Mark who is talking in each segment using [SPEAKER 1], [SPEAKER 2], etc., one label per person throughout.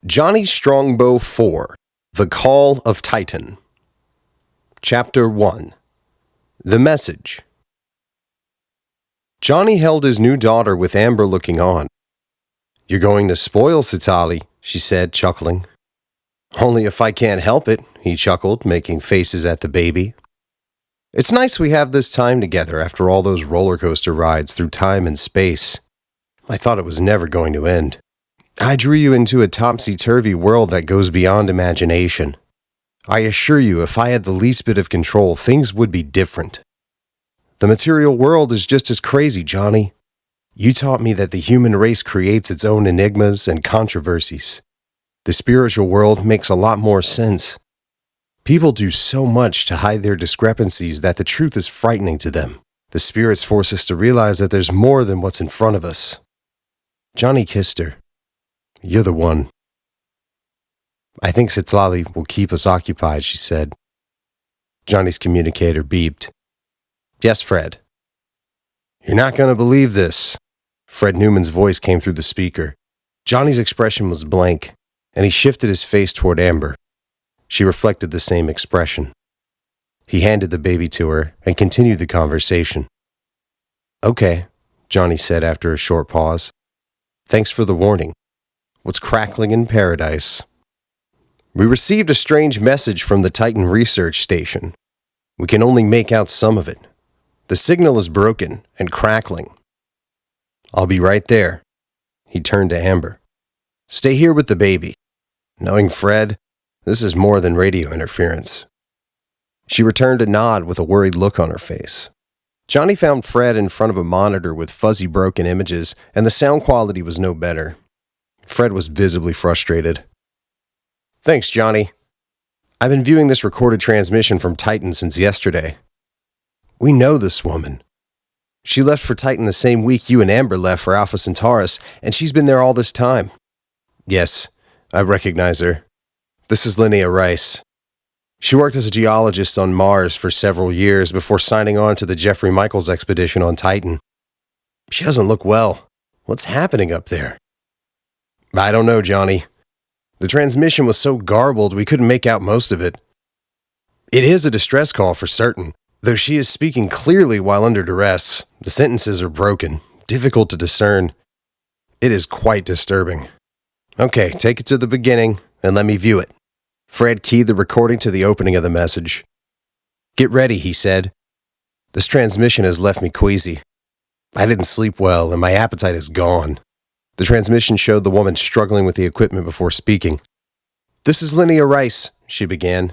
[SPEAKER 1] Jonny Strongbow 4, The Call of Titan. Chapter 1. The Message. Jonny held his new daughter with Amber looking on. "You're going to spoil Sitali," she said, chuckling. "Only if I can't help it," he chuckled, making faces at the baby. "It's nice we have this time together after all those roller coaster rides through time and space. I thought it was never going to end. I drew you into a topsy-turvy world that goes beyond imagination. I assure you, if I had the least bit of control, things would be different. The material world is just as crazy, Jonny. You taught me that the human race creates its own enigmas and controversies. The spiritual world makes a lot more sense. People do so much to hide their discrepancies that the truth is frightening to them. The spirits force us to realize that there's more than what's in front of us." Jonny kissed her. "You're the one." "I think Sitali will keep us occupied," she said. Jonny's communicator beeped. "Yes, Fred." "You're not going to believe this." Fred Newman's voice came through the speaker. Jonny's expression was blank, and he shifted his face toward Amber. She reflected the same expression. He handed the baby to her and continued the conversation. "Okay," Jonny said after a short pause. "Thanks for the warning. What's crackling in paradise?" "We received a strange message from the Titan research station. We can only make out some of it. The signal is broken and crackling." "I'll be right there." He turned to Amber. "Stay here with the baby. Knowing Fred, this is more than radio interference." She returned a nod with a worried look on her face. Jonny found Fred in front of a monitor with fuzzy broken images, and the sound quality was no better. Fred was visibly frustrated. "Thanks, Jonny. I've been viewing this recorded transmission from Titan since yesterday. We know this woman. She left for Titan the same week you and Amber left for Alpha Centaurus, and she's been there all this time." "Yes, I recognize her. This is Linnea Rice. She worked as a geologist on Mars for several years before signing on to the Jeffrey Michaels expedition on Titan. She doesn't look well. What's happening up there?" "I don't know, Jonny. The transmission was so garbled we couldn't make out most of it. It is a distress call for certain, though she is speaking clearly while under duress. The sentences are broken, difficult to discern. It is quite disturbing." "Okay, take it to the beginning and let me view it." Fred keyed the recording to the opening of the message. "Get ready," he said. "This transmission has left me queasy. I didn't sleep well and my appetite is gone." The transmission showed the woman struggling with the equipment before speaking. "This is Linnea Rice," she began.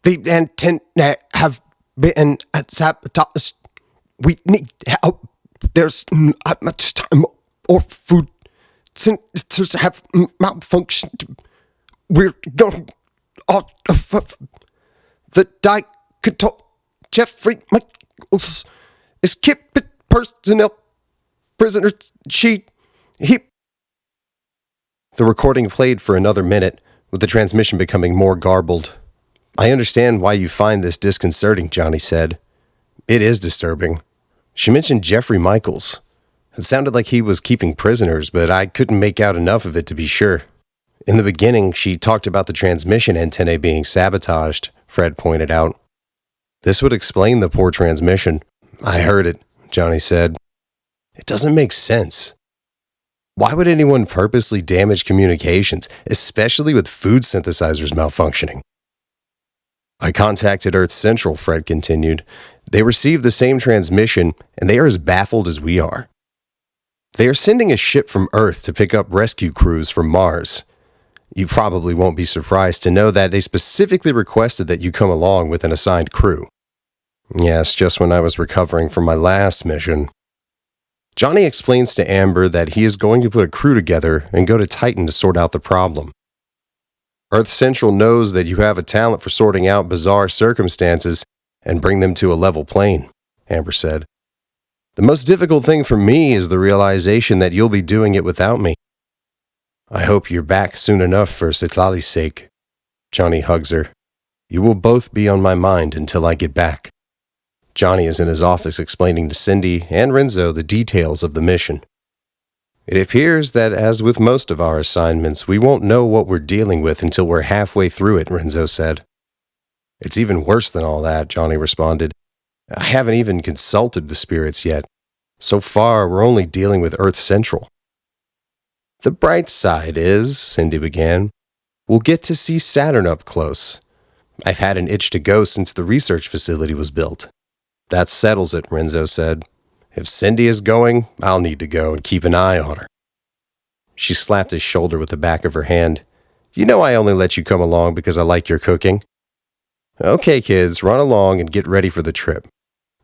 [SPEAKER 1] "The antennae have been sabotaged. We need help. There's not much time or food. Sensors have malfunctioned. We're going off of the die control. Jeffrey Michaels is keeping personnel prisoners. The recording played for another minute, with the transmission becoming more garbled. "I understand why you find this disconcerting," Jonny said. "It is disturbing. She mentioned Jeffrey Michaels. It sounded like he was keeping prisoners, but I couldn't make out enough of it to be sure. In the beginning, she talked about the transmission antennae being sabotaged," Fred pointed out. "This would explain the poor transmission." "I heard it," Jonny said. "It doesn't make sense. Why would anyone purposely damage communications, especially with food synthesizers malfunctioning?" "I contacted Earth Central," Fred continued. "They received the same transmission, and they are as baffled as we are. They are sending a ship from Earth to pick up rescue crews from Mars. You probably won't be surprised to know that they specifically requested that you come along with an assigned crew." "Yes, just when I was recovering from my last mission." Jonny explains to Amber that he is going to put a crew together and go to Titan to sort out the problem. "Earth Central knows that you have a talent for sorting out bizarre circumstances and bring them to a level plane," Amber said. "The most difficult thing for me is the realization that you'll be doing it without me. I hope you're back soon enough for Sitlali's sake." Jonny hugs her. "You will both be on my mind until I get back." Jonny is in his office explaining to Cindy and Renzo the details of the mission. It appears that, as with most of our assignments, we won't know what we're dealing with until we're halfway through it, Renzo said. It's even worse than all that, Jonny responded. I haven't even consulted the spirits yet. So far, we're only dealing with Earth Central. The bright side is, Cindy began, we'll get to see Saturn up close. I've had an itch to go since the research facility was built. That settles it, Renzo said. If Cindy is going, I'll need to go and keep an eye on her. She slapped his shoulder with the back of her hand. You know I only let you come along because I like your cooking. Okay, kids, run along and get ready for the trip.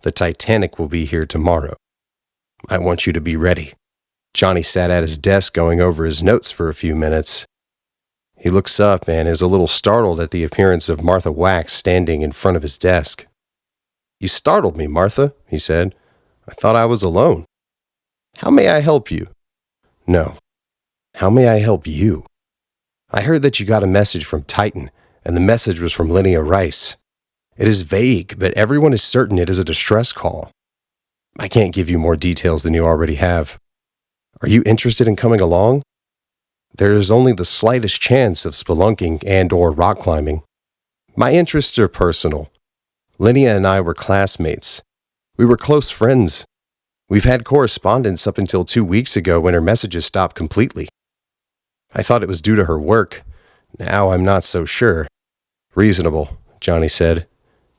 [SPEAKER 1] The Titanic will be here tomorrow. I want you to be ready. Jonny sat at his desk going over his notes for a few minutes. He looks up and is a little startled at the appearance of Martha Wax standing in front of his desk. You startled me, Martha, he said. I thought I was alone. How may I help you? No. How may I help you? I heard that you got a message from Titan, and the message was from Linnea Rice. It is vague, but everyone is certain it is a distress call. I can't give you more details than you already have. Are you interested in coming along? There is only the slightest chance of spelunking and/or rock climbing. My interests are personal. Linnea and I were classmates. We were close friends. We've had correspondence up until 2 weeks ago when her messages stopped completely. I thought it was due to her work. Now I'm not so sure. Reasonable, Jonny said.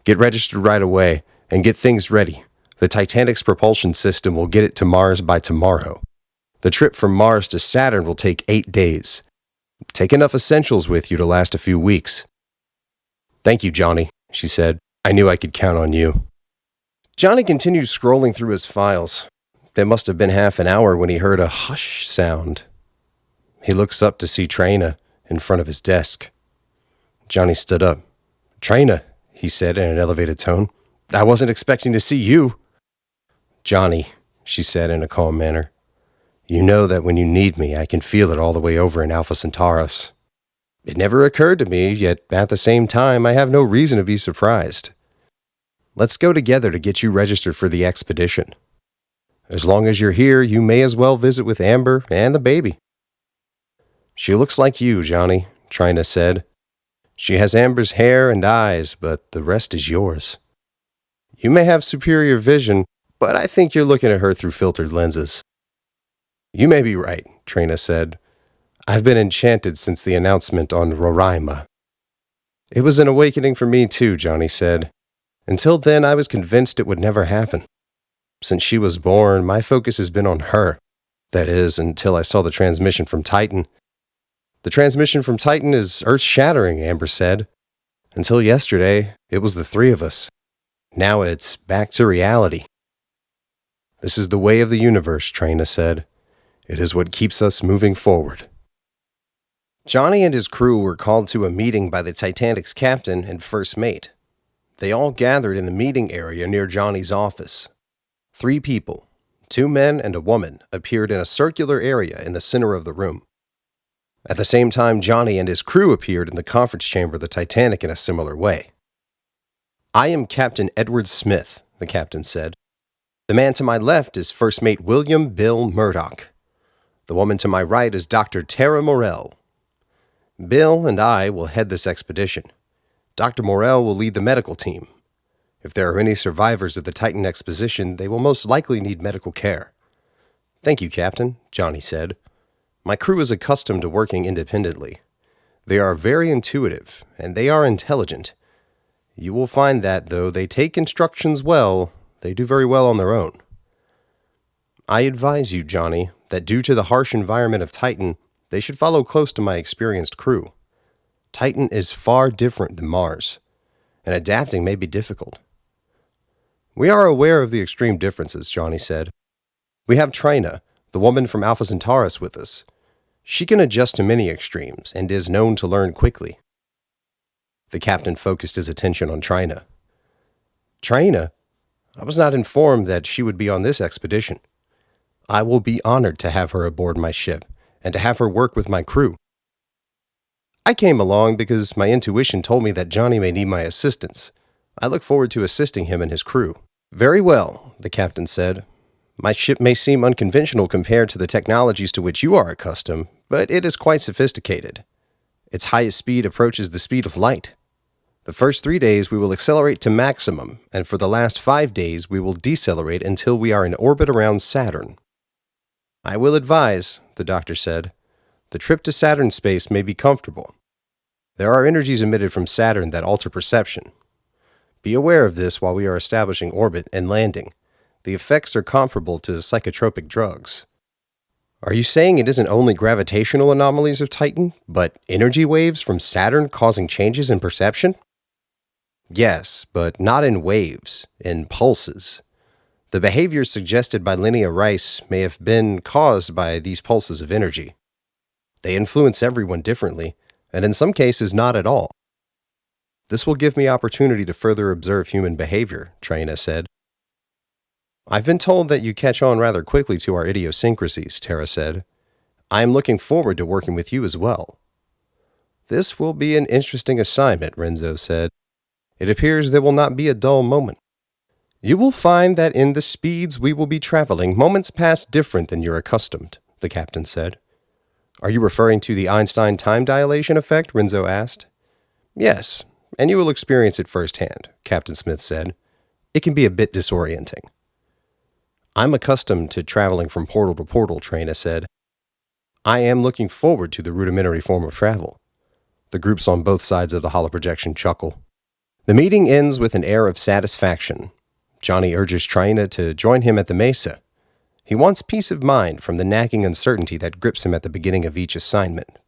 [SPEAKER 1] Get registered right away and get things ready. The Titanic's propulsion system will get it to Mars by tomorrow. The trip from Mars to Saturn will take 8 days. Take enough essentials with you to last a few weeks. Thank you, Jonny, she said. I knew I could count on you. Jonny continued scrolling through his files. It must have been half an hour when he heard a hush sound. He looks up to see Trina in front of his desk. Jonny stood up. Trina, he said in an elevated tone. I wasn't expecting to see you. Jonny, she said in a calm manner. You know that when you need me, I can feel it all the way over in Alpha Centaurus. It never occurred to me, yet at the same time, I have no reason to be surprised. Let's go together to get you registered for the expedition. As long as you're here, you may as well visit with Amber and the baby. She looks like you, Jonny, Trina said. She has Amber's hair and eyes, but the rest is yours. You may have superior vision, but I think you're looking at her through filtered lenses. You may be right, Trina said. I've been enchanted since the announcement on Roraima. It was an awakening for me too, Jonny said. Until then, I was convinced it would never happen. Since she was born, my focus has been on her. That is, until I saw the transmission from Titan. The transmission from Titan is earth-shattering, Amber said. Until yesterday, it was the three of us. Now it's back to reality. This is the way of the universe, Trina said. It is what keeps us moving forward. Jonny and his crew were called to a meeting by the Titanic's captain and first mate. They all gathered in the meeting area near Jonny's office. 3 people, 2 men and a woman, appeared in a circular area in the center of the room. At the same time, Jonny and his crew appeared in the conference chamber of the Titanic in a similar way. I am Captain Edward Smith, the captain said. The man to my left is First Mate William Bill Murdoch. The woman to my right is Dr. Tara Morell. Bill and I will head this expedition. Dr. Morell will lead the medical team. If there are any survivors of the Titan exposition, they will most likely need medical care. Thank you, Captain, Jonny said. My crew is accustomed to working independently. They are very intuitive, and they are intelligent. You will find that, though they take instructions well, they do very well on their own. I advise you, Jonny, that due to the harsh environment of Titan, they should follow close to my experienced crew. Titan is far different than Mars, and adapting may be difficult. We are aware of the extreme differences, Jonny said. We have Trina, the woman from Alpha Centaurus, with us. She can adjust to many extremes and is known to learn quickly. The captain focused his attention on Trina. Trina? I was not informed that she would be on this expedition. I will be honored to have her aboard my ship and to have her work with my crew. I came along because my intuition told me that Jonny may need my assistance. I look forward to assisting him and his crew. Very well, the captain said. My ship may seem unconventional compared to the technologies to which you are accustomed, but it is quite sophisticated. Its highest speed approaches the speed of light. The first 3 days we will accelerate to maximum, and for the last 5 days we will decelerate until we are in orbit around Saturn. I will advise, the doctor said, the trip to Saturn space may be comfortable. There are energies emitted from Saturn that alter perception. Be aware of this while we are establishing orbit and landing. The effects are comparable to psychotropic drugs. Are you saying it isn't only gravitational anomalies of Titan, but energy waves from Saturn causing changes in perception? Yes, but not in waves, in pulses. The behaviors suggested by Linnea Rice may have been caused by these pulses of energy. They influence everyone differently, and in some cases not at all. This will give me opportunity to further observe human behavior, Traina said. I've been told that you catch on rather quickly to our idiosyncrasies, Tara said. I am looking forward to working with you as well. This will be an interesting assignment, Renzo said. It appears there will not be a dull moment. You will find that in the speeds we will be traveling, moments pass different than you're accustomed, the captain said. Are you referring to the Einstein time dilation effect? Renzo asked. Yes, and you will experience it firsthand, Captain Smith said. It can be a bit disorienting. I'm accustomed to traveling from portal to portal, Traina said. I am looking forward to the rudimentary form of travel. The groups on both sides of the holoprojection chuckle. The meeting ends with an air of satisfaction. Jonny urges Traina to join him at the mesa. He wants peace of mind from the nagging uncertainty that grips him at the beginning of each assignment.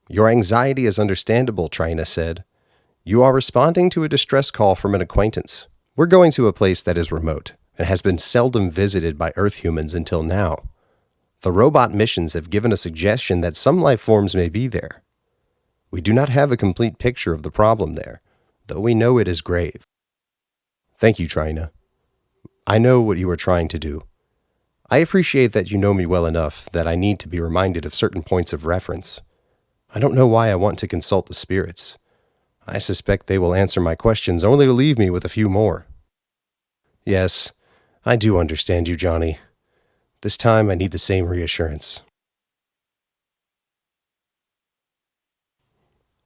[SPEAKER 1] Your anxiety is understandable, Traina said. You are responding to a distress call from an acquaintance. We're going to a place that is remote and has been seldom visited by Earth humans until now. The robot missions have given a suggestion that some life forms may be there. We do not have a complete picture of the problem there, though we know it is grave. Thank you, Traina. I know what you are trying to do. I appreciate that you know me well enough that I need to be reminded of certain points of reference. I don't know why I want to consult the spirits. I suspect they will answer my questions only to leave me with a few more. Yes, I do understand you, Jonny. This time I need the same reassurance.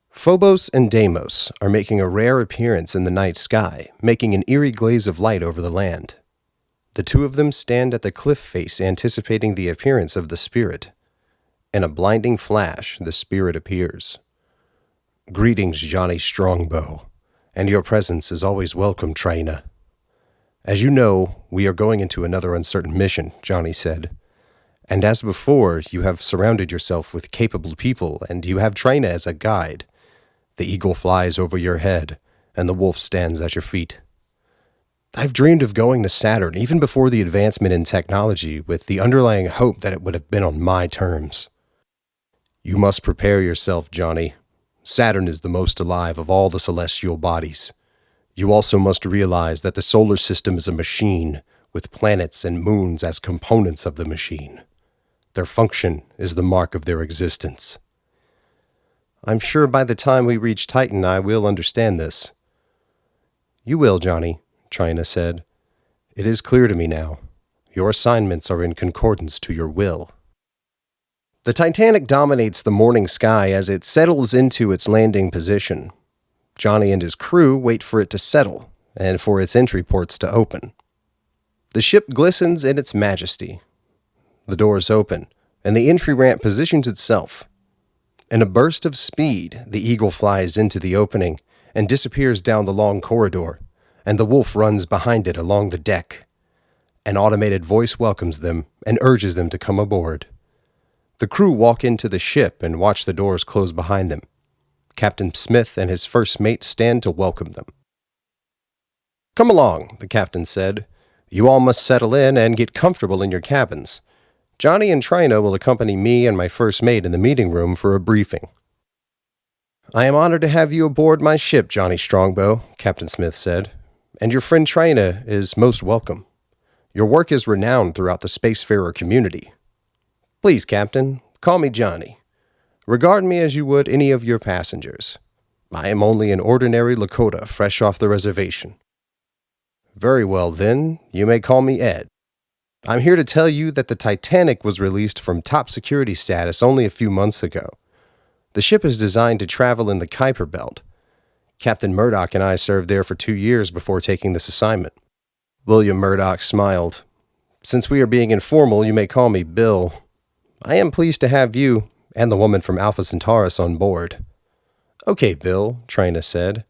[SPEAKER 1] Phobos and Deimos are making a rare appearance in the night sky, making an eerie glaze of light over the land. The two of them stand at the cliff face anticipating the appearance of the spirit. In a blinding flash, the spirit appears. Greetings, Jonny Strongbow, and your presence is always welcome, Traina. As you know, we are going into another uncertain mission, Jonny said. And as before, you have surrounded yourself with capable people, and you have Traina as a guide. The eagle flies over your head, and the wolf stands at your feet. I've dreamed of going to Saturn even before the advancement in technology, with the underlying hope that it would have been on my terms. You must prepare yourself, Jonny. Saturn is the most alive of all the celestial bodies. You also must realize that the solar system is a machine, with planets and moons as components of the machine. Their function is the mark of their existence. I'm sure by the time we reach Titan I will understand this. You will, Jonny, Traina said. It is clear to me now. Your assignments are in concordance to your will. The Titanic dominates the morning sky as it settles into its landing position. Jonny and his crew wait for it to settle and for its entry ports to open. The ship glistens in its majesty. The doors open, and the entry ramp positions itself. In a burst of speed, the eagle flies into the opening and disappears down the long corridor, and the wolf runs behind it along the deck. An automated voice welcomes them and urges them to come aboard. The crew walk into the ship and watch the doors close behind them. Captain Smith and his first mate stand to welcome them. Come along, the captain said. You all must settle in and get comfortable in your cabins. Jonny and Traina will accompany me and my first mate in the meeting room for a briefing. I am honored to have you aboard my ship, Jonny Strongbow, Captain Smith said, and your friend Traina is most welcome. Your work is renowned throughout the spacefarer community. Please, Captain, call me Jonny. Regard me as you would any of your passengers. I am only an ordinary Lakota fresh off the reservation. Very well, then, you may call me Ed. I'm here to tell you that the Titanic was released from top security status only a few months ago. The ship is designed to travel in the Kuiper Belt. Captain Murdoch and I served there for 2 years before taking this assignment." William Murdoch smiled. "Since we are being informal, you may call me Bill. I am pleased to have you and the woman from Alpha Centaurus on board." "Okay, Bill," Trina said.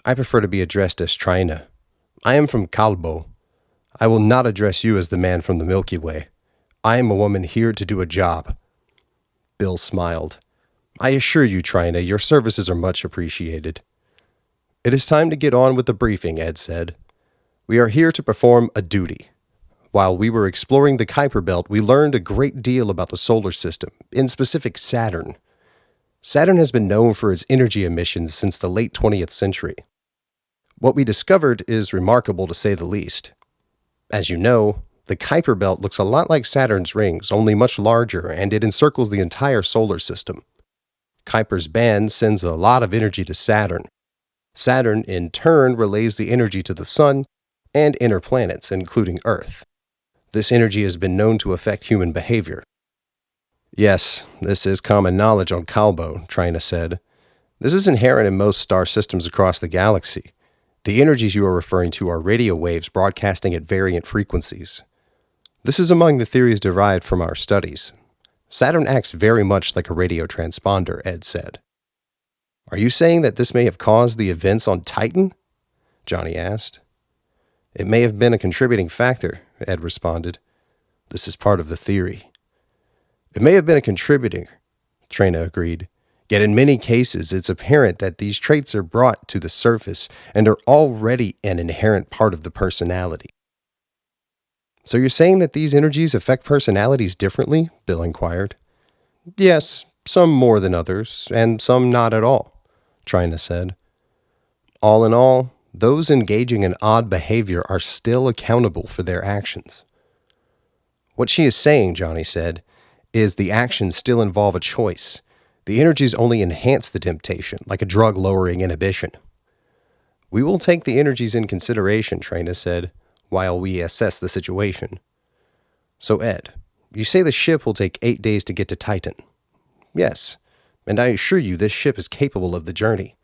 [SPEAKER 1] "I prefer to be addressed as Trina. I am from Kalbo. I will not address you as the man from the Milky Way. I am a woman here to do a job." Bill smiled. "I assure you, Trina, your services are much appreciated." "It is time to get on with the briefing," Ed said. "We are here to perform a duty. While we were exploring the Kuiper Belt, we learned a great deal about the solar system, in specific Saturn. Saturn has been known for its energy emissions since the late 20th century. What we discovered is remarkable to say the least. As you know, the Kuiper Belt looks a lot like Saturn's rings, only much larger, and it encircles the entire solar system. Kuiper's band sends a lot of energy to Saturn. Saturn, in turn, relays the energy to the Sun and inner planets, including Earth. This energy has been known to affect human behavior." "Yes, this is common knowledge on Kalbo," Trina said. "This is inherent in most star systems across the galaxy. The energies you are referring to are radio waves broadcasting at variant frequencies. This is among the theories derived from our studies. Saturn acts very much like a radio transponder," Ed said. "Are you saying that this may have caused the events on Titan?" Jonny asked. "It may have been a contributing factor," Ed responded. "This is part of the theory." "It may have been a contributing," Trina agreed. "Yet in many cases, it's apparent that these traits are brought to the surface and are already an inherent part of the personality." "So you're saying that these energies affect personalities differently?" Bill inquired. "Yes, some more than others, and some not at all," Trina said. "All in all, those engaging in odd behavior are still accountable for their actions." "What she is saying," Jonny said, "is the actions still involve a choice. The energies only enhance the temptation, like a drug lowering inhibition." "We will take the energies in consideration," Trina said, "while we assess the situation." "So Ed, you say the ship will take 8 days to get to Titan?" "Yes, and I assure you this ship is capable of the journey.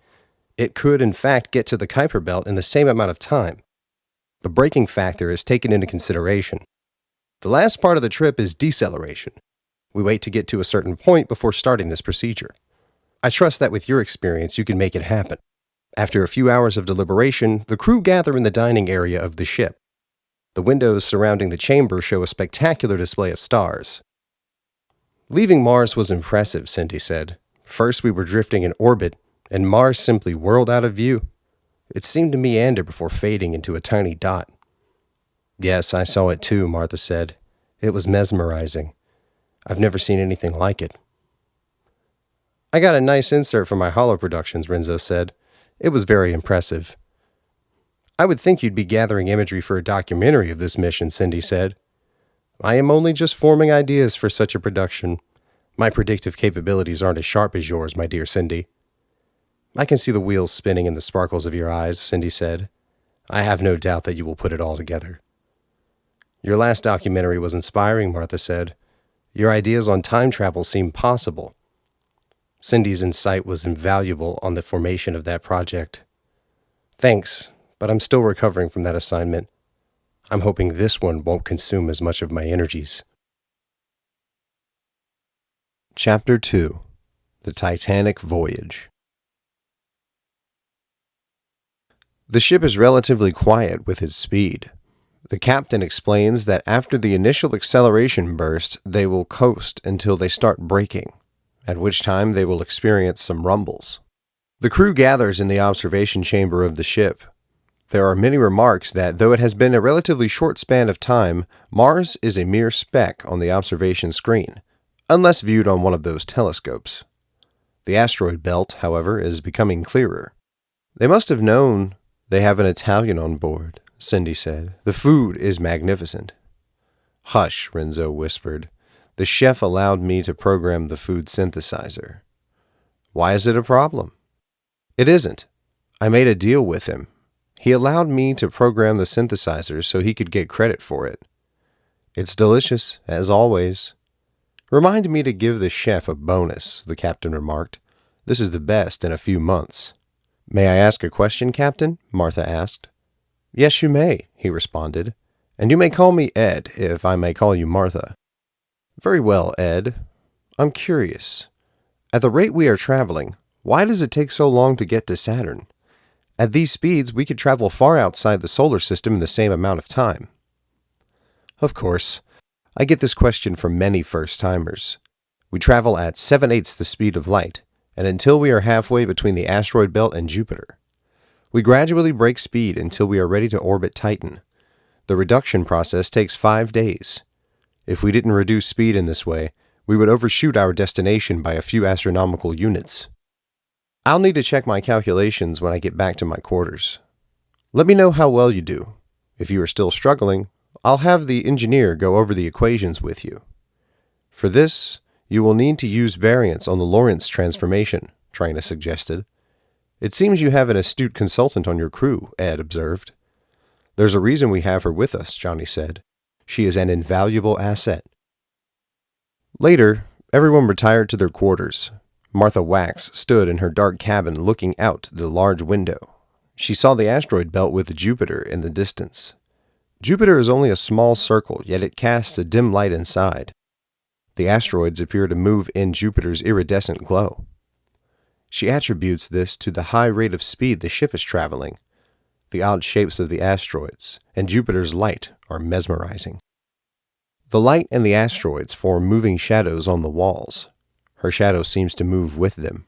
[SPEAKER 1] It could, in fact, get to the Kuiper Belt in the same amount of time. The braking factor is taken into consideration. The last part of the trip is deceleration. We wait to get to a certain point before starting this procedure. I trust that with your experience you can make it happen." After a few hours of deliberation, the crew gather in the dining area of the ship. The windows surrounding the chamber show a spectacular display of stars. "Leaving Mars was impressive," Cindy said. "First we were drifting in orbit, and Mars simply whirled out of view. It seemed to meander before fading into a tiny dot." "Yes, I saw it too," Martha said. "It was mesmerizing. I've never seen anything like it." "I got a nice insert for my holo productions," Renzo said. "It was very impressive." "I would think you'd be gathering imagery for a documentary of this mission," Cindy said. "I am only just forming ideas for such a production. My predictive capabilities aren't as sharp as yours, my dear Cindy." "I can see the wheels spinning in the sparkles of your eyes," Cindy said. "I have no doubt that you will put it all together." "Your last documentary was inspiring," Martha said. "Your ideas on time travel seem possible." Cindy's insight was invaluable on the formation of that project. "Thanks, but I'm still recovering from that assignment. I'm hoping this one won't consume as much of my energies." Chapter 2: The Titanic Voyage. The ship is relatively quiet with its speed. The captain explains that after the initial acceleration burst, they will coast until they start braking, at which time they will experience some rumbles. The crew gathers in the observation chamber of the ship. There are many remarks that, though it has been a relatively short span of time, Mars is a mere speck on the observation screen, unless viewed on one of those telescopes. The asteroid belt, however, is becoming clearer. "They must have known they have an Italian on board," Cindy said. "The food is magnificent." "Hush," Renzo whispered. "The chef allowed me to program the food synthesizer." "Why is it a problem?" "It isn't. I made a deal with him. He allowed me to program the synthesizer so he could get credit for it. It's delicious, as always. Remind me to give the chef a bonus, the captain remarked. This is the best in a few months. May I ask a question, Captain? Martha asked. Yes, you may, he responded. And you may call me Ed, if I may call you Martha. Very well, Ed. I'm curious. At the rate we are traveling, why does it take so long to get to Saturn? At these speeds, we could travel far outside the solar system in the same amount of time. Of course. I get this question from many first-timers. We travel at 7/8 the speed of light, and until we are halfway between the asteroid belt and Jupiter. We gradually break speed until we are ready to orbit Titan. The reduction process takes 5 days. If we didn't reduce speed in this way, we would overshoot our destination by a few astronomical units. I'll need to check my calculations when I get back to my quarters. Let me know how well you do. If you are still struggling, I'll have the engineer go over the equations with you. For this, you will need to use variance on the Lorentz transformation, Trina suggested. It seems you have an astute consultant on your crew, Ed observed. There's a reason we have her with us, Jonny said. She is an invaluable asset. Later, everyone retired to their quarters. Martha Wax stood in her dark cabin looking out the large window. She saw the asteroid belt with Jupiter in the distance. Jupiter is only a small circle, yet it casts a dim light inside. The asteroids appear to move in Jupiter's iridescent glow. She attributes this to the high rate of speed the ship is traveling. The odd shapes of the asteroids and Jupiter's light are mesmerizing. The light and the asteroids form moving shadows on the walls. Her shadow seems to move with them.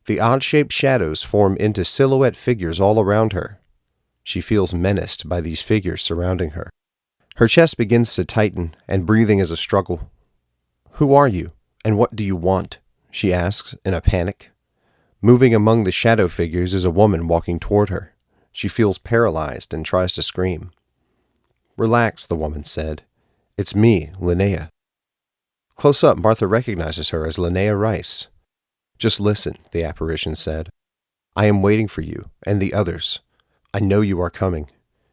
[SPEAKER 1] The odd-shaped shadows form into silhouette figures all around her. She feels menaced by these figures surrounding her. Her chest begins to tighten, and breathing is a struggle. Who are you, and what do you want? She asks in a panic. Moving among the shadow figures is a woman walking toward her. She feels paralyzed and tries to scream. Relax, the woman said. It's me, Linnea. Close up, Martha recognizes her as Linnea Rice. Just listen, the apparition said. I am waiting for you, and the others. I know you are coming.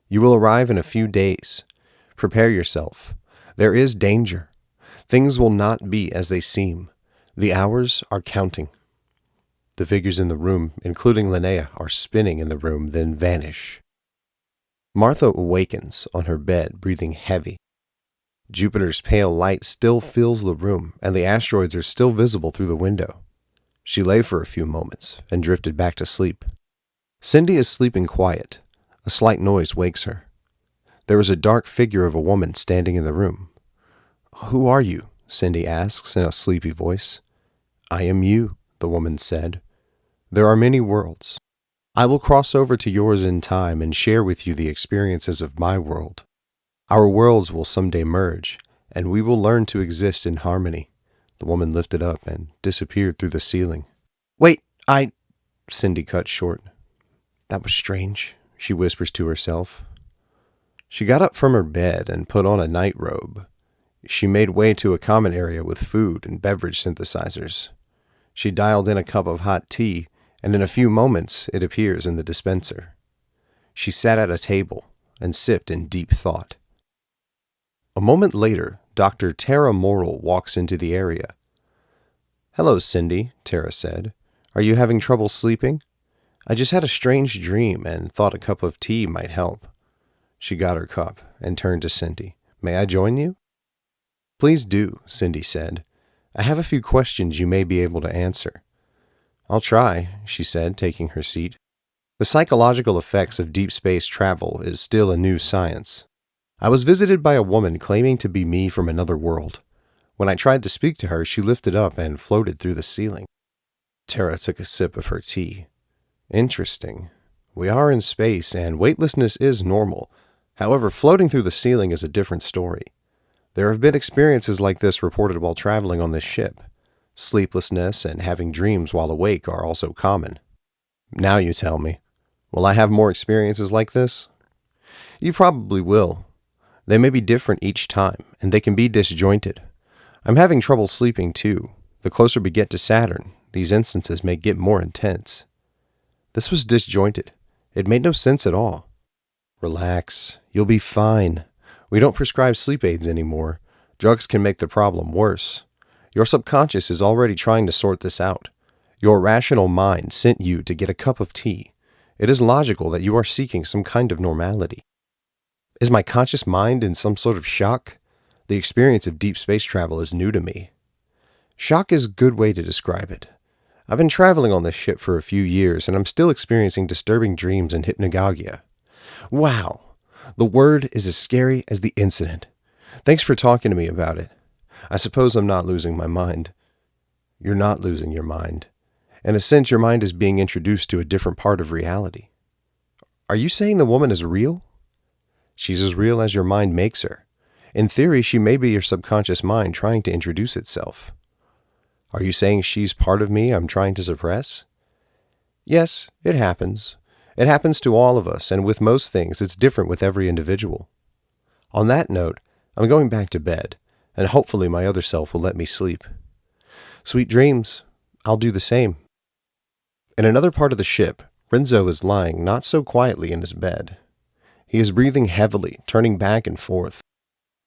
[SPEAKER 1] You will arrive in a few days. Prepare yourself. There is danger. Things will not be as they seem. The hours are counting. The figures in the room, including Linnea, are spinning in the room, then vanish. Martha awakens on her bed, breathing heavy. Jupiter's pale light still fills the room, and the asteroids are still visible through the window. She lay for a few moments and drifted back to sleep. Cindy is sleeping quiet. A slight noise wakes her. There is a dark figure of a woman standing in the room. Who are you? Cindy asks in a sleepy voice. I am you, the woman said. There are many worlds. I will cross over to yours in time and share with you the experiences of my world. Our worlds will someday merge, and we will learn to exist in harmony. The woman lifted up and disappeared through the ceiling. Wait, Cindy cut short. That was strange, she whispers to herself. She got up from her bed and put on a night robe. She made way to a common area with food and beverage synthesizers. She dialed in a cup of hot tea, and in a few moments it appears in the dispenser. She sat at a table and sipped in deep thought. A moment later, Dr. Tara Morrill walks into the area. Hello, Cindy, Tara said. Are you having trouble sleeping? I just had a strange dream and thought a cup of tea might help. She got her cup and turned to Cindy. May I join you? Please do, Cindy said. I have a few questions you may be able to answer. I'll try, she said, taking her seat. The psychological effects of deep space travel is still a new science. I was visited by a woman claiming to be me from another world. When I tried to speak to her, she lifted up and floated through the ceiling. Tara took a sip of her tea. Interesting. We are in space, and weightlessness is normal. However, floating through the ceiling is a different story. There have been experiences like this reported while traveling on this ship. Sleeplessness and having dreams while awake are also common. Now you tell me, will I have more experiences like this? You probably will. They may be different each time, and they can be disjointed. I'm having trouble sleeping too. The closer we get to Saturn, these instances may get more intense. This was disjointed. It made no sense at all. Relax. You'll be fine. We don't prescribe sleep aids anymore. Drugs can make the problem worse. Your subconscious is already trying to sort this out. Your rational mind sent you to get a cup of tea. It is logical that you are seeking some kind of normality. Is my conscious mind in some sort of shock? The experience of deep space travel is new to me. Shock is a good way to describe it. I've been traveling on this ship for a few years, and I'm still experiencing disturbing dreams and hypnagogia. Wow! The word is as scary as the incident. Thanks for talking to me about it. I suppose I'm not losing my mind. You're not losing your mind. In a sense, your mind is being introduced to a different part of reality. Are you saying the woman is real? She's as real as your mind makes her. In theory, she may be your subconscious mind trying to introduce itself. Are you saying she's part of me I'm trying to suppress? Yes, it happens. It happens to all of us, and with most things, it's different with every individual. On that note, I'm going back to bed, and hopefully my other self will let me sleep. Sweet dreams. I'll do the same. In another part of the ship, Renzo is lying not so quietly in his bed. He is breathing heavily, turning back and forth.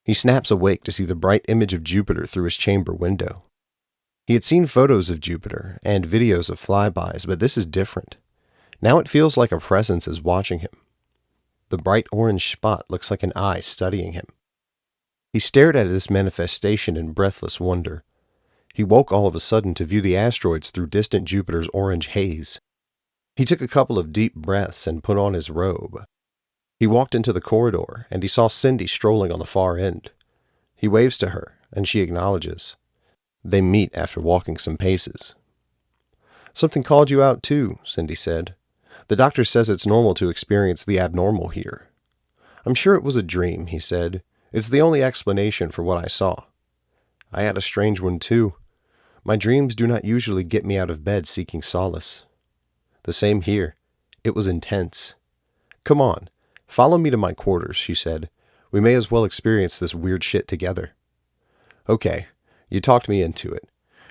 [SPEAKER 1] He snaps awake to see the bright image of Jupiter through his chamber window. He had seen photos of Jupiter and videos of flybys, but this is different. Now it feels like a presence is watching him. The bright orange spot looks like an eye studying him. He stared at this manifestation in breathless wonder. He woke all of a sudden to view the asteroids through distant Jupiter's orange haze. He took a couple of deep breaths and put on his robe. He walked into the corridor, and he saw Cindy strolling on the far end. He waves to her, and she acknowledges. They meet after walking some paces. Something called you out too, Cindy said. The doctor says it's normal to experience the abnormal here. I'm sure it was a dream, he said. It's the only explanation for what I saw. I had a strange one too. My dreams do not usually get me out of bed seeking solace. The same here. It was intense. Come on, follow me to my quarters, she said. We may as well experience this weird shit together. Okay, you talked me into it.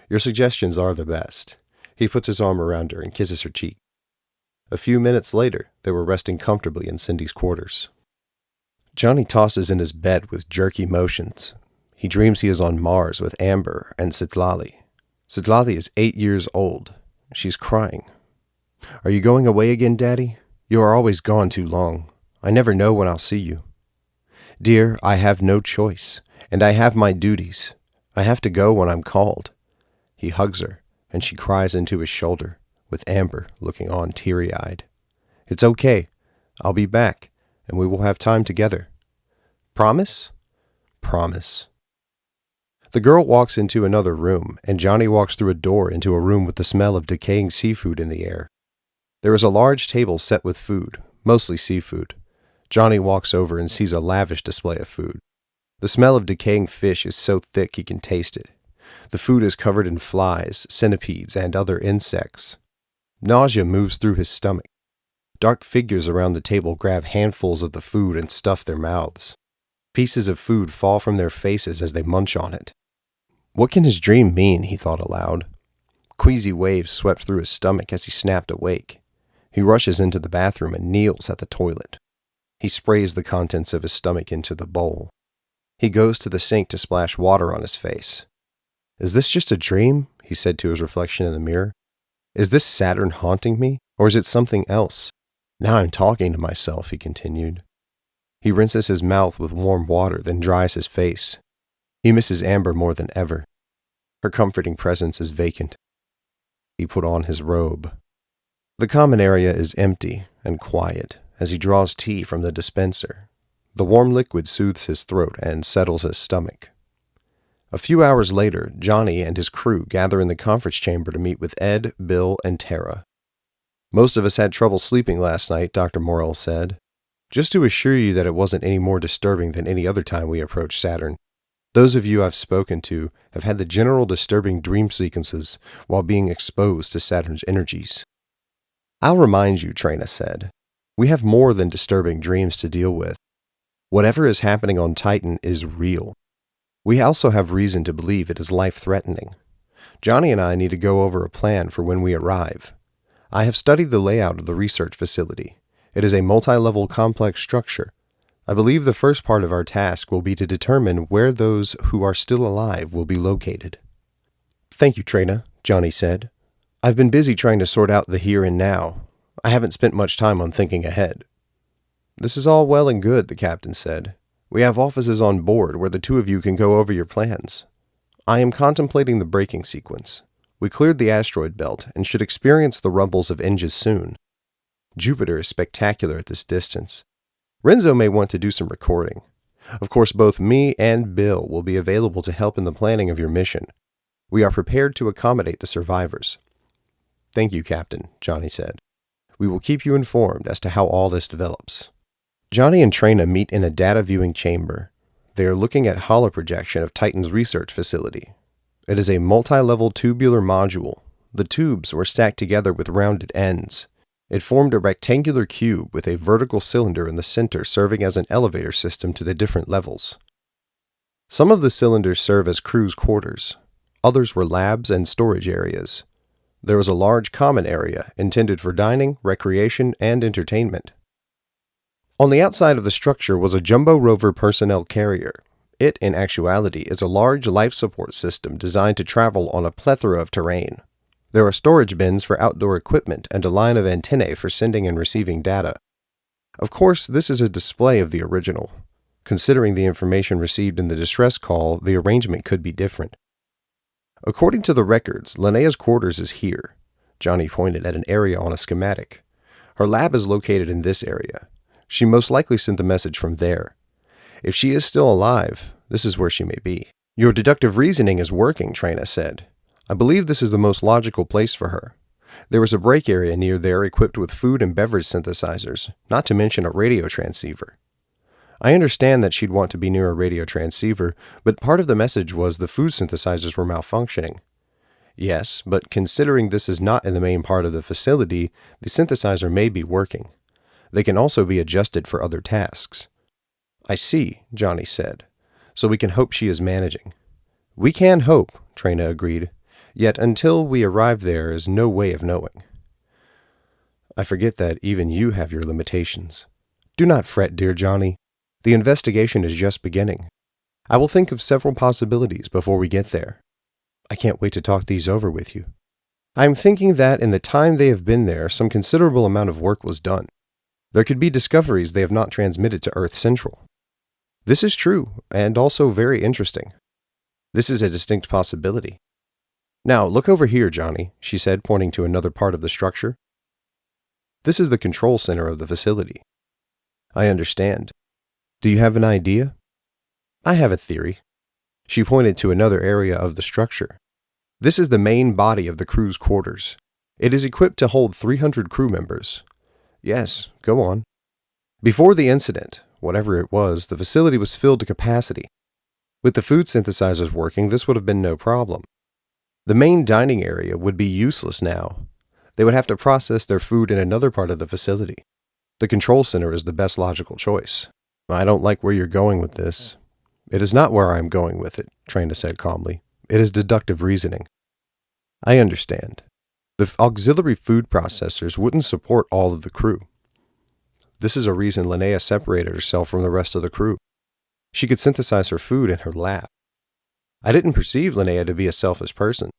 [SPEAKER 1] Your suggestions are the best. He puts his arm around her and kisses her cheek. A few minutes later, they were resting comfortably in Cindy's quarters. Jonny tosses in his bed with jerky motions. He dreams he is on Mars with Amber and Citlali. Citlali is 8 years old. She's crying. Are you going away again, Daddy? You are always gone too long. I never know when I'll see you. Dear, I have no choice, and I have my duties. I have to go when I'm called. He hugs her, and she cries into his shoulder, with Amber looking on teary-eyed. It's okay. I'll be back, and we will have time together. Promise? Promise. The girl walks into another room, and Jonny walks through a door into a room with the smell of decaying seafood in the air. There is a large table set with food, mostly seafood. Jonny walks over and sees a lavish display of food. The smell of decaying fish is so thick he can taste it. The food is covered in flies, centipedes, and other insects. Nausea moves through his stomach. Dark figures around the table grab handfuls of the food and stuff their mouths. Pieces of food fall from their faces as they munch on it. What can his dream mean, he thought aloud. Queasy waves swept through his stomach as he snapped awake. He rushes into the bathroom and kneels at the toilet. He sprays the contents of his stomach into the bowl. He goes to the sink to splash water on his face. Is this just a dream? He said to his reflection in the mirror. Is this Saturn haunting me, or is it something else? Now I'm talking to myself, he continued. He rinses his mouth with warm water, then dries his face. He misses Amber more than ever. Her comforting presence is vacant. He put on his robe. The common area is empty and quiet as he draws tea from the dispenser. The warm liquid soothes his throat and settles his stomach. A few hours later, Jonny and his crew gather in the conference chamber to meet with Ed, Bill, and Tara. Most of us had trouble sleeping last night, Dr. Morrell said. Just to assure you that it wasn't any more disturbing than any other time we approached Saturn. Those of you I've spoken to have had the general disturbing dream sequences while being exposed to Saturn's energies. I'll remind you, Trina said. We have more than disturbing dreams to deal with. Whatever is happening on Titan is real. We also have reason to believe it is life-threatening. Jonny and I need to go over a plan for when we arrive. I have studied the layout of the research facility. It is a multi-level complex structure. I believe the first part of our task will be to determine where those who are still alive will be located. Thank you, Trina, Jonny said. I've been busy trying to sort out the here and now. I haven't spent much time on thinking ahead. This is all well and good, the captain said. We have offices on board where the two of you can go over your plans. I am contemplating the braking sequence. We cleared the asteroid belt and should experience the rumbles of Inges soon. Jupiter is spectacular at this distance. Renzo may want to do some recording. Of course, both me and Bill will be available to help in the planning of your mission. We are prepared to accommodate the survivors. Thank you, Captain, Jonny said. We will keep you informed as to how all this develops. Jonny and Trina meet in a data viewing chamber. They are looking at holoprojection of Titan's research facility. It is a multi-level tubular module. The tubes were stacked together with rounded ends. It formed a rectangular cube with a vertical cylinder in the center serving as an elevator system to the different levels. Some of the cylinders serve as crew's quarters. Others were labs and storage areas. There was a large common area intended for dining, recreation, and entertainment. On the outside of the structure was a jumbo rover personnel carrier. It, in actuality, is a large life support system designed to travel on a plethora of terrain. There are storage bins for outdoor equipment and a line of antennae for sending and receiving data. Of course, this is a display of the original. Considering the information received in the distress call, the arrangement could be different. According to the records, Linnea's quarters is here. Jonny pointed at an area on a schematic. Her lab is located in this area. She most likely sent the message from there. If she is still alive, this is where she may be. Your deductive reasoning is working, Trina said. I believe this is the most logical place for her. There was a break area near there equipped with food and beverage synthesizers, not to mention a radio transceiver. I understand that she'd want to be near a radio transceiver, but part of the message was the food synthesizers were malfunctioning. Yes, but considering this is not in the main part of the facility, the synthesizer may be working. They can also be adjusted for other tasks. I see, Jonny said. So we can hope she is managing. We can hope, Trina agreed. Yet until we arrive there is no way of knowing. I forget that even you have your limitations. Do not fret, dear Jonny. The investigation is just beginning. I will think of several possibilities before we get there. I can't wait to talk these over with you. I am thinking that in the time they have been there, some considerable amount of work was done. There could be discoveries they have not transmitted to Earth Central. This is true, and also very interesting. This is a distinct possibility. Now, look over here, Jonny, she said, pointing to another part of the structure. This is the control center of the facility. I understand. Do you have an idea? I have a theory. She pointed to another area of the structure. This is the main body of the crew's quarters. It is equipped to hold 300 crew members. Yes, go on. Before the incident, whatever it was, the facility was filled to capacity. With the food synthesizers working, this would have been no problem. The main dining area would be useless now. They would have to process their food in another part of the facility. The control center is the best logical choice. I don't like where you're going with this. It is not where I am going with it, Trina said calmly. It is deductive reasoning. I understand. The auxiliary food processors wouldn't support all of the crew. This is a reason Linnea separated herself from the rest of the crew. She could synthesize her food in her lab. I didn't perceive Linnea to be a selfish person.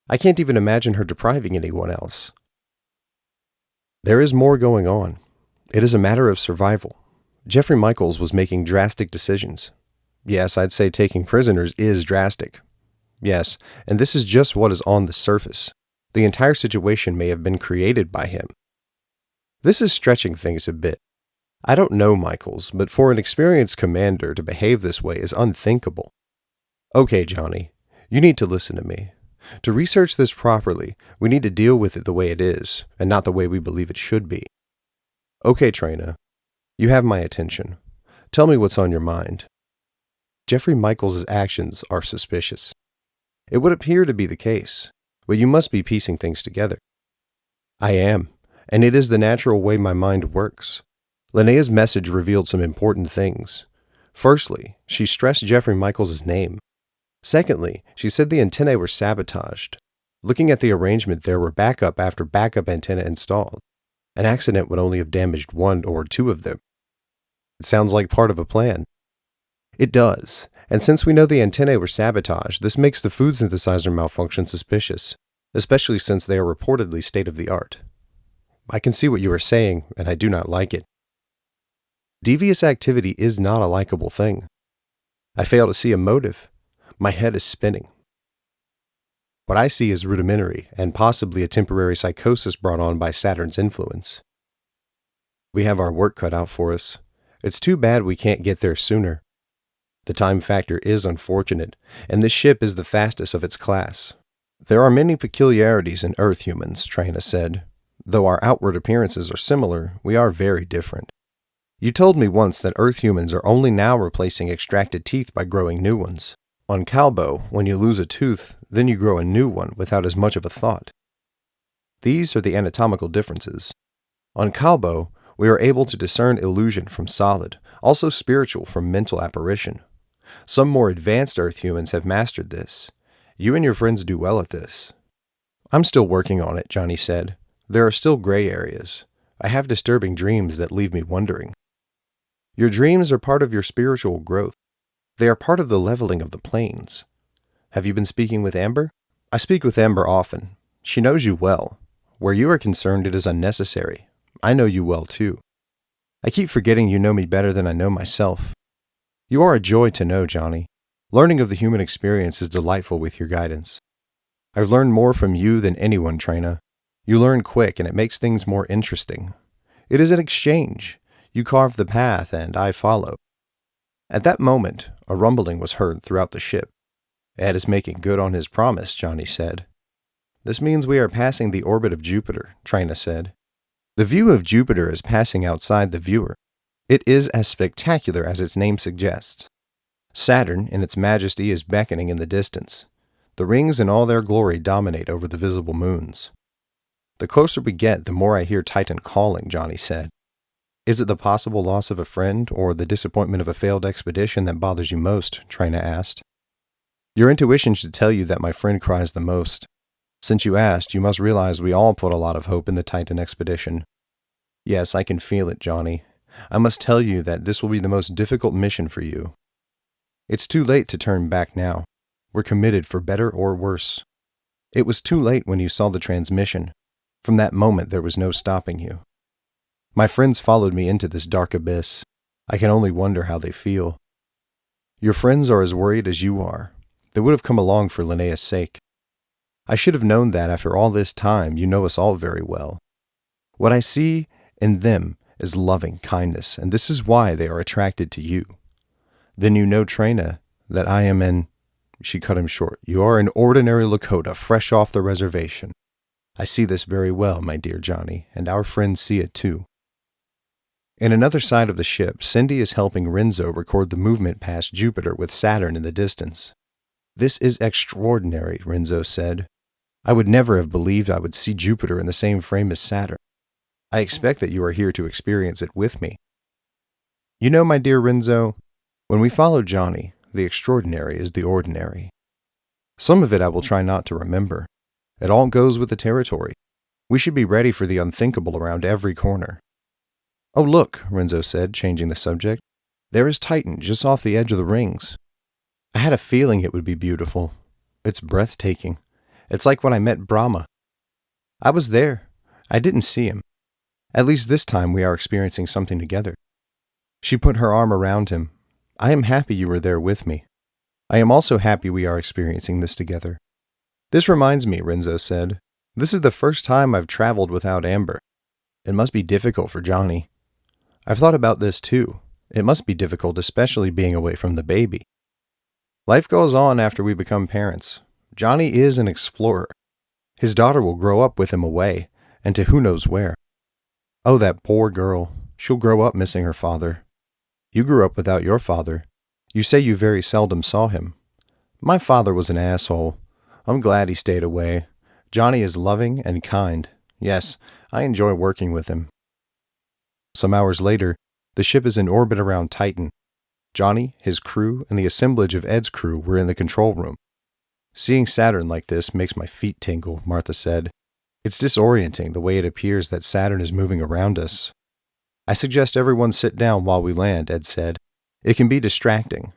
[SPEAKER 1] I can't even imagine her depriving anyone else. There is more going on. It is a matter of survival. Jeffrey Michaels was making drastic decisions. Yes, I'd say taking prisoners is drastic. Yes, and this is just what is on the surface. The entire situation may have been created by him. This is stretching things a bit. I don't know Michaels, but for an experienced commander to behave this way is unthinkable. Okay, Jonny, you need to listen to me. To research this properly, we need to deal with it the way it is, and not the way we believe it should be. Okay, Trina, you have my attention. Tell me what's on your mind. Jeffrey Michaels' actions are suspicious. It would appear to be the case, but you must be piecing things together. I am, and it is the natural way my mind works. Linnea's message revealed some important things. Firstly, she stressed Jeffrey Michaels' name. Secondly, she said the antennae were sabotaged. Looking at the arrangement, there were backup after backup antenna installed. An accident would only have damaged one or two of them. It sounds like part of a plan. It does, and since we know the antennae were sabotaged, this makes the food synthesizer malfunction suspicious, especially since they are reportedly state-of-the-art. I can see what you are saying, and I do not like it. Devious activity is not a likable thing. I fail to see a motive. My head is spinning. What I see is rudimentary, and possibly a temporary psychosis brought on by Saturn's influence. We have our work cut out for us. It's too bad we can't get there sooner. The time factor is unfortunate, and this ship is the fastest of its class. There are many peculiarities in Earth humans, Trina said. Though our outward appearances are similar, we are very different. You told me once that Earth humans are only now replacing extracted teeth by growing new ones. On Calbo, when you lose a tooth, then you grow a new one without as much of a thought. These are the anatomical differences. On Calbo, we are able to discern illusion from solid, also spiritual from mental apparition. Some more advanced Earth humans have mastered this. You and your friends do well at this. I'm still working on it, Jonny said. There are still gray areas. I have disturbing dreams that leave me wondering. Your dreams are part of your spiritual growth. They are part of the leveling of the planes. Have you been speaking with Amber? I speak with Amber often. She knows you well. Where you are concerned, it is unnecessary. I know you well, too. I keep forgetting you know me better than I know myself. You are a joy to know, Jonny. Learning of the human experience is delightful with your guidance. I've learned more from you than anyone, Trina. You learn quick, and it makes things more interesting. It is an exchange. You carve the path, and I follow. At that moment, a rumbling was heard throughout the ship. Ed is making good on his promise, Jonny said. This means we are passing the orbit of Jupiter, Trina said. The view of Jupiter is passing outside the viewer. It is as spectacular as its name suggests. Saturn, in its majesty, is beckoning in the distance. The rings in all their glory dominate over the visible moons. The closer we get, the more I hear Titan calling, Jonny said. Is it the possible loss of a friend or the disappointment of a failed expedition that bothers you most? Trina asked. Your intuition should tell you that my friend cries the most. Since you asked, you must realize we all put a lot of hope in the Titan expedition. Yes, I can feel it, Jonny. I must tell you that this will be the most difficult mission for you. It's too late to turn back now. We're committed for better or worse. It was too late when you saw the transmission. From that moment, there was no stopping you. My friends followed me into this dark abyss. I can only wonder how they feel. Your friends are as worried as you are. They would have come along for Linnea's sake. I should have known that after all this time you know us all very well. What I see in them is loving kindness, and this is why they are attracted to you. Then you know, Trina, that I am an... She cut him short. You are an ordinary Lakota, fresh off the reservation. I see this very well, my dear Jonny, and our friends see it too. In another side of the ship, Cindy is helping Renzo record the movement past Jupiter with Saturn in the distance. This is extraordinary, Renzo said. I would never have believed I would see Jupiter in the same frame as Saturn. I expect that you are here to experience it with me. You know, my dear Renzo, when we follow Jonny, the extraordinary is the ordinary. Some of it I will try not to remember. It all goes with the territory. We should be ready for the unthinkable around every corner. Oh, look, Renzo said, changing the subject. There is Titan, just off the edge of the rings. I had a feeling it would be beautiful. It's breathtaking. It's like when I met Brahma. I was there. I didn't see him. At least this time we are experiencing something together. She put her arm around him. I am happy you were there with me. I am also happy we are experiencing this together. This reminds me, Renzo said. This is the first time I've traveled without Amber. It must be difficult for Jonny. I've thought about this too. It must be difficult, especially being away from the baby. Life goes on after we become parents. Jonny is an explorer. His daughter will grow up with him away, and to who knows where. Oh, that poor girl. She'll grow up missing her father. You grew up without your father. You say you very seldom saw him. My father was an asshole. I'm glad he stayed away. Jonny is loving and kind. Yes, I enjoy working with him. Some hours later, the ship is in orbit around Titan. Jonny, his crew, and the assemblage of Ed's crew were in the control room. Seeing Saturn like this makes my feet tingle, Martha said. It's disorienting the way it appears that Saturn is moving around us. I suggest everyone sit down while we land, Ed said. It can be distracting.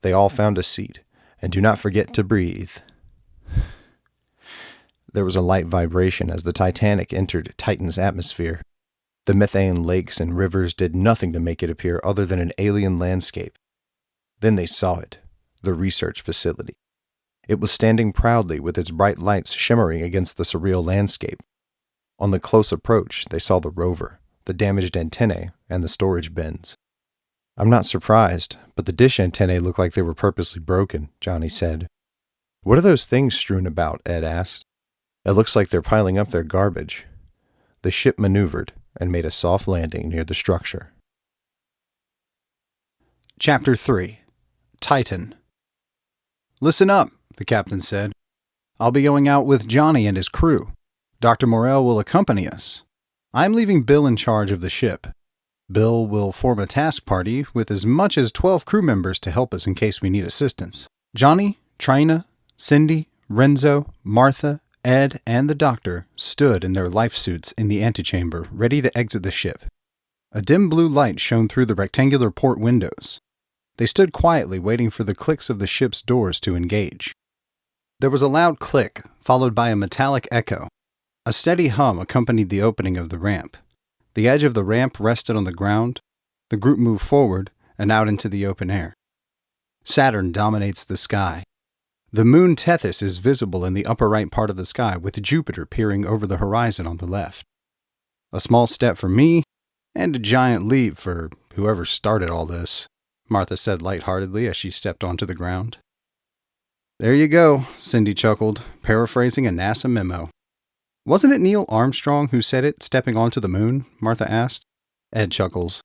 [SPEAKER 1] They all found a seat. And do not forget to breathe. There was a light vibration as the Titanic entered Titan's atmosphere. The methane lakes and rivers did nothing to make it appear other than an alien landscape. Then they saw it, the research facility. It was standing proudly with its bright lights shimmering against the surreal landscape. On the close approach, they saw the rover, the damaged antennae, and the storage bins. I'm not surprised, but the dish antennae look like they were purposely broken, Jonny said. What are those things strewn about? Ed asked. It looks like they're piling up their garbage. The ship maneuvered and made a soft landing near the structure. Chapter 3. Titan. Listen up, the captain said. I'll be going out with Jonny and his crew. Dr. Morell will accompany us. I'm leaving Bill in charge of the ship. Bill will form a task party with as much as 12 crew members to help us in case we need assistance. Jonny, Trina, Cindy, Renzo, Martha, Ed, and the doctor stood in their life suits in the antechamber, ready to exit the ship. A dim blue light shone through the rectangular port windows. They stood quietly waiting for the clicks of the ship's doors to engage. There was a loud click, followed by a metallic echo. A steady hum accompanied the opening of the ramp. The edge of the ramp rested on the ground. The group moved forward and out into the open air. Saturn dominates the sky. The moon Tethys is visible in the upper right part of the sky, with Jupiter peering over the horizon on the left. A small step for me, and a giant leap for whoever started all this, Martha said lightheartedly as she stepped onto the ground. There you go, Cindy chuckled, paraphrasing a NASA memo. Wasn't it Neil Armstrong who said it, stepping onto the moon? Martha asked. Ed chuckles.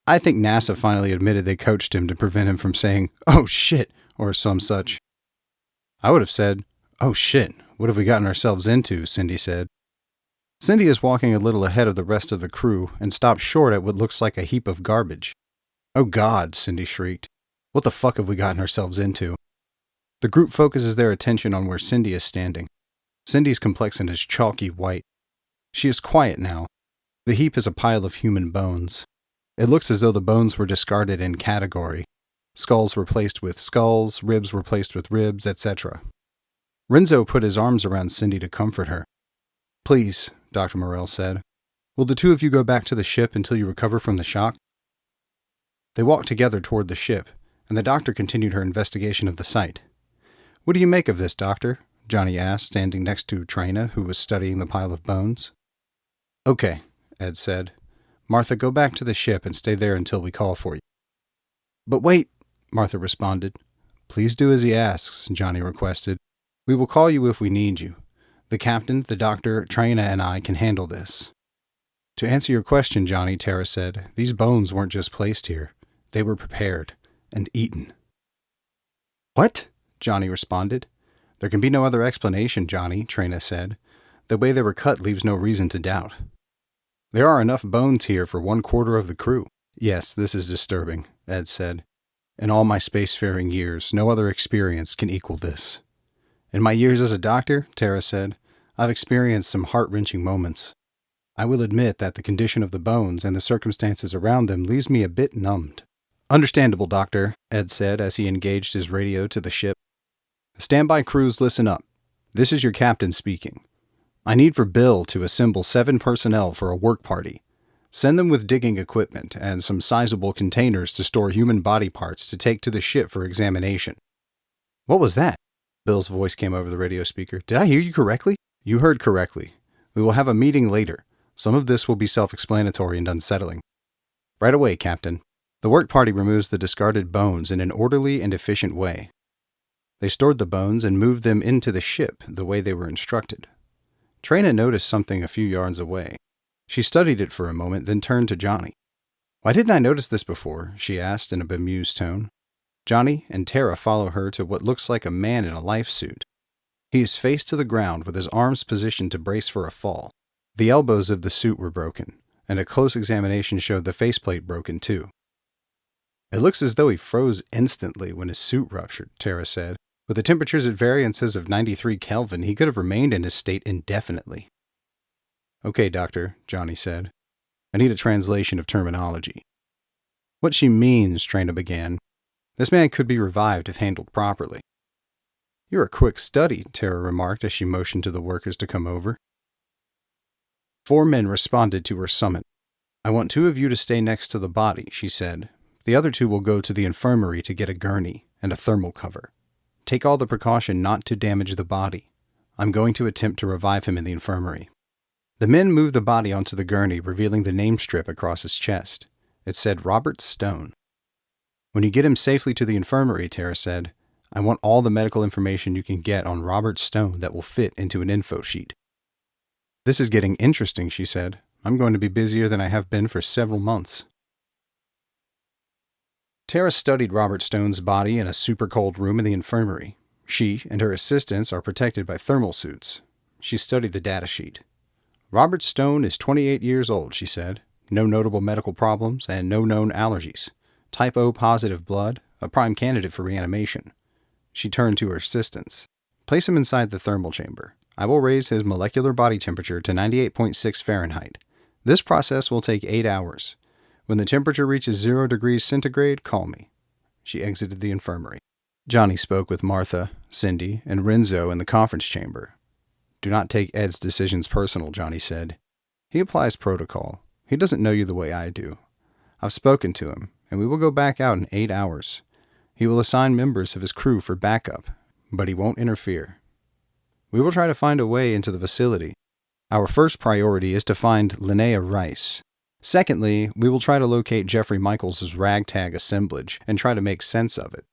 [SPEAKER 1] I think NASA finally admitted they coached him to prevent him from saying, "Oh shit," or some such. I would have said, "Oh shit, what have we gotten ourselves into?" Cindy said. Cindy is walking a little ahead of the rest of the crew and stops short at what looks like a heap of garbage. Oh God, Cindy shrieked. What the fuck have we gotten ourselves into? The group focuses their attention on where Cindy is standing. Cindy's complexion is chalky white. She is quiet now. The heap is a pile of human bones. It looks as though the bones were discarded in category. Skulls were placed with skulls, ribs were placed with ribs, etc. Renzo put his arms around Cindy to comfort her. Please, Dr. Morell said. Will the two of you go back to the ship until you recover from the shock? They walked together toward the ship, and the doctor continued her investigation of the site. What do you make of this, Doctor? Jonny asked, standing next to Trina, who was studying the pile of bones. Okay, Ed said. Martha, go back to the ship and stay there until we call for you. But wait, Martha responded. Please do as he asks, Jonny requested. We will call you if we need you. The captain, the doctor, Trina, and I can handle this. To answer your question, Jonny, Tara said, these bones weren't just placed here. They were prepared and eaten. What? Jonny responded. There can be no other explanation, Jonny, Trina said. The way they were cut leaves no reason to doubt. There are enough bones here for 1/4 of the crew. Yes, this is disturbing, Ed said. In all my spacefaring years, no other experience can equal this. In my years as a doctor, Tara said, I've experienced some heart-wrenching moments. I will admit that the condition of the bones and the circumstances around them leaves me a bit numbed. Understandable, Doctor, Ed said as he engaged his radio to the ship. Standby crews, listen up. This is your captain speaking. I need for Bill to assemble 7 personnel for a work party. Send them with digging equipment and some sizable containers to store human body parts to take to the ship for examination. What was that? Bill's voice came over the radio speaker. Did I hear you correctly? You heard correctly. We will have a meeting later. Some of this will be self-explanatory and unsettling. Right away, Captain. The work party removes the discarded bones in an orderly and efficient way. They stored the bones and moved them into the ship the way they were instructed. Trina noticed something a few yards away. She studied it for a moment, then turned to Jonny. Why didn't I notice this before? She asked in a bemused tone. Jonny and Tara follow her to what looks like a man in a life suit. He is face to the ground with his arms positioned to brace for a fall. The elbows of the suit were broken, and a close examination showed the faceplate broken too. It looks as though he froze instantly when his suit ruptured, Tara said. With the temperatures at variances of 93 Kelvin, he could have remained in his state indefinitely. Okay, Doctor, Jonny said.
[SPEAKER 2] I need a translation of terminology. What she means, Trina began. This man could be revived if handled properly. You're a quick study, Tara remarked as she motioned to the workers to come over. 4 men responded to her summons. I want 2 of you to stay next to the body, she said. The other 2 will go to the infirmary to get a gurney and a thermal cover. Take all the precaution not to damage the body. I'm going to attempt to revive him in the infirmary. The men moved the body onto the gurney, revealing the name strip across his chest. It said Robert Stone. When you get him safely to the infirmary, Tara said, I want all the medical information you can get on Robert Stone that will fit into an info sheet. This is getting interesting, she said. I'm going to be busier than I have been for several months. Tara studied Robert Stone's body in a super cold room in the infirmary. She and her assistants are protected by thermal suits. She studied the data sheet. Robert Stone is 28 years old, she said. No notable medical problems and no known allergies. Type O positive blood, a prime candidate for reanimation. She turned to her assistants. Place him inside the thermal chamber. I will raise his molecular body temperature to 98.6 Fahrenheit. This process will take 8 hours. When the temperature reaches 0 degrees centigrade, call me. She exited the infirmary. Jonny spoke with Martha, Cindy, and Renzo in the conference chamber. Do not take Ed's decisions personal, Jonny said. He applies protocol. He doesn't know you the way I do. I've spoken to him, and we will go back out in 8 hours. He will assign members of his crew for backup, but he won't interfere. We will try to find a way into the facility. Our first priority is to find Linnea Rice. Secondly, we will try to locate Jeffrey Michaels' ragtag assemblage and try to make sense of it.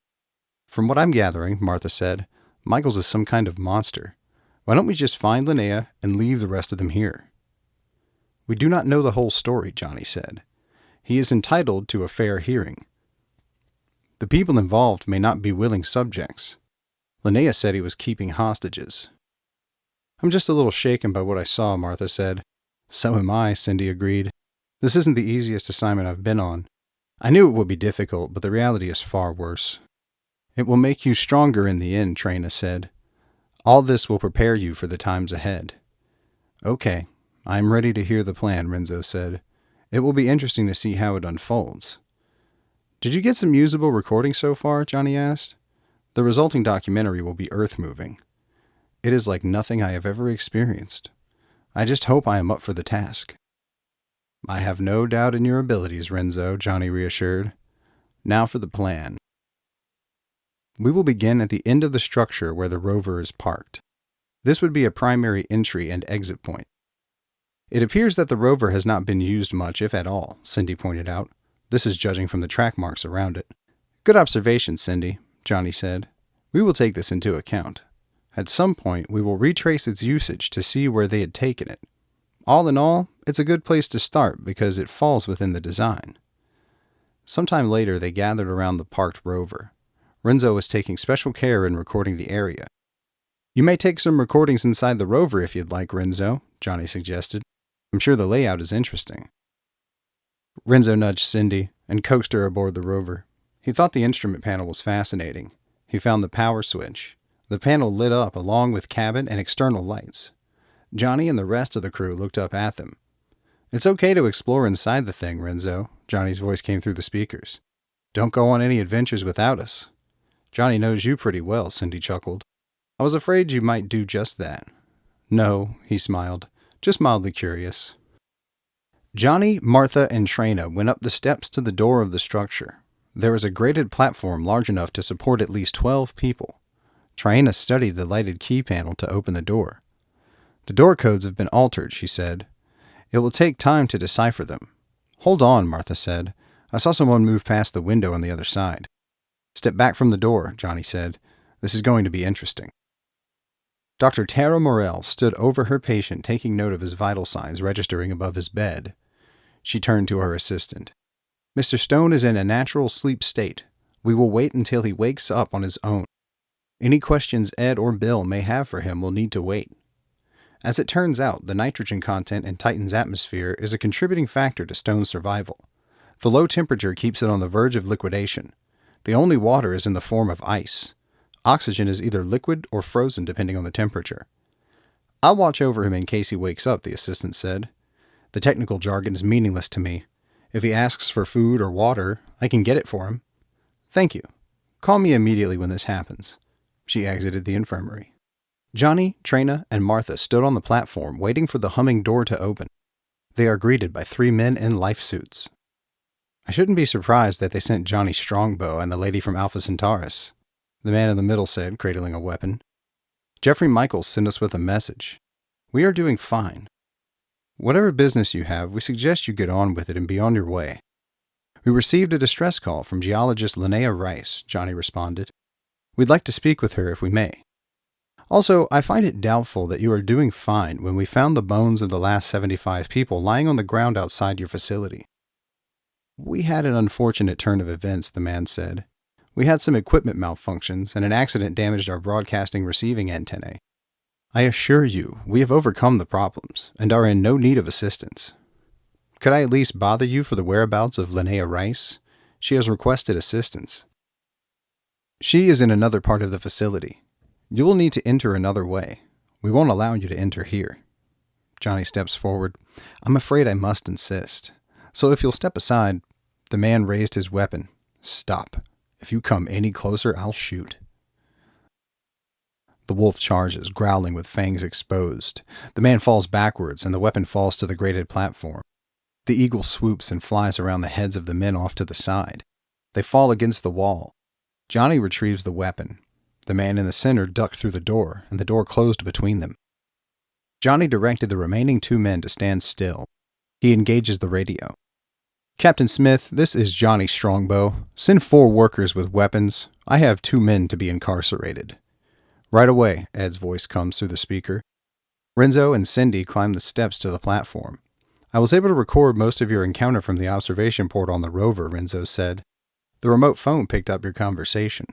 [SPEAKER 2] From what I'm gathering, Martha said, Michaels is some kind of monster. Why don't we just find Linnea and leave the rest of them here? We do not know the whole story, Jonny said. He is entitled to a fair hearing. The people involved may not be willing subjects. Linnea said he was keeping hostages. I'm just a little shaken by what I saw, Martha said. So am I, Cindy agreed. This isn't the easiest assignment I've been on. I knew it would be difficult, but the reality is far worse. It will make you stronger in the end, Trina said. All this will prepare you for the times ahead. Okay, I'm ready to hear the plan, Renzo said. It will be interesting to see how it unfolds. Did you get some usable recordings so far? Jonny asked. The resulting documentary will be earth-moving. It is like nothing I have ever experienced. I just hope I am up for the task. I have no doubt in your abilities, Renzo, Jonny reassured. Now for the plan. We will begin at the end of the structure where the rover is parked. This would be a primary entry and exit point. It appears that the rover has not been used much, if at all, Cindy pointed out. This is judging from the track marks around it. Good observation, Cindy, Jonny said. We will take this into account. At some point, we will retrace its usage to see where they had taken it. All in all, it's a good place to start because it falls within the design. Sometime later, they gathered around the parked rover. Renzo was taking special care in recording the area. You may take some recordings inside the rover if you'd like, Renzo, Jonny suggested. I'm sure the layout is interesting. Renzo nudged Cindy and coaxed her aboard the rover. He thought the instrument panel was fascinating. He found the power switch. The panel lit up along with cabin and external lights. Jonny and the rest of the crew looked up at them. It's okay to explore inside the thing, Renzo, Jonny's voice came through the speakers. Don't go on any adventures without us. Jonny knows you pretty well, Cindy chuckled. I was afraid you might do just that. No, he smiled, just mildly curious. Jonny, Martha, and Trina went up the steps to the door of the structure. There was a graded platform large enough to support at least 12 people. Trina studied the lighted key panel to open the door. The door codes have been altered, she said. It will take time to decipher them. Hold on, Martha said. I saw someone move past the window on the other side. Step back from the door, Jonny said. This is going to be interesting. Dr. Tara Morell stood over her patient, taking note of his vital signs registering above his bed. She turned to her assistant. Mr. Stone is in a natural sleep state. We will wait until he wakes up on his own. Any questions Ed or Bill may have for him will need to wait. As it turns out, the nitrogen content in Titan's atmosphere is a contributing factor to Stone's survival. The low temperature keeps it on the verge of liquidation. The only water is in the form of ice. Oxygen is either liquid or frozen depending on the temperature. I'll watch over him in case he wakes up, the assistant said. The technical jargon is meaningless to me. If he asks for food or water, I can get it for him. Thank you. Call me immediately when this happens. She exited the infirmary. Jonny, Trina, and Martha stood on the platform waiting for the humming door to open. They are greeted by 3 men in life suits. I shouldn't be surprised that they sent Jonny Strongbow and the lady from Alpha Centaurus, the man in the middle said, cradling a weapon. Jeffrey Michaels sent us with a message. We are doing fine. Whatever business you have, we suggest you get on with it and be on your way. We received a distress call from geologist Linnea Rice, Jonny responded. We'd like to speak with her if we may. Also, I find it doubtful that you are doing fine when we found the bones of the last 75 people lying on the ground outside your facility. We had an unfortunate turn of events, the man said. We had some equipment malfunctions, and an accident damaged our broadcasting receiving antennae. I assure you, we have overcome the problems, and are in no need of assistance. Could I at least bother you for the whereabouts of Linnea Rice? She has requested assistance. She is in another part of the facility. You will need to enter another way. We won't allow you to enter here. Jonny steps forward. I'm afraid I must insist. So if you'll step aside. The man raised his weapon. Stop. If you come any closer, I'll shoot. The wolf charges, growling with fangs exposed. The man falls backwards, and the weapon falls to the grated platform. The eagle swoops and flies around the heads of the men off to the side. They fall against the wall. Jonny retrieves the weapon. The man in the center ducked through the door, and the door closed between them. Jonny directed the remaining 2 men to stand still. He engages the radio. Captain Smith, this is Jonny Strongbow. Send 4 workers with weapons. I have 2 men to be incarcerated. Right away, Ed's voice comes through the speaker. Renzo and Cindy climb the steps to the platform. I was able to record most of your encounter from the observation port on the rover, Renzo said. The remote phone picked up your conversation.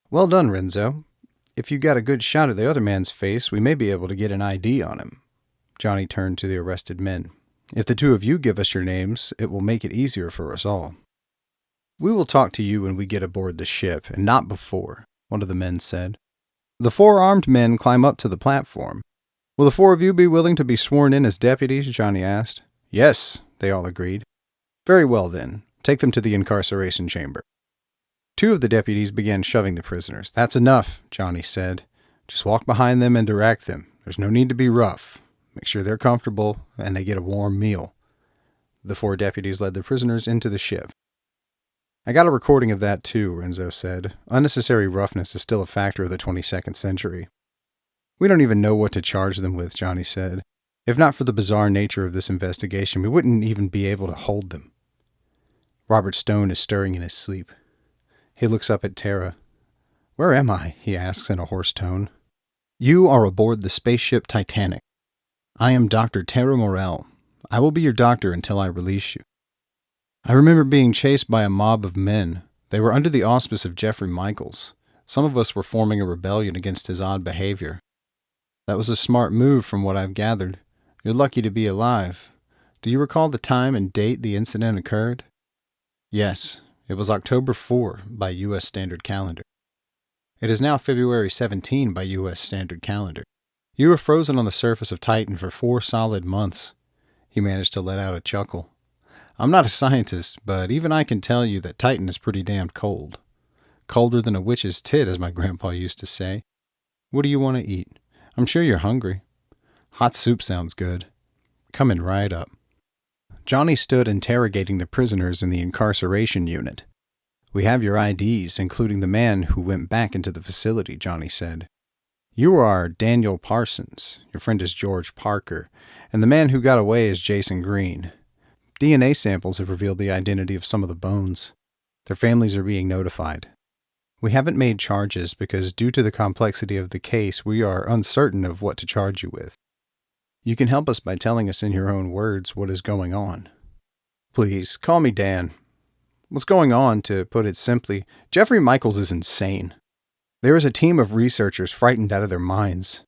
[SPEAKER 2] Well done, Renzo. If you got a good shot at the other man's face, we may be able to get an ID on him. Jonny turned to the arrested men. If the 2 of you give us your names, it will make it easier for us all. We will talk to you when we get aboard the ship, and not before, one of the men said. The 4 armed men climb up to the platform. Will the 4 of you be willing to be sworn in as deputies? Jonny asked. Yes, they all agreed. Very well then, take them to the incarceration chamber. 2 of the deputies began shoving the prisoners. That's enough, Jonny said. Just walk behind them and direct them. There's no need to be rough. Make sure they're comfortable and they get a warm meal. The 4 deputies led the prisoners into the ship. I got a recording of that too, Renzo said. Unnecessary roughness is still a factor of the 22nd century. We don't even know what to charge them with, Jonny said. If not for the bizarre nature of this investigation, we wouldn't even be able to hold them. Robert Stone is stirring in his sleep. He looks up at Tara. Where am I? He asks in a hoarse tone. You are aboard the spaceship Titanic. I am Dr. Tara Morell. I will be your doctor until I release you. I remember being chased by a mob of men. They were under the auspice of Jeffrey Michaels. Some of us were forming a rebellion against his odd behavior. That was a smart move from what I've gathered. You're lucky to be alive. Do you recall the time and date the incident occurred? Yes, it was October 4 by U.S. Standard Calendar. It is now February 17 by U.S. Standard Calendar. You were frozen on the surface of Titan for 4 solid months. He managed to let out a chuckle. I'm not a scientist, but even I can tell you that Titan is pretty damned cold. Colder than a witch's tit, as my grandpa used to say. What do you want to eat? I'm sure you're hungry. Hot soup sounds good. Coming right up. Jonny stood interrogating the prisoners in the incarceration unit. We have your IDs, including the man who went back into the facility, Jonny said. You are Daniel Parsons, your friend is George Parker, and the man who got away is Jason Green. DNA samples have revealed the identity of some of the bones. Their families are being notified. We haven't made charges because due to the complexity of the case, we are uncertain of what to charge you with. You can help us by telling us in your own words what is going on. Please, call me Dan. What's going on, to put it simply, Jeffrey Michaels is insane. There is a team of researchers frightened out of their minds.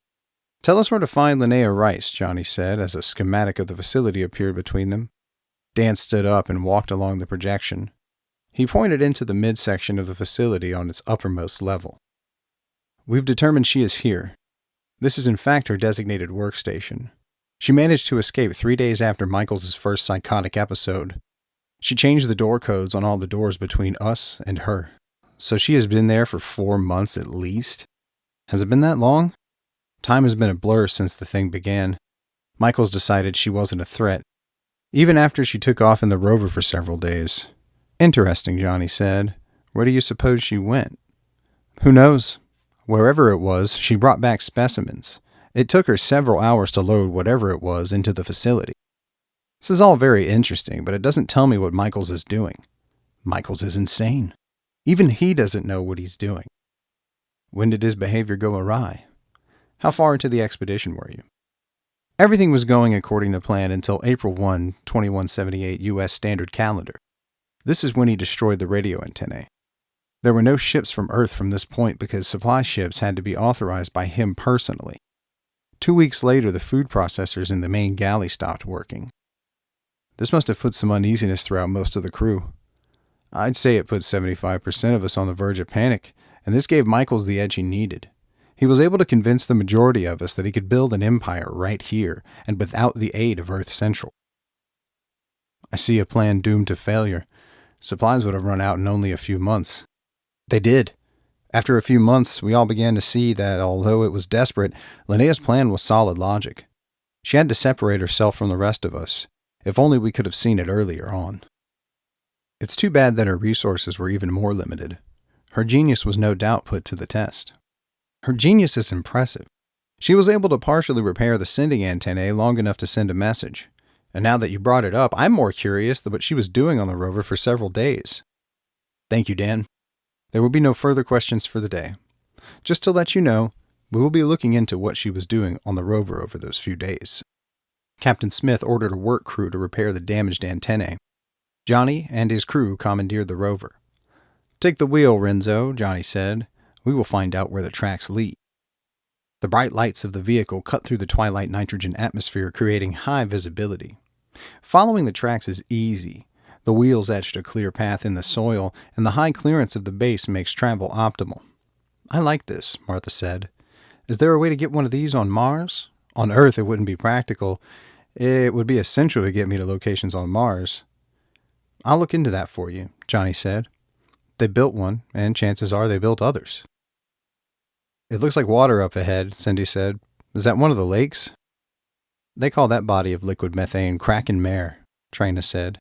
[SPEAKER 2] Tell us where to find Linnea Rice, Jonny said, as a schematic of the facility appeared between them. Dan stood up and walked along the projection. He pointed into the midsection of the facility on its uppermost level. We've determined she is here. This is in fact her designated workstation. She managed to escape 3 days after Michael's first psychotic episode. She changed the door codes on all the doors between us and her. So she has been there for 4 months at least? Has it been that long? Time has been a blur since the thing began. Michael's decided she wasn't a threat, even after she took off in the rover for several days. Interesting, Jonny said. Where do you suppose she went? Who knows? Wherever it was, she brought back specimens. It took her several hours to load whatever it was into the facility. This is all very interesting, but it doesn't tell me what Michaels is doing. Michaels is insane. Even he doesn't know what he's doing. When did his behavior go awry? How far into the expedition were you? Everything was going according to plan until April 1, 2178 U.S. Standard Calendar. This is when he destroyed the radio antennae. There were no ships from Earth from this point because supply ships had to be authorized by him personally. 2 weeks later, the food processors in the main galley stopped working. This must have put some uneasiness throughout most of the crew. I'd say it put 75% of us on the verge of panic, and this gave Michaels the edge he needed. He was able to convince the majority of us that he could build an empire right here and without the aid of Earth Central. I see a plan doomed to failure. Supplies would have run out in only a few months. They did. After a few months, we all began to see that, although it was desperate, Linnea's plan was solid logic. She had to separate herself from the rest of us. If only we could have seen it earlier on. It's too bad that her resources were even more limited. Her genius was no doubt put to the test. Her genius is impressive. She was able to partially repair the sending antennae long enough to send a message. And now that you brought it up, I'm more curious than what she was doing on the rover for several days. Thank you, Dan. There will be no further questions for the day. Just to let you know, we will be looking into what she was doing on the rover over those few days. Captain Smith ordered a work crew to repair the damaged antennae. Jonny and his crew commandeered the rover. Take the wheel, Renzo, Jonny said. We will find out where the tracks lead. The bright lights of the vehicle cut through the twilight nitrogen atmosphere, creating high visibility. Following the tracks is easy. The wheels etched a clear path in the soil, and the high clearance of the base makes travel optimal. I like this, Martha said. Is there a way to get one of these on Mars? On Earth, it wouldn't be practical. It would be essential to get me to locations on Mars. I'll look into that for you, Jonny said. They built one, and chances are they built others. It looks like water up ahead, Cindy said. Is that one of the lakes? They call that body of liquid methane Kraken Mare, Trina said.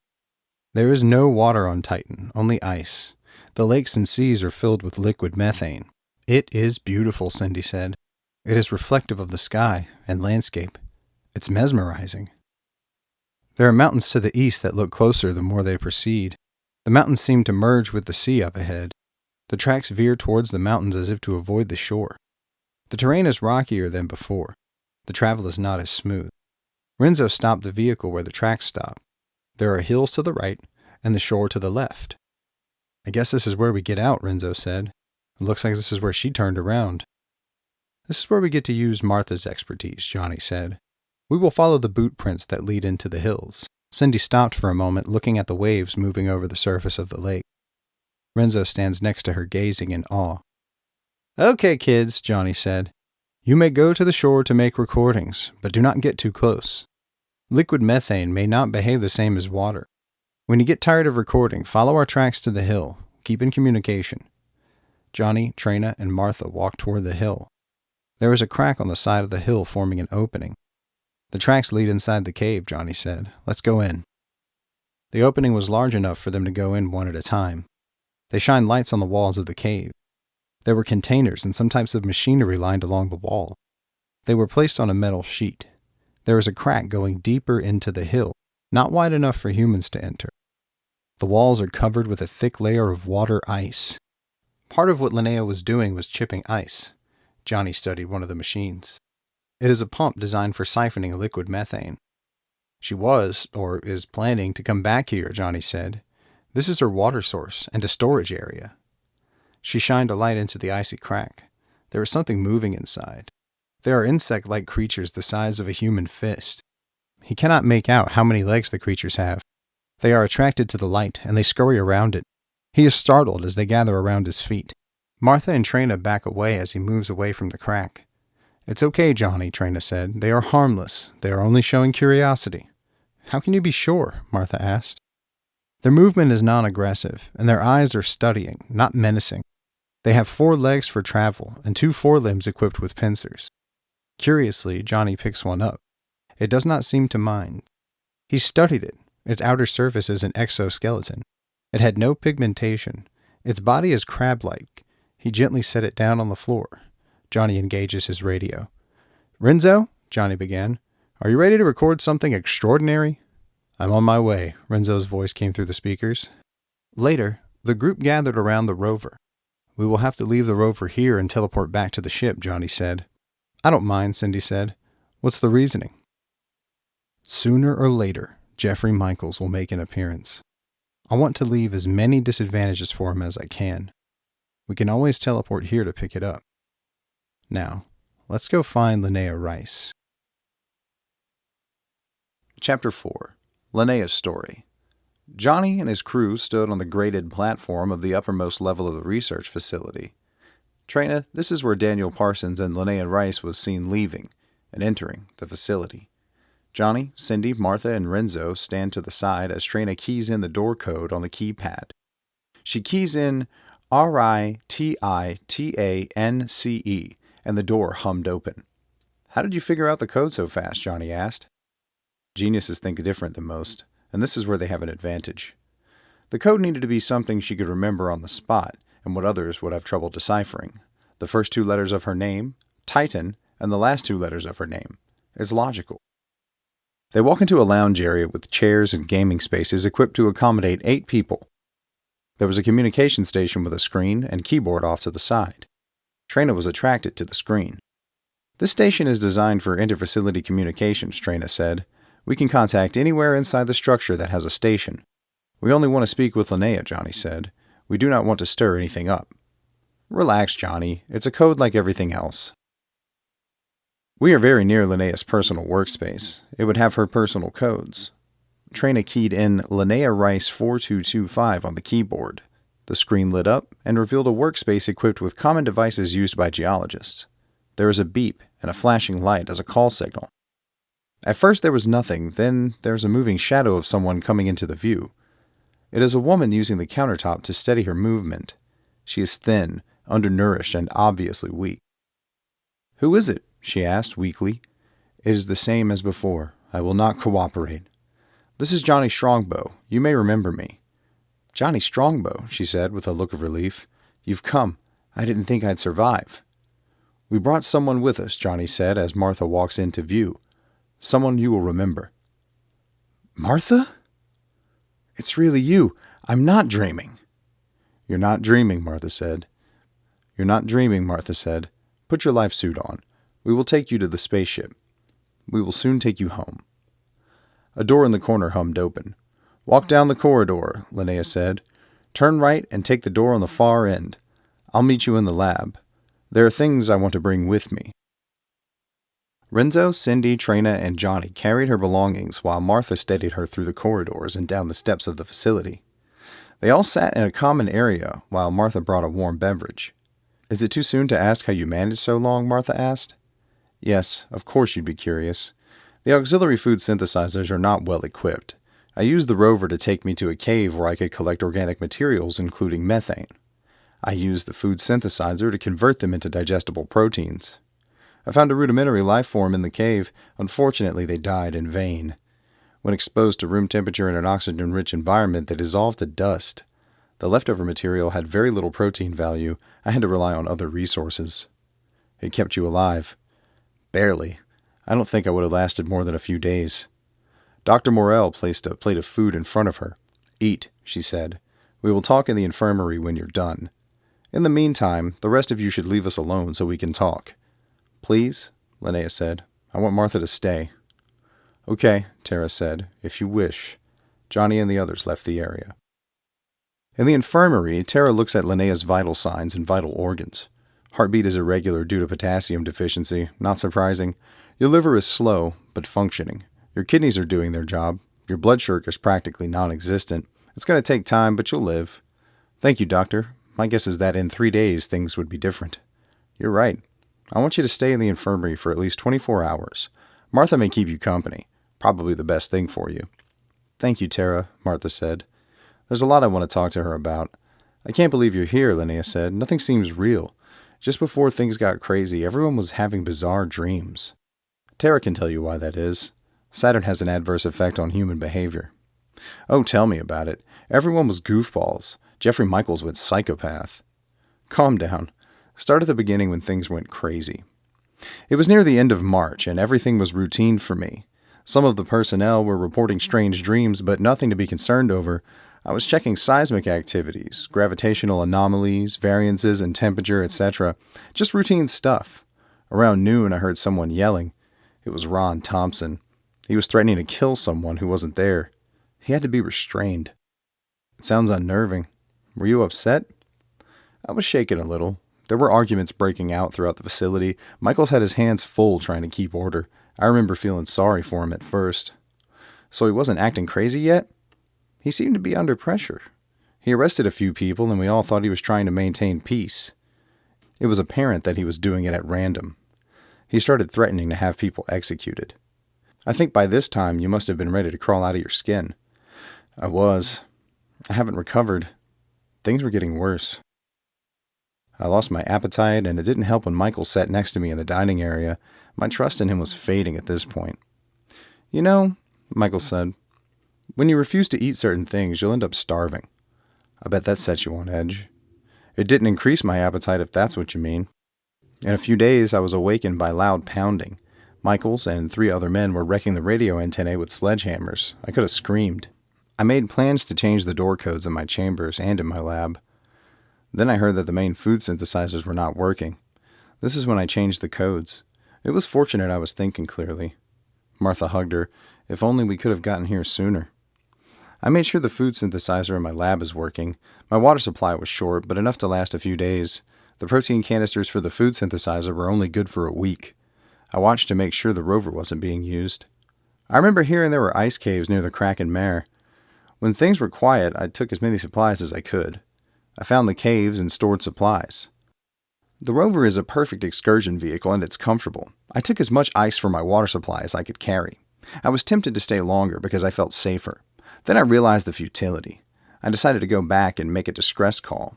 [SPEAKER 2] There is no water on Titan, only ice. The lakes and seas are filled with liquid methane. It is beautiful, Cindy said. It is reflective of the sky and landscape. It's mesmerizing. There are mountains to the east that look closer the more they proceed. The mountains seem to merge with the sea up ahead. The tracks veer towards the mountains as if to avoid the shore. The terrain is rockier than before. The travel is not as smooth. Renzo stopped the vehicle where the tracks stop. There are hills to the right and the shore to the left. I guess this is where we get out, Renzo said. It looks like this is where she turned around. This is where we get to use Martha's expertise, Jonny said. We will follow the boot prints that lead into the hills. Cindy stopped for a moment, looking at the waves moving over the surface of the lake. Renzo stands next to her, gazing in awe. Okay, kids, Jonny said. You may go to the shore to make recordings, but do not get too close. Liquid methane may not behave the same as water. When you get tired of recording, follow our tracks to the hill. Keep in communication. Jonny, Trina, and Martha walked toward the hill. There is a crack on the side of the hill forming an opening. The tracks lead inside the cave, Jonny said. Let's go in. The opening was large enough for them to go in one at a time. They shined lights on the walls of the cave. There were containers and some types of machinery lined along the wall. They were placed on a metal sheet. There is a crack going deeper into the hill, not wide enough for humans to enter. The walls are covered with a thick layer of water ice. Part of what Linnea was doing was chipping ice. Jonny studied one of the machines. It is a pump designed for siphoning liquid methane. She was, or is planning, to come back here, Jonny said. This is her water source and a storage area. She shined a light into the icy crack. There is something moving inside. There are insect-like creatures the size of a human fist. He cannot make out how many legs the creatures have. They are attracted to the light, and they scurry around it. He is startled as they gather around his feet. Martha and Trina back away as he moves away from the crack. It's okay, Jonny, Trina said. They are harmless. They are only showing curiosity. How can you be sure? Martha asked. Their movement is non-aggressive, and their eyes are studying, not menacing. They have 4 legs for travel and 2 forelimbs equipped with pincers. Curiously, Jonny picks one up. It does not seem to mind. He studied it. Its outer surface is an exoskeleton. It had no pigmentation. Its body is crab-like. He gently set it down on the floor. Jonny engages his radio. Renzo, Jonny began, are you ready to record something extraordinary? I'm on my way, Renzo's voice came through the speakers. Later, the group gathered around the rover. We will have to leave the rover here and teleport back to the ship, Jonny said. I don't mind, Cindy said. What's the reasoning? Sooner or later, Jeffrey Michaels will make an appearance. I want to leave as many disadvantages for him as I can. We can always teleport here to pick it up. Now, let's go find Linnea Rice. Chapter 4. Linnea's Story. Jonny and his crew stood on the graded platform of the uppermost level of the research facility. Trina, this is where Daniel Parsons and Linnea Rice was seen leaving and entering the facility. Jonny, Cindy, Martha, and Renzo stand to the side as Trina keys in the door code on the keypad. She keys in RITITANCE, and the door hummed open. How did you figure out the code so fast? Jonny asked. Geniuses think different than most, and this is where they have an advantage. The code needed to be something she could remember on the spot, and what others would have trouble deciphering. The first 2 letters of her name, Titan, and the last 2 letters of her name. It's logical. They walk into a lounge area with chairs and gaming spaces equipped to accommodate 8 people. There was a communication station with a screen and keyboard off to the side. Trina was attracted to the screen. This station is designed for interfacility communications, Trina said. We can contact anywhere inside the structure that has a station. We only want to speak with Linnea, Jonny said. We do not want to stir anything up. Relax, Jonny. It's a code like everything else. We are very near Linnea's personal workspace. It would have her personal codes. Trina keyed in Linnea Rice 4225 on the keyboard. The screen lit up and revealed a workspace equipped with common devices used by geologists. There is a beep and a flashing light as a call signal. At first there was nothing, then there's a moving shadow of someone coming into the view. It is a woman using the countertop to steady her movement. She is thin, undernourished, and obviously weak. Who is it? She asked weakly. It is the same as before. I will not cooperate. This is Jonny Strongbow. You may remember me. Jonny Strongbow, she said with a look of relief. You've come. I didn't think I'd survive. We brought someone with us, Jonny said as Martha walks into view. Someone you will remember. Martha? It's really you. I'm not dreaming. You're not dreaming, Martha said. You're not dreaming, Martha said. Put your life suit on. We will take you to the spaceship. We will soon take you home. A door in the corner hummed open. Walk down the corridor, Linnea said. Turn right and take the door on the far end. I'll meet you in the lab. There are things I want to bring with me. Renzo, Cindy, Trina, and Jonny carried her belongings while Martha steadied her through the corridors and down the steps of the facility. They all sat in a common area while Martha brought a warm beverage. Is it too soon to ask how you managed so long? Martha asked. Yes, of course you'd be curious. The auxiliary food synthesizers are not well equipped. I used the rover to take me to a cave where I could collect organic materials, including methane. I used the food synthesizer to convert them into digestible proteins. I found a rudimentary life form in the cave. Unfortunately, they died in vain. When exposed to room temperature in an oxygen-rich environment, they dissolved to dust. The leftover material had very little protein value. I had to rely on other resources. It kept you alive. Barely. I don't think I would have lasted more than a few days. Dr. Morell placed a plate of food in front of her. Eat, she said. We will talk in the infirmary when you're done. In the meantime, the rest of you should leave us alone so we can talk. Please, Linnea said. I want Martha to stay. Okay, Tara said, if you wish. Jonny and the others left the area. In the infirmary, Tara looks at Linnea's vital signs and vital organs. Heartbeat is irregular due to potassium deficiency. Not surprising. Your liver is slow, but functioning. Your kidneys are doing their job. Your blood sugar is practically non-existent. It's going to take time, but you'll live. Thank you, doctor. My guess is that in 3 days, things would be different. You're right. I want you to stay in the infirmary for at least 24 hours. Martha may keep you company. Probably the best thing for you. Thank you, Tara, Martha said. There's a lot I want to talk to her about. I can't believe you're here, Linnea said. Nothing seems real. Just before things got crazy, everyone was having bizarre dreams. Tara can tell you why that is. Saturn has an adverse effect on human behavior. Oh, tell me about it. Everyone was goofballs. Jeffrey Michaels went psychopath. Calm down. Start at the beginning when things went crazy. It was near the end of March, and everything was routine for me. Some of the personnel were reporting strange dreams, but nothing to be concerned over. I was checking seismic activities, gravitational anomalies, variances in temperature, etc. Just routine stuff. Around noon, I heard someone yelling. It was Ron Thompson. He was threatening to kill someone who wasn't there. He had to be restrained. It sounds unnerving. Were you upset? I was shaken a little. There were arguments breaking out throughout the facility. Michaels had his hands full trying to keep order. I remember feeling sorry for him at first. So he wasn't acting crazy yet? He seemed to be under pressure. He arrested a few people, and we all thought he was trying to maintain peace. It was apparent that he was doing it at random. He started threatening to have people executed. I think by this time you must have been ready to crawl out of your skin. I was. I haven't recovered. Things were getting worse. I lost my appetite, and it didn't help when Michael sat next to me in the dining area. My trust in him was fading at this point. You know, Michael said, when you refuse to eat certain things, you'll end up starving. I bet that sets you on edge. It didn't increase my appetite, if that's what you mean. In a few days, I was awakened by loud pounding. Michaels and 3 other men were wrecking the radio antennae with sledgehammers. I could have screamed. I made plans to change the door codes in my chambers and in my lab. Then I heard that the main food synthesizers were not working. This is when I changed the codes. It was fortunate I was thinking clearly. Martha hugged her. If only we could have gotten here sooner. I made sure the food synthesizer in my lab is working. My water supply was short, but enough to last a few days. The protein canisters for the food synthesizer were only good for a week. I watched to make sure the rover wasn't being used. I remember hearing there were ice caves near the Kraken Mare. When things were quiet, I took as many supplies as I could. I found the caves and stored supplies. The rover is a perfect excursion vehicle and it's comfortable. I took as much ice for my water supply as I could carry. I was tempted to stay longer because I felt safer. Then I realized the futility. I decided to go back and make a distress call.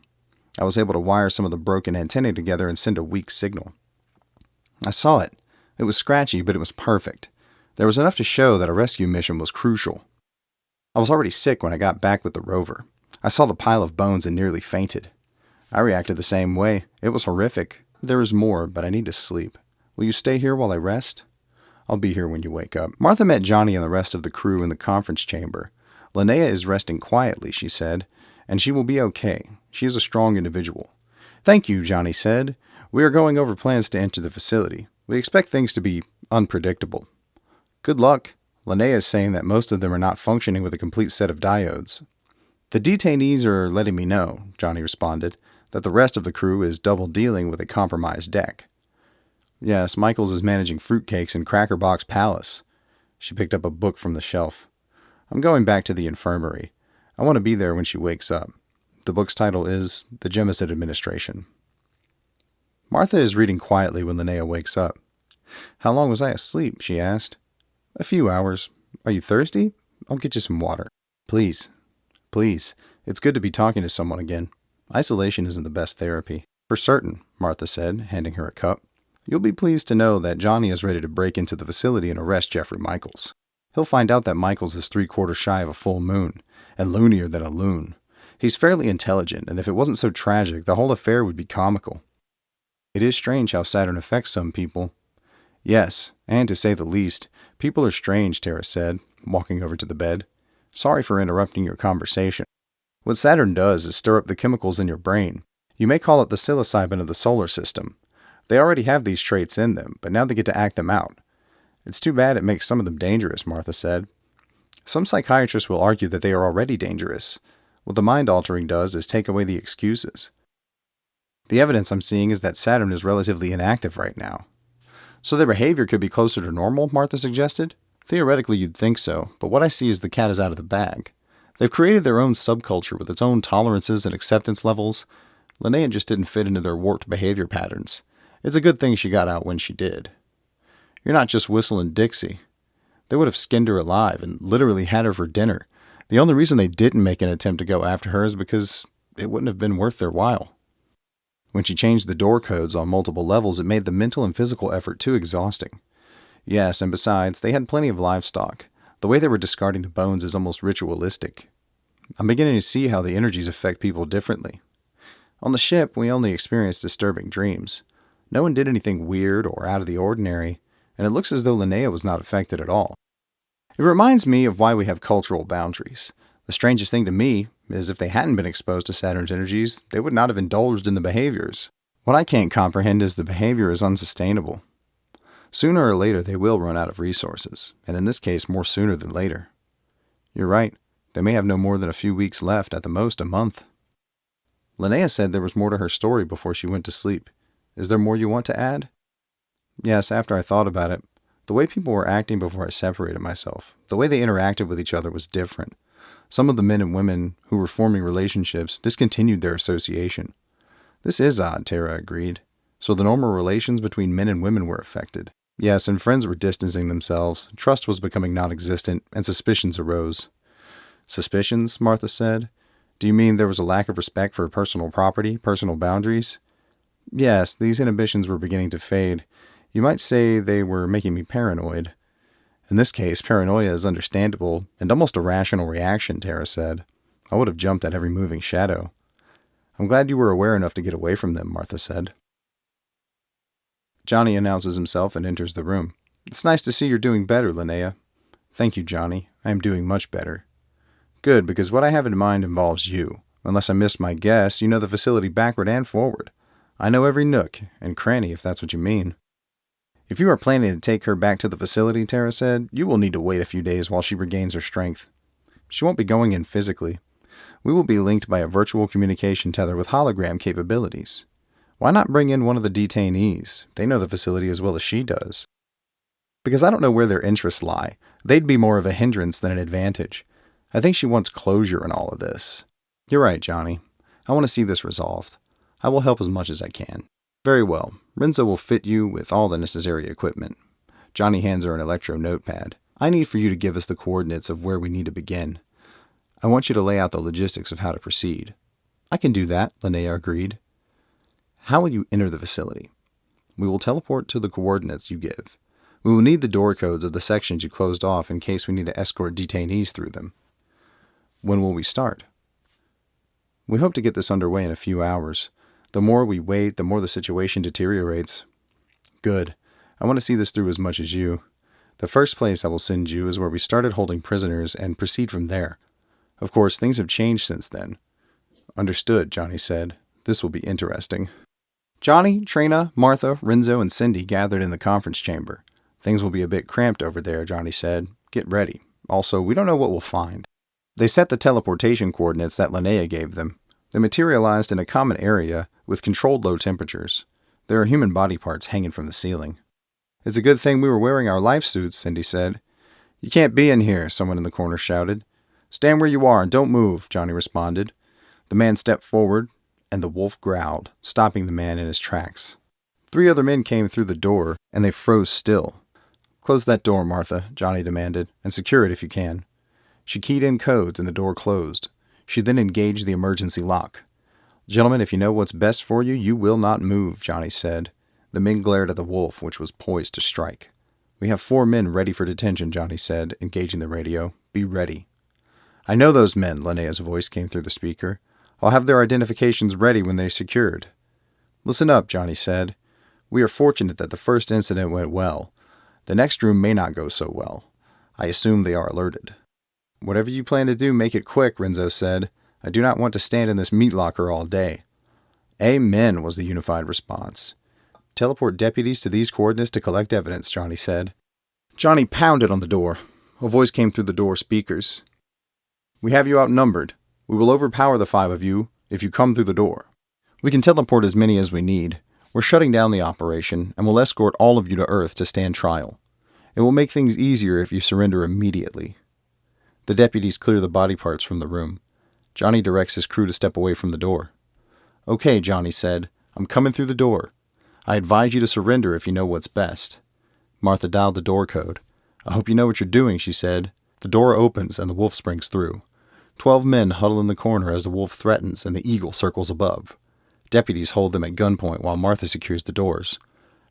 [SPEAKER 2] I was able to wire some of the broken antennae together and send a weak signal. I saw it. It was scratchy, but it was perfect. There was enough to show that a rescue mission was crucial. I was already sick when I got back with the rover. I saw the pile of bones and nearly fainted. I reacted the same way. It was horrific. There is more, but I need to sleep. Will you stay here while I rest? I'll be here when you wake up. Martha met Jonny and the rest of the crew in the conference chamber. Linnea is resting quietly, she said, and she will be okay. She is a strong individual. Thank you, Jonny said. We are going over plans to enter the facility. We expect things to be unpredictable. Good luck. Linnea is saying that most of them are not functioning with a complete set of diodes. The detainees are letting me know, Jonny responded, that the rest of the crew is double dealing with a compromised deck. Yes, Michaels is managing fruitcakes in Cracker Box Palace. She picked up a book from the shelf. I'm going back to the infirmary. I want to be there when she wakes up. The book's title is The Jemison Administration. Martha is reading quietly when Linnea wakes up. How long was I asleep? She asked. A few hours. Are you thirsty? I'll get you some water. Please. Please. It's good to be talking to someone again. Isolation isn't the best therapy. For certain, Martha said, handing her a cup. You'll be pleased to know that Jonny is ready to break into the facility and arrest Jeffrey Michaels. He'll find out that Michaels is 3/4 shy of a full moon, and loonier than a loon. He's fairly intelligent, and if it wasn't so tragic, the whole affair would be comical. It is strange how Saturn affects some people. Yes, and to say the least, people are strange, Tara said, walking over to the bed. Sorry for interrupting your conversation. What Saturn does is stir up the chemicals in your brain. You may call it the psilocybin of the solar system. They already have these traits in them, but now they get to act them out. It's too bad it makes some of them dangerous, Martha said. Some psychiatrists will argue that they are already dangerous. What the mind-altering does is take away the excuses. The evidence I'm seeing is that Saturn is relatively inactive right now. So their behavior could be closer to normal, Martha suggested? Theoretically, you'd think so, but what I see is the cat is out of the bag. They've created their own subculture with its own tolerances and acceptance levels. Linnea just didn't fit into their warped behavior patterns. It's a good thing she got out when she did. You're not just whistling Dixie. They would have skinned her alive and literally had her for dinner. The only reason they didn't make an attempt to go after her is because it wouldn't have been worth their while. When she changed the door codes on multiple levels, it made the mental and physical effort too exhausting. Yes, and besides, they had plenty of livestock. The way they were discarding the bones is almost ritualistic. I'm beginning to see how the energies affect people differently. On the ship, we only experienced disturbing dreams. No one did anything weird or out of the ordinary, and it looks as though Linnea was not affected at all. It reminds me of why we have cultural boundaries. The strangest thing to me is if they hadn't been exposed to Saturn's energies, they would not have indulged in the behaviors. What I can't comprehend is the behavior is unsustainable. Sooner or later, they will run out of resources, and in this case, more sooner than later. You're right. They may have no more than a few weeks left, at the most a month. Linnea said there was more to her story before she went to sleep. Is there more you want to add? Yes, after I thought about it, the way people were acting before I separated myself, the way they interacted with each other was different. Some of the men and women who were forming relationships discontinued their association. This is odd, Tara agreed. So the normal relations between men and women were affected. Yes, and friends were distancing themselves, trust was becoming non-existent, and suspicions arose. Suspicions, Martha said? Do you mean there was a lack of respect for personal property, personal boundaries? Yes, these inhibitions were beginning to fade. You might say they were making me paranoid. In this case, paranoia is understandable and almost a rational reaction, Tara said. I would have jumped at every moving shadow. I'm glad you were aware enough to get away from them, Martha said. Jonny announces himself and enters the room. It's nice to see you're doing better, Linnea. Thank you, Jonny. I am doing much better. Good, because what I have in mind involves you. Unless I missed my guess, you know the facility backward and forward. I know every nook and cranny, if that's what you mean. If you are planning to take her back to the facility, Tara said, you will need to wait a few days while she regains her strength. She won't be going in physically. We will be linked by a virtual communication tether with hologram capabilities. Why not bring in one of the detainees? They know the facility as well as she does. Because I don't know where their interests lie. They'd be more of a hindrance than an advantage. I think she wants closure in all of this. You're right, Jonny. I want to see this resolved. I will help as much as I can. Very well. Renzo will fit you with all the necessary equipment. Jonny hands her an electro notepad. I need for you to give us the coordinates of where we need to begin. I want you to lay out the logistics of how to proceed. I can do that, Linnea agreed. How will you enter the facility? We will teleport to the coordinates you give. We will need the door codes of the sections you closed off in case we need to escort detainees through them. When will we start? We hope to get this underway in a few hours. The more we wait, the more the situation deteriorates. Good. I want to see this through as much as you. The first place I will send you is where we started holding prisoners and proceed from there. Of course, things have changed since then. Understood, Jonny said. This will be interesting. Jonny, Trina, Martha, Renzo, and Cindy gathered in the conference chamber. Things will be a bit cramped over there, Jonny said. Get ready. Also, we don't know what we'll find. They set the teleportation coordinates that Linnea gave them. They materialized in a common area with controlled low temperatures. There are human body parts hanging from the ceiling. It's a good thing we were wearing our life suits, Cindy said. You can't be in here, someone in the corner shouted. Stand where you are and don't move, Jonny responded. The man stepped forward, and the wolf growled, stopping the man in his tracks. 3 other men came through the door, and they froze still. Close that door, Martha, Jonny demanded, and secure it if you can. She keyed in codes, and the door closed. She then engaged the emergency lock. Gentlemen, if you know what's best for you, you will not move, Jonny said. The men glared at the wolf, which was poised to strike. We have 4 men ready for detention, Jonny said, engaging the radio. Be ready. I know those men, Linnea's voice came through the speaker. I'll have their identifications ready when they're secured. Listen up, Jonny said. We are fortunate that the first incident went well. The next room may not go so well. I assume they are alerted. Whatever you plan to do, make it quick, Renzo said. I do not want to stand in this meat locker all day. Amen, was the unified response. Teleport deputies to these coordinates to collect evidence, Jonny said. Jonny pounded on the door. A voice came through the door speakers. We have you outnumbered. We will overpower the 5 of you if you come through the door. We can teleport as many as we need. We're shutting down the operation and will escort all of you to Earth to stand trial. It will make things easier if you surrender immediately. The deputies clear the body parts from the room. Jonny directs his crew to step away from the door. Okay, Jonny said. I'm coming through the door. I advise you to surrender if you know what's best. Martha dialed the door code. I hope you know what you're doing, she said. The door opens and the wolf springs through. 12 men huddle in the corner as the wolf threatens and the eagle circles above. Deputies hold them at gunpoint while Martha secures the doors.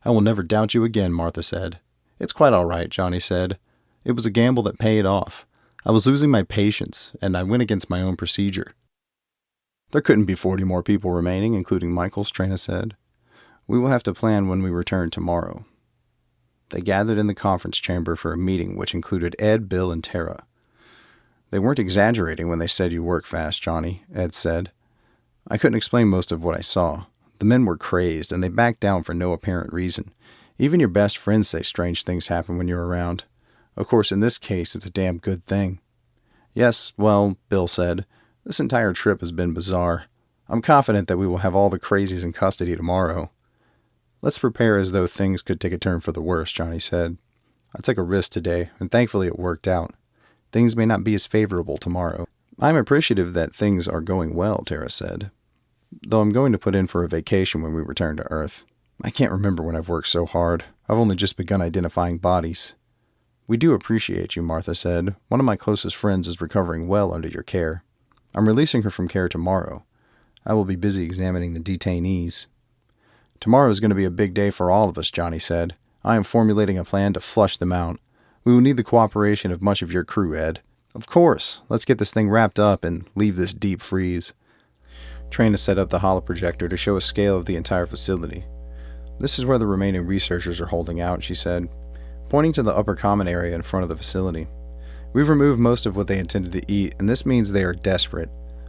[SPEAKER 2] I will never doubt you again, Martha said. It's quite all right, Jonny said. It was a gamble that paid off. I was losing my patience, and I went against my own procedure. There couldn't be 40 more people remaining, including Michaels, Trina said. We will have to plan when we return tomorrow. They gathered in the conference chamber for a meeting which included Ed, Bill, and Tara. They weren't exaggerating when they said you work fast, Jonny, Ed said. I couldn't explain most of what I saw. The men were crazed, and they backed down for no apparent reason. Even your best friends say strange things happen when you're around. Of course, in this case, it's a damn good thing. Yes, well, Bill said, this entire trip has been bizarre. I'm confident that we will have all the crazies in custody tomorrow. Let's prepare as though things could take a turn for the worse, Jonny said. I took a risk today, and thankfully it worked out. Things may not be as favorable tomorrow. I'm appreciative that things are going well, Tara said. Though I'm going to put in for a vacation when we return to Earth. I can't remember when I've worked so hard. I've only just begun identifying bodies. We do appreciate you, Martha said. One of my closest friends is recovering well under your care. I'm releasing her from care tomorrow. I will be busy examining the detainees. Tomorrow is going to be a big day for all of us, Jonny said. I am formulating a plan to flush them out. We will need the cooperation of much of your crew, Ed. Of course. Let's get this thing wrapped up and leave this deep freeze. Trina set up the holoprojector to show a scale of the entire facility. This is where the remaining researchers are holding out, she said, pointing to the upper common area in front of the facility. We've removed most of what they intended to eat, and this means they are desperate.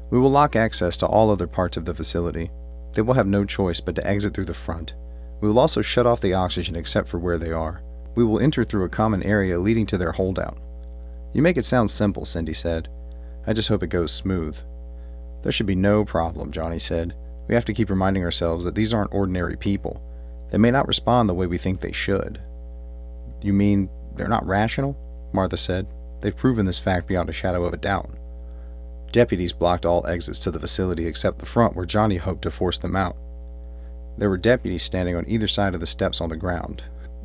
[SPEAKER 2] We will lock access to all other parts of the facility. They will have no choice but to exit through the front. We will also shut off the oxygen except for where they are. We will enter through a common area leading to their holdout. You make it sound simple, Cindy said. I just hope it goes smooth. There should be no problem, Jonny said. We have to keep reminding ourselves that these aren't ordinary people. They may not respond the way we think they should. You mean they're not rational? Martha said. They've proven this fact beyond a shadow of a doubt. Deputies blocked all exits to the facility except the front where Jonny hoped to force them out. There were deputies standing on either side of the steps on the ground.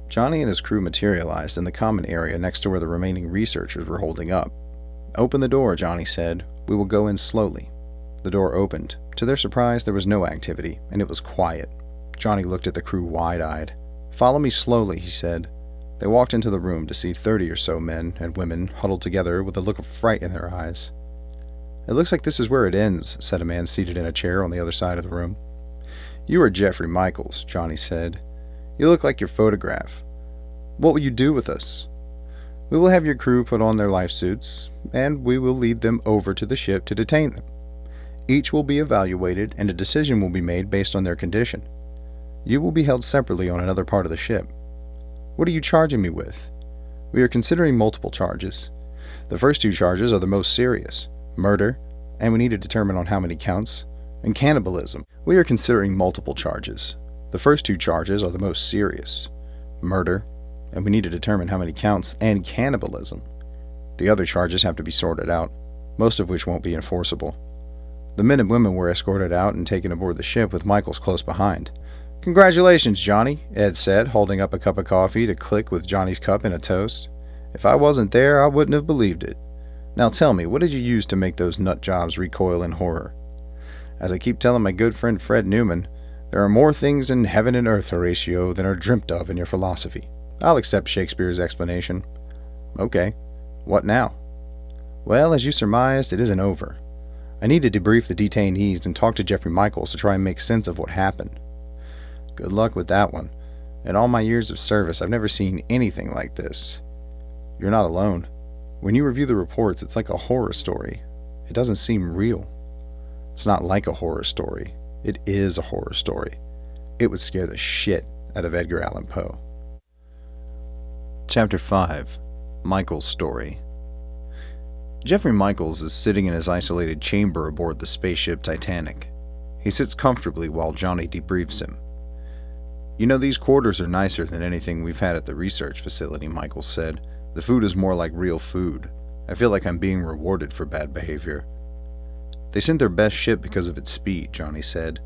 [SPEAKER 2] Jonny and his crew materialized in the common area next to where the remaining researchers were holding up. Open the door, Jonny said. We will go in slowly. The door opened. To their surprise, there was no activity, and it was quiet. Jonny looked at the crew wide-eyed. Follow me slowly, he said. They walked into the room to see 30 or so men and women huddled together with a look of fright in their eyes. It looks like this is where it ends, said a man seated in a chair on the other side of the room. You are Jeffrey Michaels, Jonny said. You look like your photograph. What will you do with us? We will have your crew put on their life suits, and we will lead them over to the ship to detain them. Each will be evaluated, and a decision will be made based on their condition. You will be held separately on another part of the ship. What are you charging me with? We are considering multiple charges. The first two charges are the most serious. Murder, and we need to determine on how many counts, and cannibalism. We are considering multiple charges. The first two charges are the most serious. Murder, and we need to determine how many counts, and cannibalism. The other charges have to be sorted out, most of which won't be enforceable. The men and women were escorted out and taken aboard the ship with Michaels close behind. Congratulations, Jonny, Ed said, holding up a cup of coffee to click with Johnny's cup in a toast. If I wasn't there, I wouldn't have believed it. Now tell me, what did you use to make those nut jobs recoil in horror? As I keep telling my good friend Fred Newman, there are more things in heaven and earth, Horatio, than are dreamt of in your philosophy. I'll accept Shakespeare's explanation. Okay, what now? Well, as you surmised, it isn't over. I need to debrief the detainees and talk to Jeffrey Michaels to try and make sense of what happened. Good luck with that one. In all my years of service, I've never seen anything like this. You're not alone. When you review the reports, it's like a horror story. It doesn't seem real. It's not like a horror story. It is a horror story. It would scare the shit out of Edgar Allan Poe. Chapter 5. Michael's Story. Jeffrey Michaels is sitting in his isolated chamber aboard the spaceship Titanic. He sits comfortably while Jonny debriefs him. You know, these quarters are nicer than anything we've had at the research facility, Michaels said. The food is more like real food. I feel like I'm being rewarded for bad behavior. They sent their best ship because of its speed, Jonny said.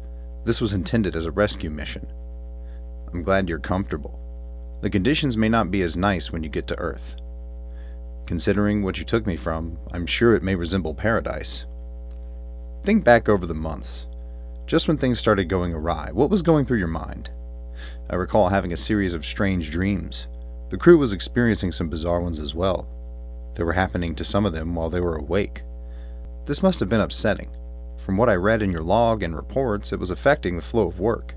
[SPEAKER 2] This was intended as a rescue mission. I'm glad you're comfortable. The conditions may not be as nice when you get to Earth. Considering what you took me from, I'm sure it may resemble paradise. Think back over the months. Just when things started going awry, what was going through your mind? I recall having a series of strange dreams. The crew was experiencing some bizarre ones as well. They were happening to some of them while they were awake. This must have been upsetting. From what I read in your log and reports, it was affecting the flow of work.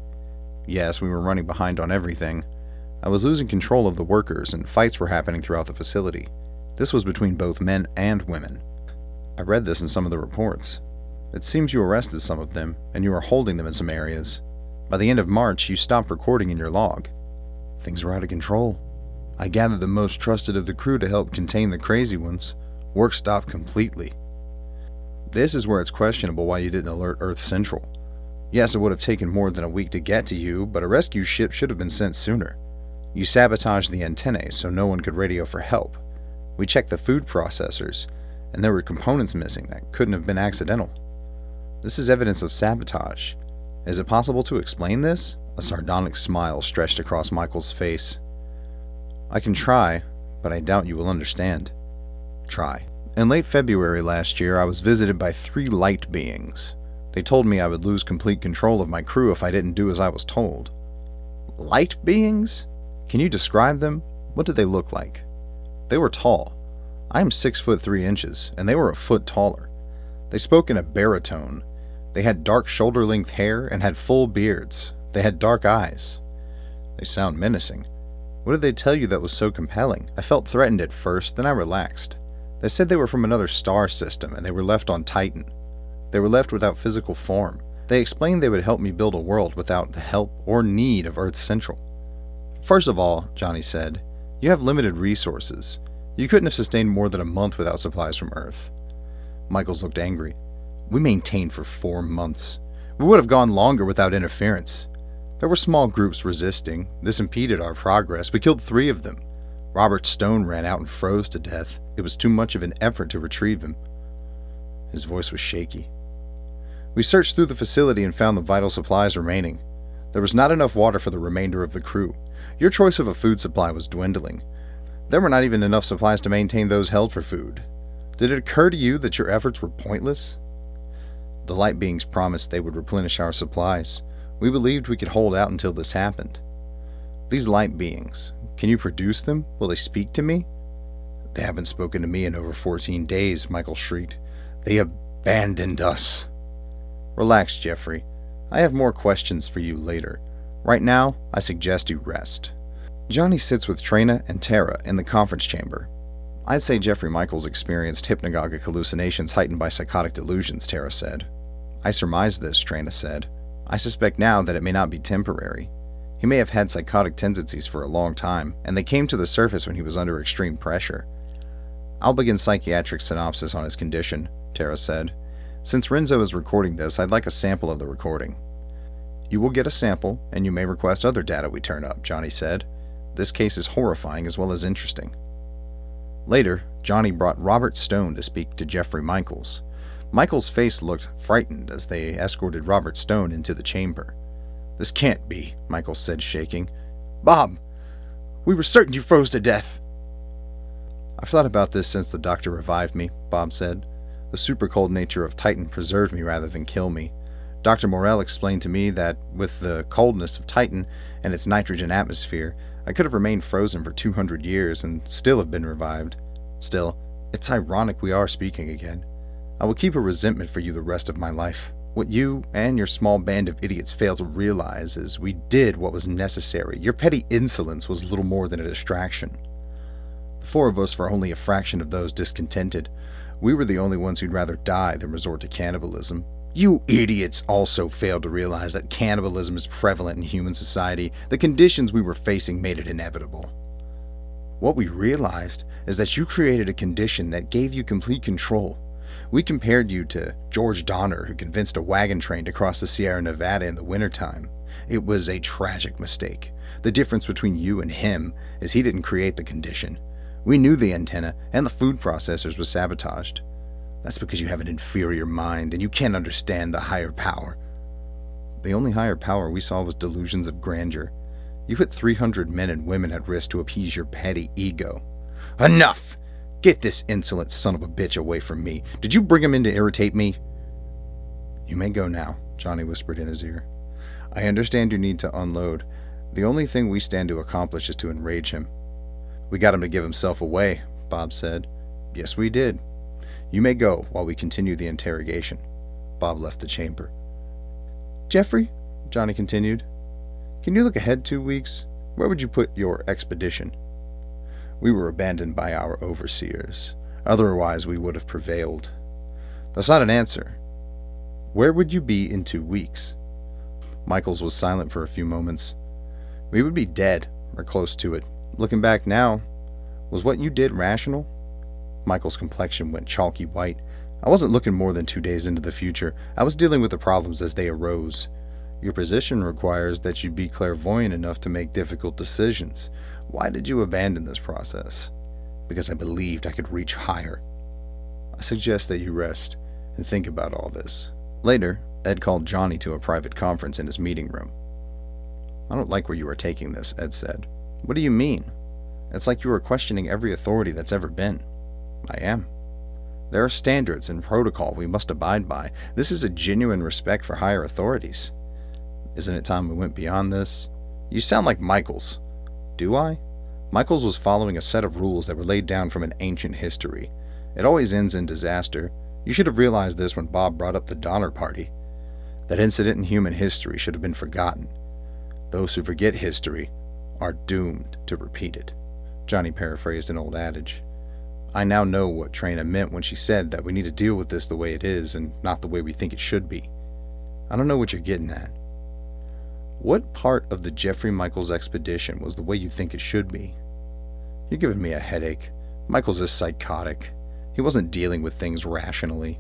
[SPEAKER 2] Yes, we were running behind on everything. I was losing control of the workers, and fights were happening throughout the facility. This was between both men and women. I read this in some of the reports. It seems you arrested some of them, and you were holding them in some areas. By the end of March, you stopped recording in your log. Things were out of control. I gathered the most trusted of the crew to help contain the crazy ones. Work stopped completely. This is where it's questionable why you didn't alert Earth Central. Yes, it would have taken more than a week to get to you, but a rescue ship should have been sent sooner. You sabotaged the antennae so no one could radio for help. We checked the food processors, and there were components missing that couldn't have been accidental. This is evidence of sabotage. Is it possible to explain this? A sardonic smile stretched across Michael's face. I can try, but I doubt you will understand. Try. In late February last year, I was visited by 3 light beings. They told me I would lose complete control of my crew if I didn't do as I was told. Light beings? Can you describe them? What did they look like? They were tall. I am 6 foot 3 inches, and they were a foot taller. They spoke in a baritone. They had dark shoulder-length hair and had full beards. They had dark eyes. They sound menacing. What did they tell you that was so compelling? I felt threatened at first, then I relaxed. They said they were from another star system, and they were left on Titan. They were left without physical form. They explained they would help me build a world without the help or need of Earth Central. First of all, Jonny said, you have limited resources. You couldn't have sustained more than a month without supplies from Earth. Michaels looked angry. We maintained for 4 months. We would have gone longer without interference. There were small groups resisting. This impeded our progress. We killed 3 of them. Robert Stone ran out and froze to death. It was too much of an effort to retrieve him. His voice was shaky. We searched through the facility and found the vital supplies remaining. There was not enough water for the remainder of the crew. Your choice of a food supply was dwindling. There were not even enough supplies to maintain those held for food. Did it occur to you that your efforts were pointless? The light beings promised they would replenish our supplies. We believed we could hold out until this happened. These light beings, can you produce them? Will they speak to me? They haven't spoken to me in over 14 days, Michael shrieked. They abandoned us. Relax, Jeffrey. I have more questions for you later. Right now, I suggest you rest. Jonny sits with Trina and Tara in the conference chamber. I'd say Jeffrey Michaels experienced hypnagogic hallucinations heightened by psychotic delusions, Tara said. I surmise this, Trina said. I suspect now that it may not be temporary. He may have had psychotic tendencies for a long time, and they came to the surface when he was under extreme pressure. I'll begin psychiatric synopsis on his condition, Tara said. Since Renzo is recording this, I'd like a sample of the recording. You will get a sample, and you may request other data we turn up, Jonny said. This case is horrifying as well as interesting. Later, Jonny brought Robert Stone to speak to Jeffrey Michaels. Michaels' face looked frightened as they escorted Robert Stone into the chamber. This can't be, Michaels said, shaking. Bob, we were certain you froze to death. I've thought about this since the doctor revived me, Bob said. The super cold nature of Titan preserved me rather than kill me. Dr. Morell explained to me that with the coldness of Titan and its nitrogen atmosphere, I could have remained frozen for 200 years and still have been revived. Still, it's ironic we are speaking again. I will keep a resentment for you the rest of my life. What you and your small band of idiots fail to realize is we did what was necessary. Your petty insolence was little more than a distraction. The 4 of us were only a fraction of those discontented. We were the only ones who'd rather die than resort to cannibalism. You idiots also failed to realize that cannibalism is prevalent in human society. The conditions we were facing made it inevitable. What we realized is that you created a condition that gave you complete control. We compared you to George Donner, who convinced a wagon train to cross the Sierra Nevada in the wintertime. It was a tragic mistake. The difference between you and him is he didn't create the condition. We knew the antenna and the food processors was sabotaged. That's because you have an inferior mind and you can't understand the higher power. The only higher power we saw was delusions of grandeur. You put 300 men and women at risk to appease your petty ego. Enough! Get this insolent son of a bitch away from me. Did you bring him in to irritate me? You may go now, Jonny whispered in his ear. I understand you need to unload. The only thing we stand to accomplish is to enrage him. We got him to give himself away, Bob said. Yes, we did. You may go while we continue the interrogation. Bob left the chamber. Jeffrey, Jonny continued, can you look ahead 2 weeks? Where would you put your expedition? We were abandoned by our overseers. Otherwise, we would have prevailed. That's not an answer. Where would you be in 2 weeks? Michaels was silent for a few moments. We would be dead, or close to it. Looking back now, was what you did rational? Michael's complexion went chalky white. I wasn't looking more than 2 days into the future. I was dealing with the problems as they arose. Your position requires that you be clairvoyant enough to make difficult decisions. Why did you abandon this process? Because I believed I could reach higher. I suggest that you rest and think about all this. Later, Ed called Jonny to a private conference in his meeting room. I don't like where you are taking this, Ed said. What do you mean? It's like you are questioning every authority that's ever been. I am. There are standards and protocol we must abide by. This is a genuine respect for higher authorities. Isn't it time we went beyond this? You sound like Michaels. Do I? Michaels was following a set of rules that were laid down from an ancient history. It always ends in disaster. You should have realized this when Bob brought up the Donner Party. That incident in human history should have been forgotten. Those who forget history are doomed to repeat it. Jonny paraphrased an old adage. I now know what Trina meant when she said that we need to deal with this the way it is and not the way we think it should be. I don't know what you're getting at. What part of the Jeffrey Michaels expedition was the way you think it should be? You're giving me a headache. Michaels is psychotic. He wasn't dealing with things rationally.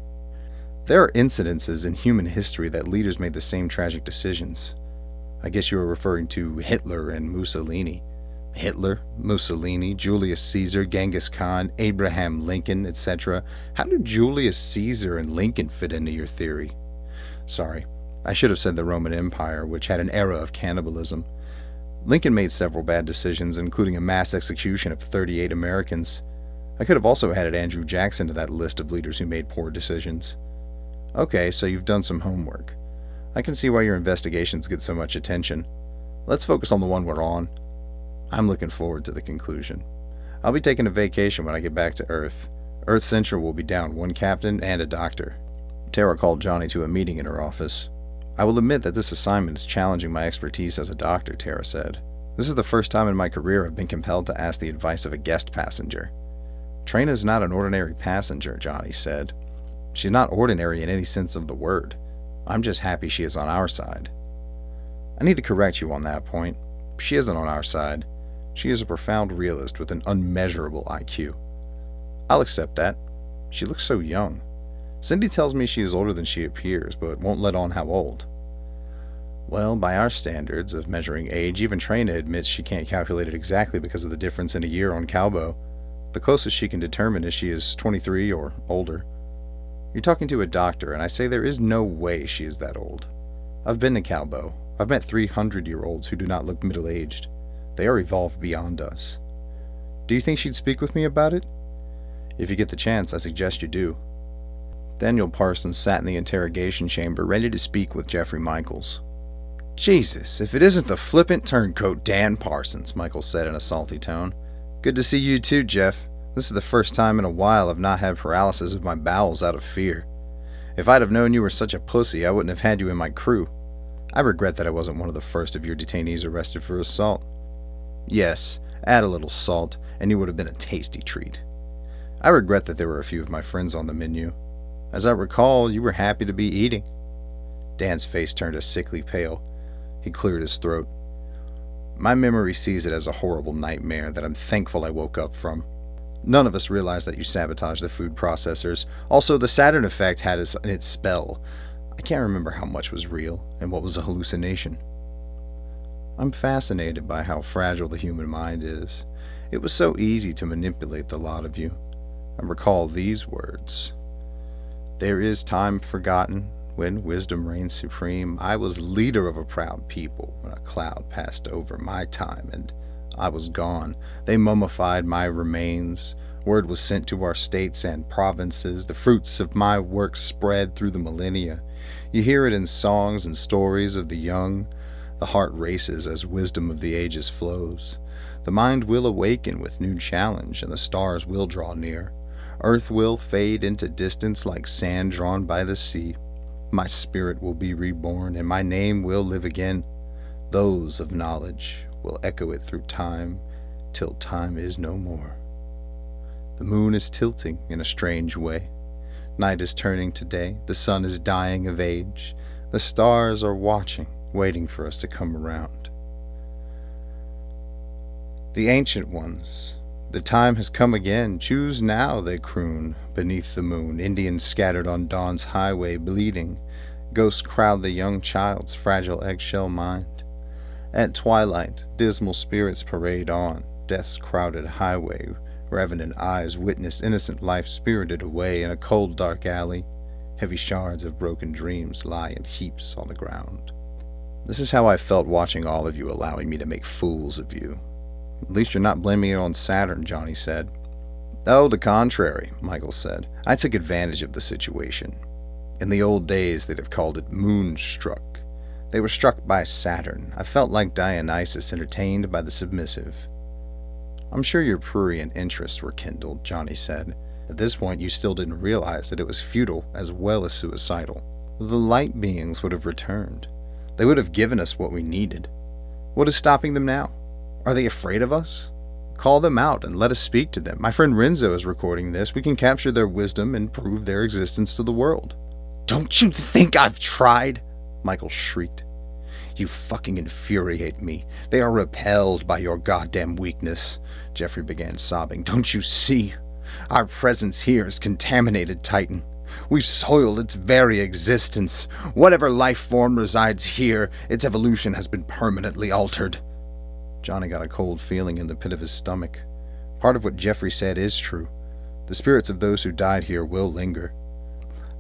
[SPEAKER 2] There are incidences in human history that leaders made the same tragic decisions. I guess you were referring to Hitler and Mussolini. Hitler, Mussolini, Julius Caesar, Genghis Khan, Abraham Lincoln, etc. How do Julius Caesar and Lincoln fit into your theory? Sorry, I should have said the Roman Empire, which had an era of cannibalism. Lincoln made several bad decisions, including a mass execution of 38 Americans. I could have also added Andrew Jackson to that list of leaders who made poor decisions. Okay, so you've done some homework. I can see why your investigations get so much attention. Let's focus on the one we're on. I'm looking forward to the conclusion. I'll be taking a vacation when I get back to Earth. Earth Central will be down one captain and a doctor. Tara called Jonny to a meeting in her office. I will admit that this assignment is challenging my expertise as a doctor, Tara said. This is the first time in my career I've been compelled to ask the advice of a guest passenger. Trina is not an ordinary passenger, Jonny said. She's not ordinary in any sense of the word. I'm just happy she is on our side. I need to correct you on that point. She isn't on our side. She is a profound realist with an unmeasurable IQ. I'll accept that. She looks so young. Cindy tells me she is older than she appears, but won't let on how old. Well, by our standards of measuring age, even Trina admits she can't calculate it exactly because of the difference in a year on Calbo. The closest she can determine is she is 23 or older. You're talking to a doctor, and I say there is no way she is that old. I've been to Calbo. I've met 300-year-olds who do not look middle-aged. They are evolved beyond us. Do you think she'd speak with me about it? If you get the chance, I suggest you do. Daniel Parsons sat in the interrogation chamber, ready to speak with Jeffrey Michaels. Jesus, if it isn't the flippant turncoat Dan Parsons, Michaels said in a salty tone. Good to see you too, Jeff. This is the first time in a while I've not had paralysis of my bowels out of fear. If I'd have known you were such a pussy, I wouldn't have had you in my crew. I regret that I wasn't one of the first of your detainees arrested for assault. Yes, add a little salt, and you would have been a tasty treat. I regret that there were a few of my friends on the menu. As I recall, you were happy to be eating. Dan's face turned a sickly pale. He cleared his throat. My memory sees it as a horrible nightmare that I'm thankful I woke up from. None of us realized that you sabotaged the food processors. Also, the Saturn effect had us in its spell. I can't remember how much was real and what was a hallucination. I'm fascinated by how fragile the human mind is. It was so easy to manipulate the lot of you. I recall these words. There is time forgotten when wisdom reigned supreme. I was leader of a proud people when a cloud passed over my time and I was gone. They mummified my remains. Word was sent to our states and provinces. The fruits of my work spread through the millennia. You hear it in songs and stories of the young. The heart races as wisdom of the ages flows. The mind will awaken with new challenge, and the stars will draw near. Earth will fade into distance like sand drawn by the sea. My spirit will be reborn, and my name will live again. Those of knowledge will echo it through time, till time is no more. The moon is tilting in a strange way. Night is turning to day. The sun is dying of age. The stars are watching, waiting for us to come around. The ancient ones, the time has come again. Choose now, they croon, beneath the moon. Indians scattered on dawn's highway, bleeding. Ghosts crowd the young child's fragile eggshell mind. At twilight, dismal spirits parade on. Death's crowded highway, revenant eyes witness innocent life spirited away in a cold, dark alley. Heavy shards of broken dreams lie in heaps on the ground. This is how I felt watching all of you allowing me to make fools of you. At least you're not blaming it on Saturn, Jonny said. Oh, the contrary, Michael said. I took advantage of the situation. In the old days, they'd have called it moonstruck. They were struck by Saturn. I felt like Dionysus entertained by the submissive. I'm sure your prurient interests were kindled, Jonny said. At this point, you still didn't realize that it was futile as well as suicidal. The light beings would have returned. They would have given us what we needed. What is stopping them now? Are they afraid of us? Call them out and let us speak to them. My friend Renzo is recording this. We can capture their wisdom and prove their existence to the world. Don't you think I've tried? Michael shrieked. You fucking infuriate me. They are repelled by your goddamn weakness. Jeffrey began sobbing. Don't you see? Our presence here has contaminated Titan. We've soiled its very existence. Whatever life form resides here, its evolution has been permanently altered. Jonny got a cold feeling in the pit of his stomach. Part of what Jeffrey said is true. The spirits of those who died here will linger.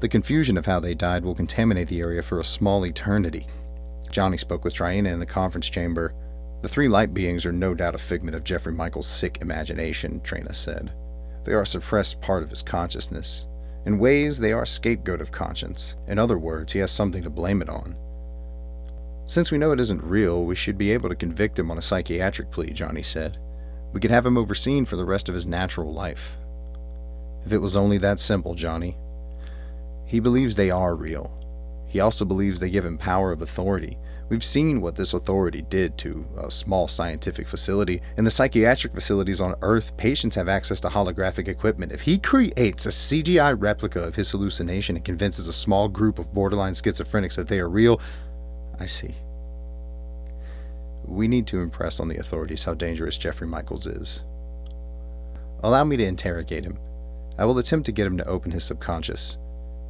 [SPEAKER 2] The confusion of how they died will contaminate the area for a small eternity. Jonny spoke with Triana in the conference chamber. The three light beings are no doubt a figment of Jeffrey Michael's sick imagination, Trina said. They are a suppressed part of his consciousness. In ways, they are a scapegoat of conscience. In other words, he has something to blame it on. Since we know it isn't real, we should be able to convict him on a psychiatric plea, Jonny said. We could have him overseen for the rest of his natural life. If it was only that simple, Jonny. He believes they are real. He also believes they give him power of authority. We've seen what this authority did to a small scientific facility. In the psychiatric facilities on Earth, patients have access to holographic equipment. If he creates a CGI replica of his hallucination and convinces a small group of borderline schizophrenics that they are real, I see. We need to impress on the authorities how dangerous Jeffrey Michaels is. Allow me to interrogate him. I will attempt to get him to open his subconscious.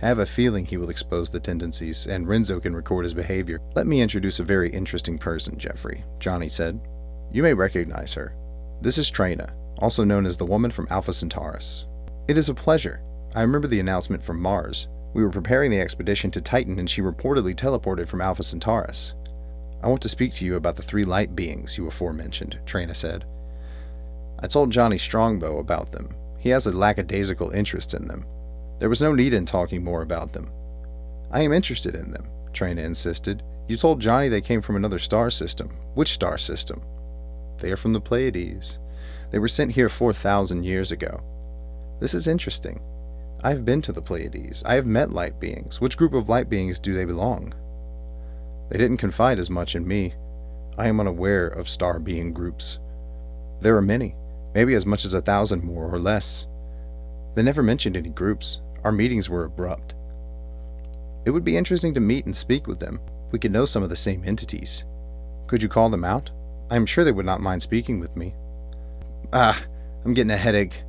[SPEAKER 2] I have a feeling he will expose the tendencies, and Renzo can record his behavior. Let me introduce a very interesting person, Jeffrey, Jonny said. You may recognize her. This is Trina, also known as the woman from Alpha Centaurus. It is a pleasure. I remember the announcement from Mars. We were preparing the expedition to Titan, and she reportedly teleported from Alpha Centaurus. I want to speak to you about the three light beings you aforementioned, Trina said. I told Jonny Strongbow about them. He has a lackadaisical interest in them. There was no need in talking more about them. I am interested in them, Trina insisted. You told Jonny they came from another star system. Which star system? They are from the Pleiades. They were sent here 4,000 years ago. This is interesting. I have been to the Pleiades. I have met light beings. Which group of light beings do they belong? They didn't confide as much in me. I am unaware of star being groups. There are many, maybe as much as 1,000 more or less. They never mentioned any groups. Our meetings were abrupt. It would be interesting to meet and speak with them. We could know some of the same entities. Could you call them out? I am sure they would not mind speaking with me. I'm getting a headache.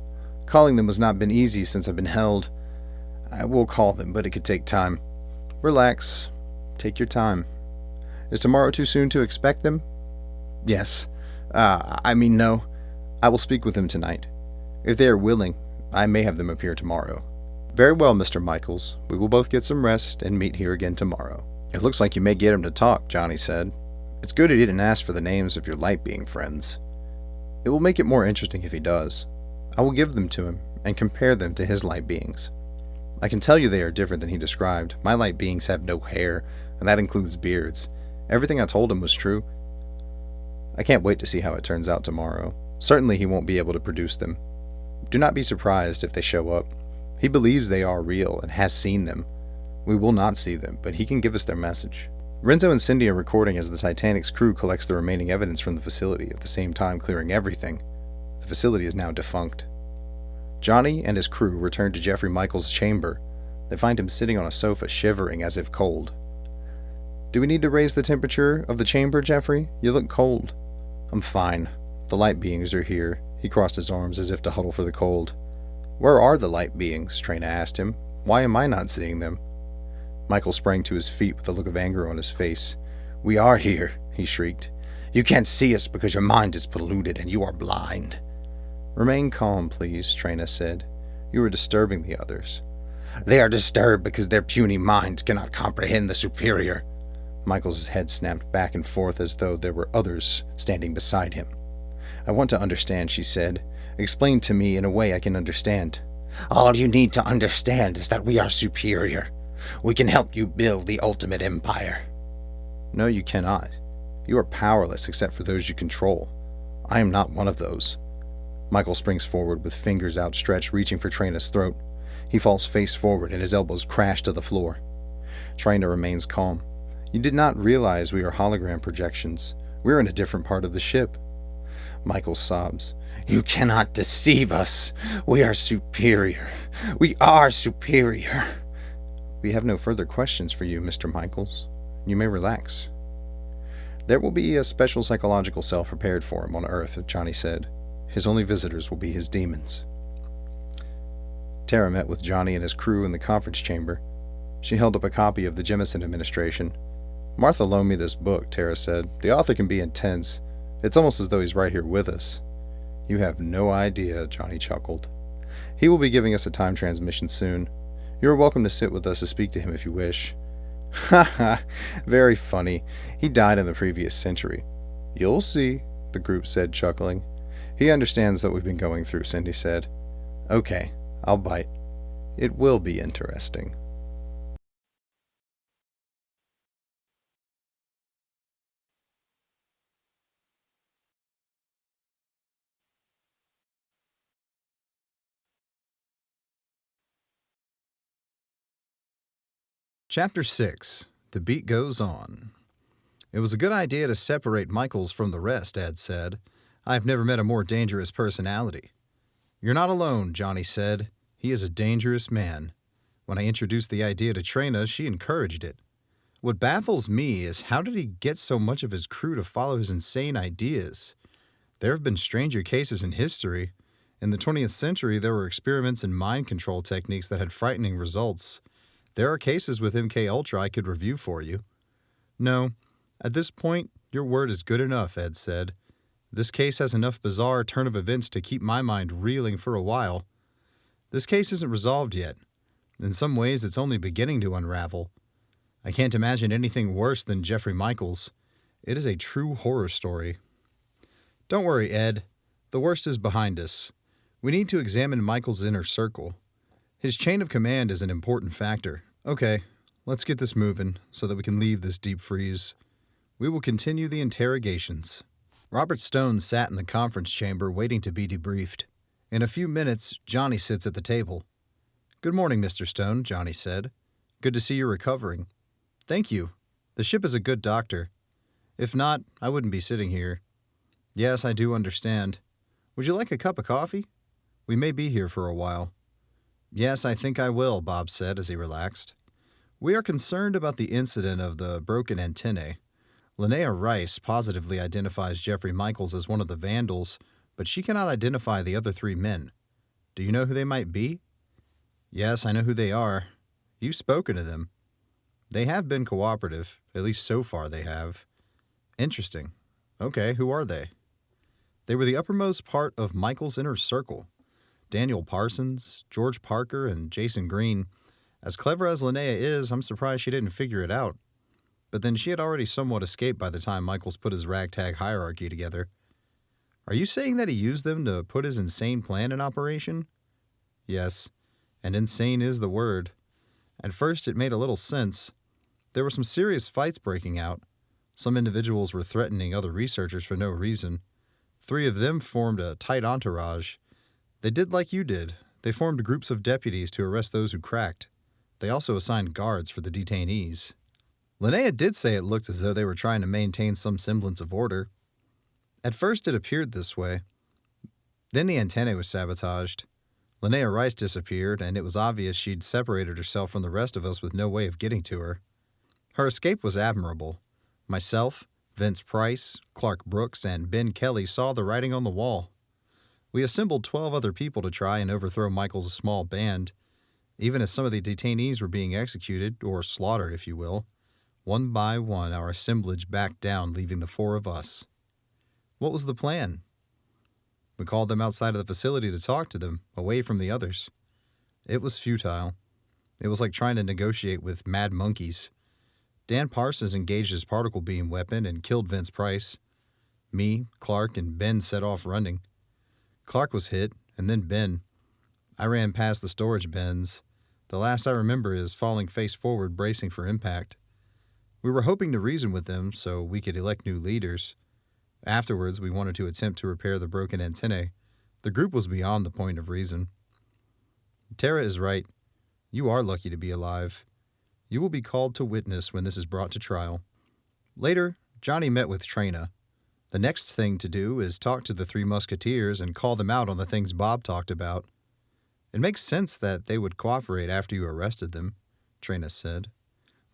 [SPEAKER 2] Calling them has not been easy since I've been held. I will call them, but it could take time. Relax. Take your time. Is tomorrow too soon to expect them? Yes. No. I will speak with them tonight. If they are willing, I may have them appear tomorrow. Very well, Mr. Michaels. We will both get some rest and meet here again tomorrow. It looks like you may get him to talk, Jonny said. It's good he didn't ask for the names of your light being friends. It will make it more interesting if he does. I will give them to him and compare them to his light beings. I can tell you they are different than he described. My light beings have no hair, and that includes beards. Everything I told him was true. I can't wait to see how it turns out tomorrow. Certainly he won't be able to produce them. Do not be surprised if they show up. He believes they are real and has seen them. We will not see them, but he can give us their message. Renzo and Cindy are recording as the Titanic's crew collects the remaining evidence from the facility, at the same time clearing everything. The facility is now defunct. Jonny and his crew return to Jeffrey Michaels' chamber. They find him sitting on a sofa, shivering as if cold. Do we need to raise the temperature of the chamber, Jeffrey? You look cold. I'm fine. The light beings are here. He crossed his arms as if to huddle for the cold. Where are the light beings? Trina asked him. Why am I not seeing them? Michael sprang to his feet with a look of anger on his face. We are here, he shrieked. You can't see us because your mind is polluted and you are blind. Remain calm, please, Trina said. You are disturbing the others. They are disturbed because their puny minds cannot comprehend the superior. Michael's head snapped back and forth as though there were others standing beside him. I want to understand, she said. Explain to me in a way I can understand. All you need to understand is that we are superior. We can help you build the ultimate empire. No, you cannot. You are powerless except for those you control. I am not one of those. Michael springs forward with fingers outstretched, reaching for Trina's throat. He falls face forward and his elbows crash to the floor. Trina remains calm. You did not realize we are hologram projections. We're in a different part of the ship. Michael sobs. You cannot deceive us. We are superior. We are superior. We have no further questions for you, Mr. Michaels. You may relax. There will be a special psychological cell prepared for him on Earth, Jonny said. His only visitors will be his demons. Tara met with Jonny and his crew in the conference chamber. She held up a copy of the Jemison Administration. Martha loaned me this book, Tara said. The author can be intense. It's almost as though he's right here with us. You have no idea, Jonny chuckled. He will be giving us a time transmission soon. You are welcome to sit with us to speak to him if you wish. Ha ha, very funny. He died in the previous century. You'll see, the group said, chuckling. He understands what we've been going through, Cindy said. Okay, I'll bite. It will be interesting. Chapter 6. The Beat Goes On. It was a good idea to separate Michaels from the rest, Ed said. I've never met a more dangerous personality. You're not alone, Jonny said. He is a dangerous man. When I introduced the idea to Trina, she encouraged it. What baffles me is how did he get so much of his crew to follow his insane ideas? There have been stranger cases in history. In the 20th century, there were experiments in mind control techniques that had frightening results. There are cases with MK Ultra I could review for you. No, at this point, your word is good enough, Ed said. This case has enough bizarre turn of events to keep my mind reeling for a while. This case isn't resolved yet. In some ways, it's only beginning to unravel. I can't imagine anything worse than Jeffrey Michaels. It is a true horror story. Don't worry, Ed. The worst is behind us. We need to examine Michaels' inner circle. His chain of command is an important factor. Okay, let's get this moving so that we can leave this deep freeze. We will continue the interrogations. Robert Stone sat in the conference chamber waiting to be debriefed. In a few minutes, Jonny sits at the table. Good morning, Mr. Stone, Jonny said. Good to see you're recovering. Thank you. The ship is a good doctor. If not, I wouldn't be sitting here. Yes, I do understand. Would you like a cup of coffee? We may be here for a while. Yes, I think I will, Bob said as he relaxed. We are concerned about the incident of the broken antennae. Linnea Rice positively identifies Jeffrey Michaels as one of the vandals, but she cannot identify the other 3 men. Do you know who they might be? Yes, I know who they are. You've spoken to them. They have been cooperative, at least so far they have. Interesting. Okay, who are they? They were the uppermost part of Michaels' inner circle.
[SPEAKER 3] Daniel Parsons, George Parker, and Jason Green. As clever as Linnea is, I'm surprised she didn't figure it out. But then she had already somewhat escaped by the time Michaels put his ragtag hierarchy together. Are you saying that he used them to put his insane plan in operation? Yes, and insane is the word. At first it made a little sense. There were some serious fights breaking out. Some individuals were threatening other researchers for no reason. 3 of them formed a tight entourage. They did like you did. They formed groups of deputies to arrest those who cracked. They also assigned guards for the detainees. Linnea did say it looked as though they were trying to maintain some semblance of order. At first it appeared this way. Then the antennae was sabotaged. Linnea Rice disappeared, and it was obvious she'd separated herself from the rest of us with no way of getting to her. Her escape was admirable. Myself, Vince Price, Clark Brooks, and Ben Kelly saw the writing on the wall. We assembled 12 other people to try and overthrow Michael's small band. Even as some of the detainees were being executed, or slaughtered if you will, one by one our assemblage backed down, leaving the 4 of us. What was the plan? We called them outside of the facility to talk to them, away from the others. It was futile. It was like trying to negotiate with mad monkeys. Dan Parsons engaged his particle beam weapon and killed Vince Price. Me, Clark, and Ben set off running. Clark was hit, and then Ben. I ran past the storage bins. The last I remember is falling face forward, bracing for impact. We were hoping to reason with them so we could elect new leaders. Afterwards, we wanted to attempt to repair the broken antennae. The group was beyond the point of reason. Tara is right. You are lucky to be alive. You will be called to witness when this is brought to trial. Later, Jonny met with Trina. The next thing to do is talk to the 3 musketeers and call them out on the things Bob talked about. It makes sense that they would cooperate after you arrested them, Trina said.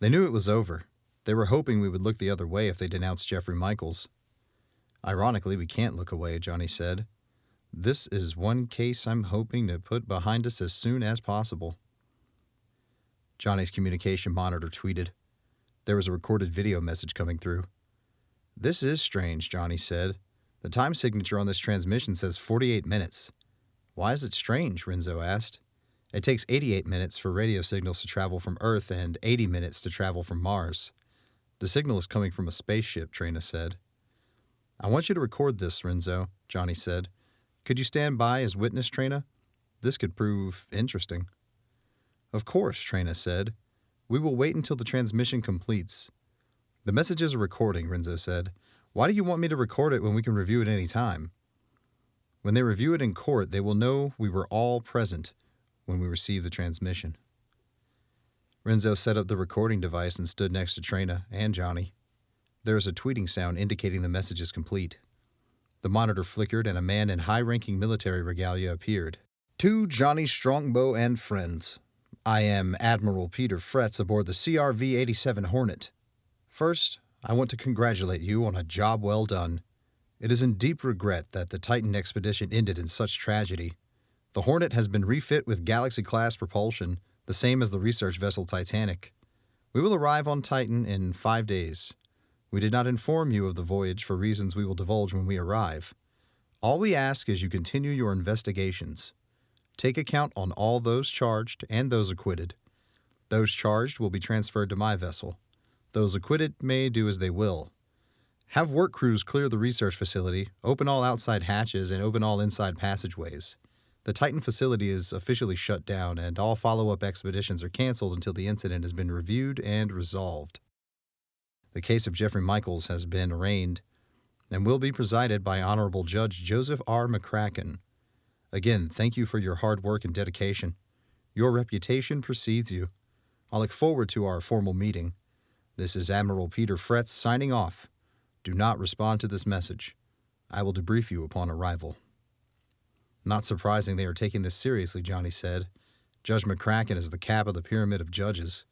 [SPEAKER 3] They knew it was over. They were hoping we would look the other way if they denounced Jeffrey Michaels. Ironically, we can't look away, Jonny said. This is one case I'm hoping to put behind us as soon as possible. Jonny's communication monitor tweeted. There was a recorded video message coming through. This is strange, Jonny said. The time signature on this transmission says 48 minutes. Why is it strange? Renzo asked. It takes 88 minutes for radio signals to travel from Earth and 80 minutes to travel from Mars. The signal is coming from a spaceship, Trina said. I want you to record this, Renzo, Jonny said. Could you stand by as witness, Trina? This could prove interesting. Of course, Trina said. We will wait until the transmission completes. The message is a recording, Renzo said. Why do you want me to record it when we can review it any time? When they review it in court, they will know we were all present when we received the transmission. Renzo set up the recording device and stood next to Trina and Jonny. There is a tweeting sound indicating the message is complete. The monitor flickered and a man in high-ranking military regalia appeared. To Jonny Strongbow and friends. I am Admiral Peter Fretz aboard the CRV-87 Hornet. First, I want to congratulate you on a job well done. It is in deep regret that the Titan expedition ended in such tragedy. The Hornet has been refit with Galaxy-class propulsion, the same as the research vessel Titanic. We will arrive on Titan in 5 days. We did not inform you of the voyage for reasons we will divulge when we arrive. All we ask is you continue your investigations. Take account on all those charged and those acquitted. Those charged will be transferred to my vessel. Those acquitted may do as they will. Have work crews clear the research facility, open all outside hatches, and open all inside passageways. The Titan facility is officially shut down, and all follow-up expeditions are canceled until the incident has been reviewed and resolved. The case of Jeffrey Michaels has been arraigned and will be presided by Honorable Judge Joseph R. McCracken. Again, thank you for your hard work and dedication. Your reputation precedes you. I look forward to our formal meeting. This is Admiral Peter Fretz signing off. Do not respond to this message. I will debrief you upon arrival. Not surprising they are taking this seriously, Jonny said. Judge McCracken is the cap of the pyramid of judges.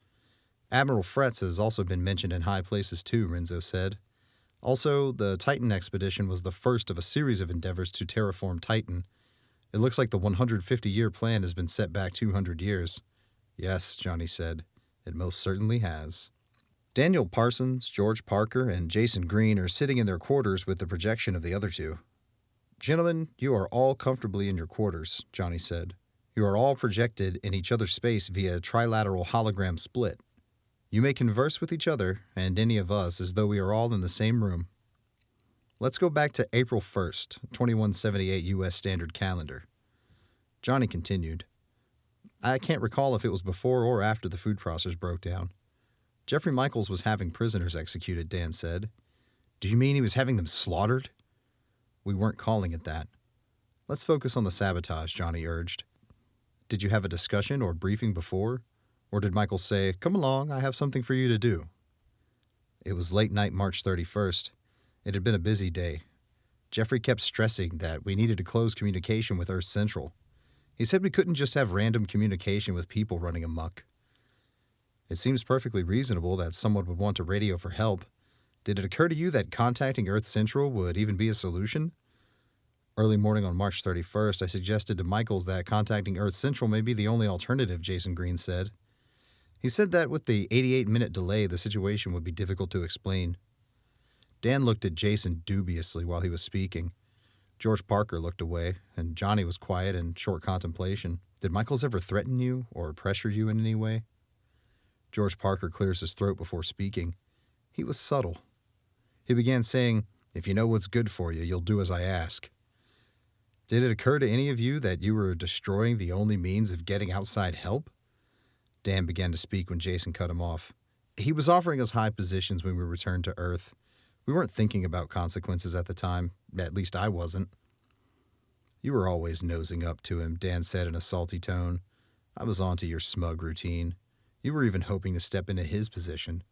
[SPEAKER 3] Admiral Fretz has also been mentioned in high places too, Renzo said. Also, the Titan expedition was the first of a series of endeavors to terraform Titan. It looks like the 150-year plan has been set back 200 years. Yes, Jonny said. It most certainly has. Daniel Parsons, George Parker, and Jason Green are sitting in their quarters with the projection of the other 2. Gentlemen, you are all comfortably in your quarters, Jonny said. You are all projected in each other's space via a trilateral hologram split. You may converse with each other and any of us as though we are all in the same room. Let's go back to April 1st, 2178 U.S. Standard Calendar. Jonny continued. I can't recall if it was before or after the food processors broke down. Jeffrey Michaels was having prisoners executed, Dan said. Do you mean he was having them slaughtered? We weren't calling it that. Let's focus on the sabotage, Jonny urged. Did you have a discussion or briefing before? Or did Michaels say, come along, I have something for you to do? It was late night March 31st. It had been a busy day. Jeffrey kept stressing that we needed to close communication with Earth Central. He said we couldn't just have random communication with people running amok. It seems perfectly reasonable that someone would want to radio for help. Did it occur to you that contacting Earth Central would even be a solution? Early morning on March 31st, I suggested to Michaels that contacting Earth Central may be the only alternative, Jason Green said. He said that with the 88-minute delay, the situation would be difficult to explain. Dan looked at Jason dubiously while he was speaking. George Parker looked away, and Jonny was quiet in short contemplation. Did Michaels ever threaten you or pressure you in any way? George Parker clears his throat before speaking. He was subtle. He began saying, if you know what's good for you, you'll do as I ask. Did it occur to any of you that you were destroying the only means of getting outside help? Dan began to speak when Jason cut him off. He was offering us high positions when we returned to Earth. We weren't thinking about consequences at the time. At least I wasn't. You were always nosing up to him, Dan said in a salty tone. I was on to your smug routine. You were even hoping to step into his position.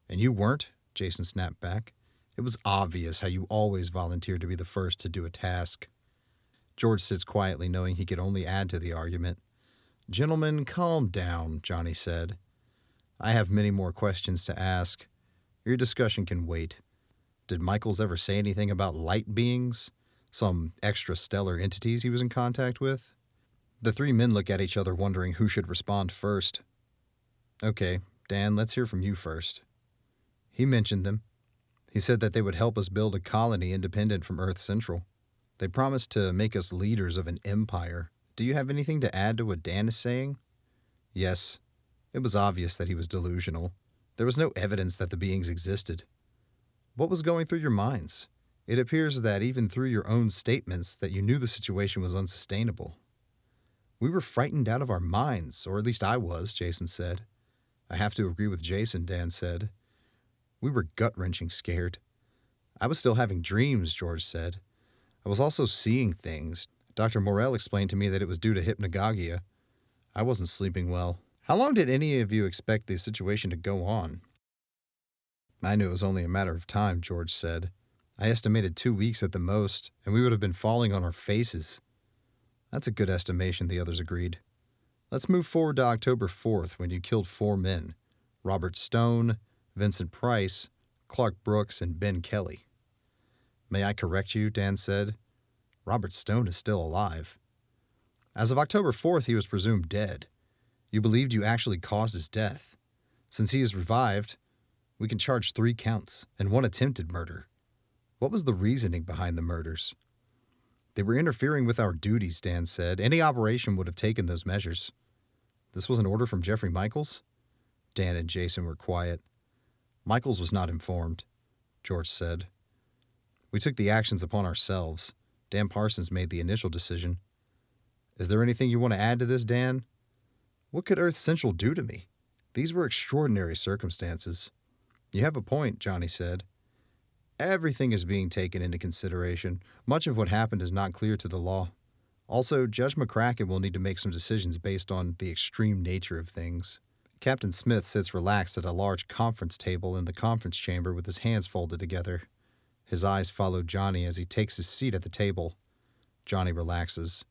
[SPEAKER 3] And you weren't, Jason snapped back. It was obvious how you always volunteered to be the first to do a task. George sits quietly, knowing he could only add to the argument. Gentlemen, calm down, Jonny said. I have many more questions to ask. Your discussion can wait. Did Michaels ever say anything about light beings? Some extrastellar entities he was in contact with? The three men look at each other, wondering who should respond first. Okay, Dan, let's hear from you first. He mentioned them. He said that they would help us build a colony independent from Earth Central. They promised to make us leaders of an empire. Do you have anything to add to what Dan is saying? Yes. It was obvious that he was delusional. There was no evidence that the beings existed. What was going through your minds? It appears that even through your own statements that you knew the situation was unsustainable. We were frightened out of our minds, or at least I was, Jason said. I have to agree with Jason, Dan said. We were gut-wrenching scared. I was still having dreams, George said. I was also seeing things. Dr. Morell explained to me that it was due to hypnagogia. I wasn't sleeping well. How long did any of you expect the situation to go on? I knew it was only a matter of time, George said. I estimated 2 weeks at the most, and we would have been falling on our faces. That's a good estimation, the others agreed. Let's move forward to October 4th, when you killed 4 men. Robert Stone, Vincent Price, Clark Brooks, and Ben Kelly. May I correct you, Dan said. Robert Stone is still alive. As of October 4th, he was presumed dead. You believed you actually caused his death. Since he is revived, we can charge 3 counts and 1 attempted murder. What was the reasoning behind the murders? They were interfering with our duties, Dan said. Any operation would have taken those measures. This was an order from Jeffrey Michaels? Dan and Jason were quiet. Michaels was not informed, George said. We took the actions upon ourselves. Dan Parsons made the initial decision. Is there anything you want to add to this, Dan? What could Earth Central do to me? These were extraordinary circumstances. You have a point, Jonny said. Everything is being taken into consideration. Much of what happened is not clear to the law. Also, Judge McCracken will need to make some decisions based on the extreme nature of things. Captain Smith sits relaxed at a large conference table in the conference chamber with his hands folded together. His eyes follow Jonny as he takes his seat at the table. Jonny relaxes.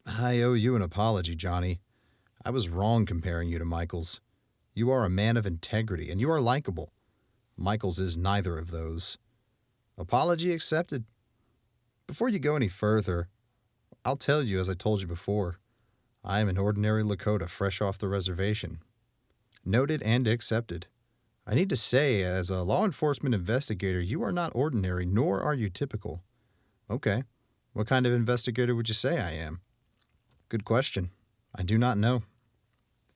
[SPEAKER 3] I owe you an apology, Jonny. I was wrong comparing you to Michaels. You are a man of integrity, and you are likable. Michaels is neither of those. Apology accepted. Before you go any further, I'll tell you, as I told you before, I am an ordinary Lakota fresh off the reservation. Noted and accepted. I need to say, as a law enforcement investigator, you are not ordinary, nor are you typical. Okay, What kind of investigator would you say I am? Good question. I do not know.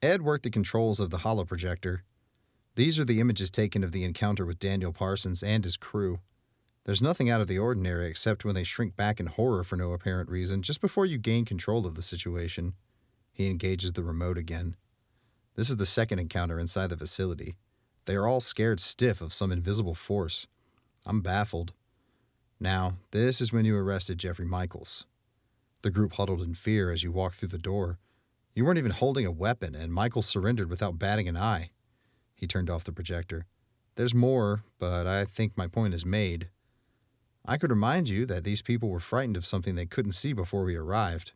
[SPEAKER 3] Ed worked the controls of the holoprojector. These are the images taken of the encounter with Daniel Parsons and his crew. There's nothing out of the ordinary except when they shrink back in horror for no apparent reason just before you gain control of the situation. He engages the remote again. This is the second encounter inside the facility. They are all scared stiff of some invisible force. I'm baffled. Now, this is when you arrested Jeffrey Michaels. The group huddled in fear as you walked through the door. You weren't even holding a weapon, and Michaels surrendered without batting an eye. He turned off the projector. There's more, but I think my point is made. I could remind you that these people were frightened of something they couldn't see before we arrived.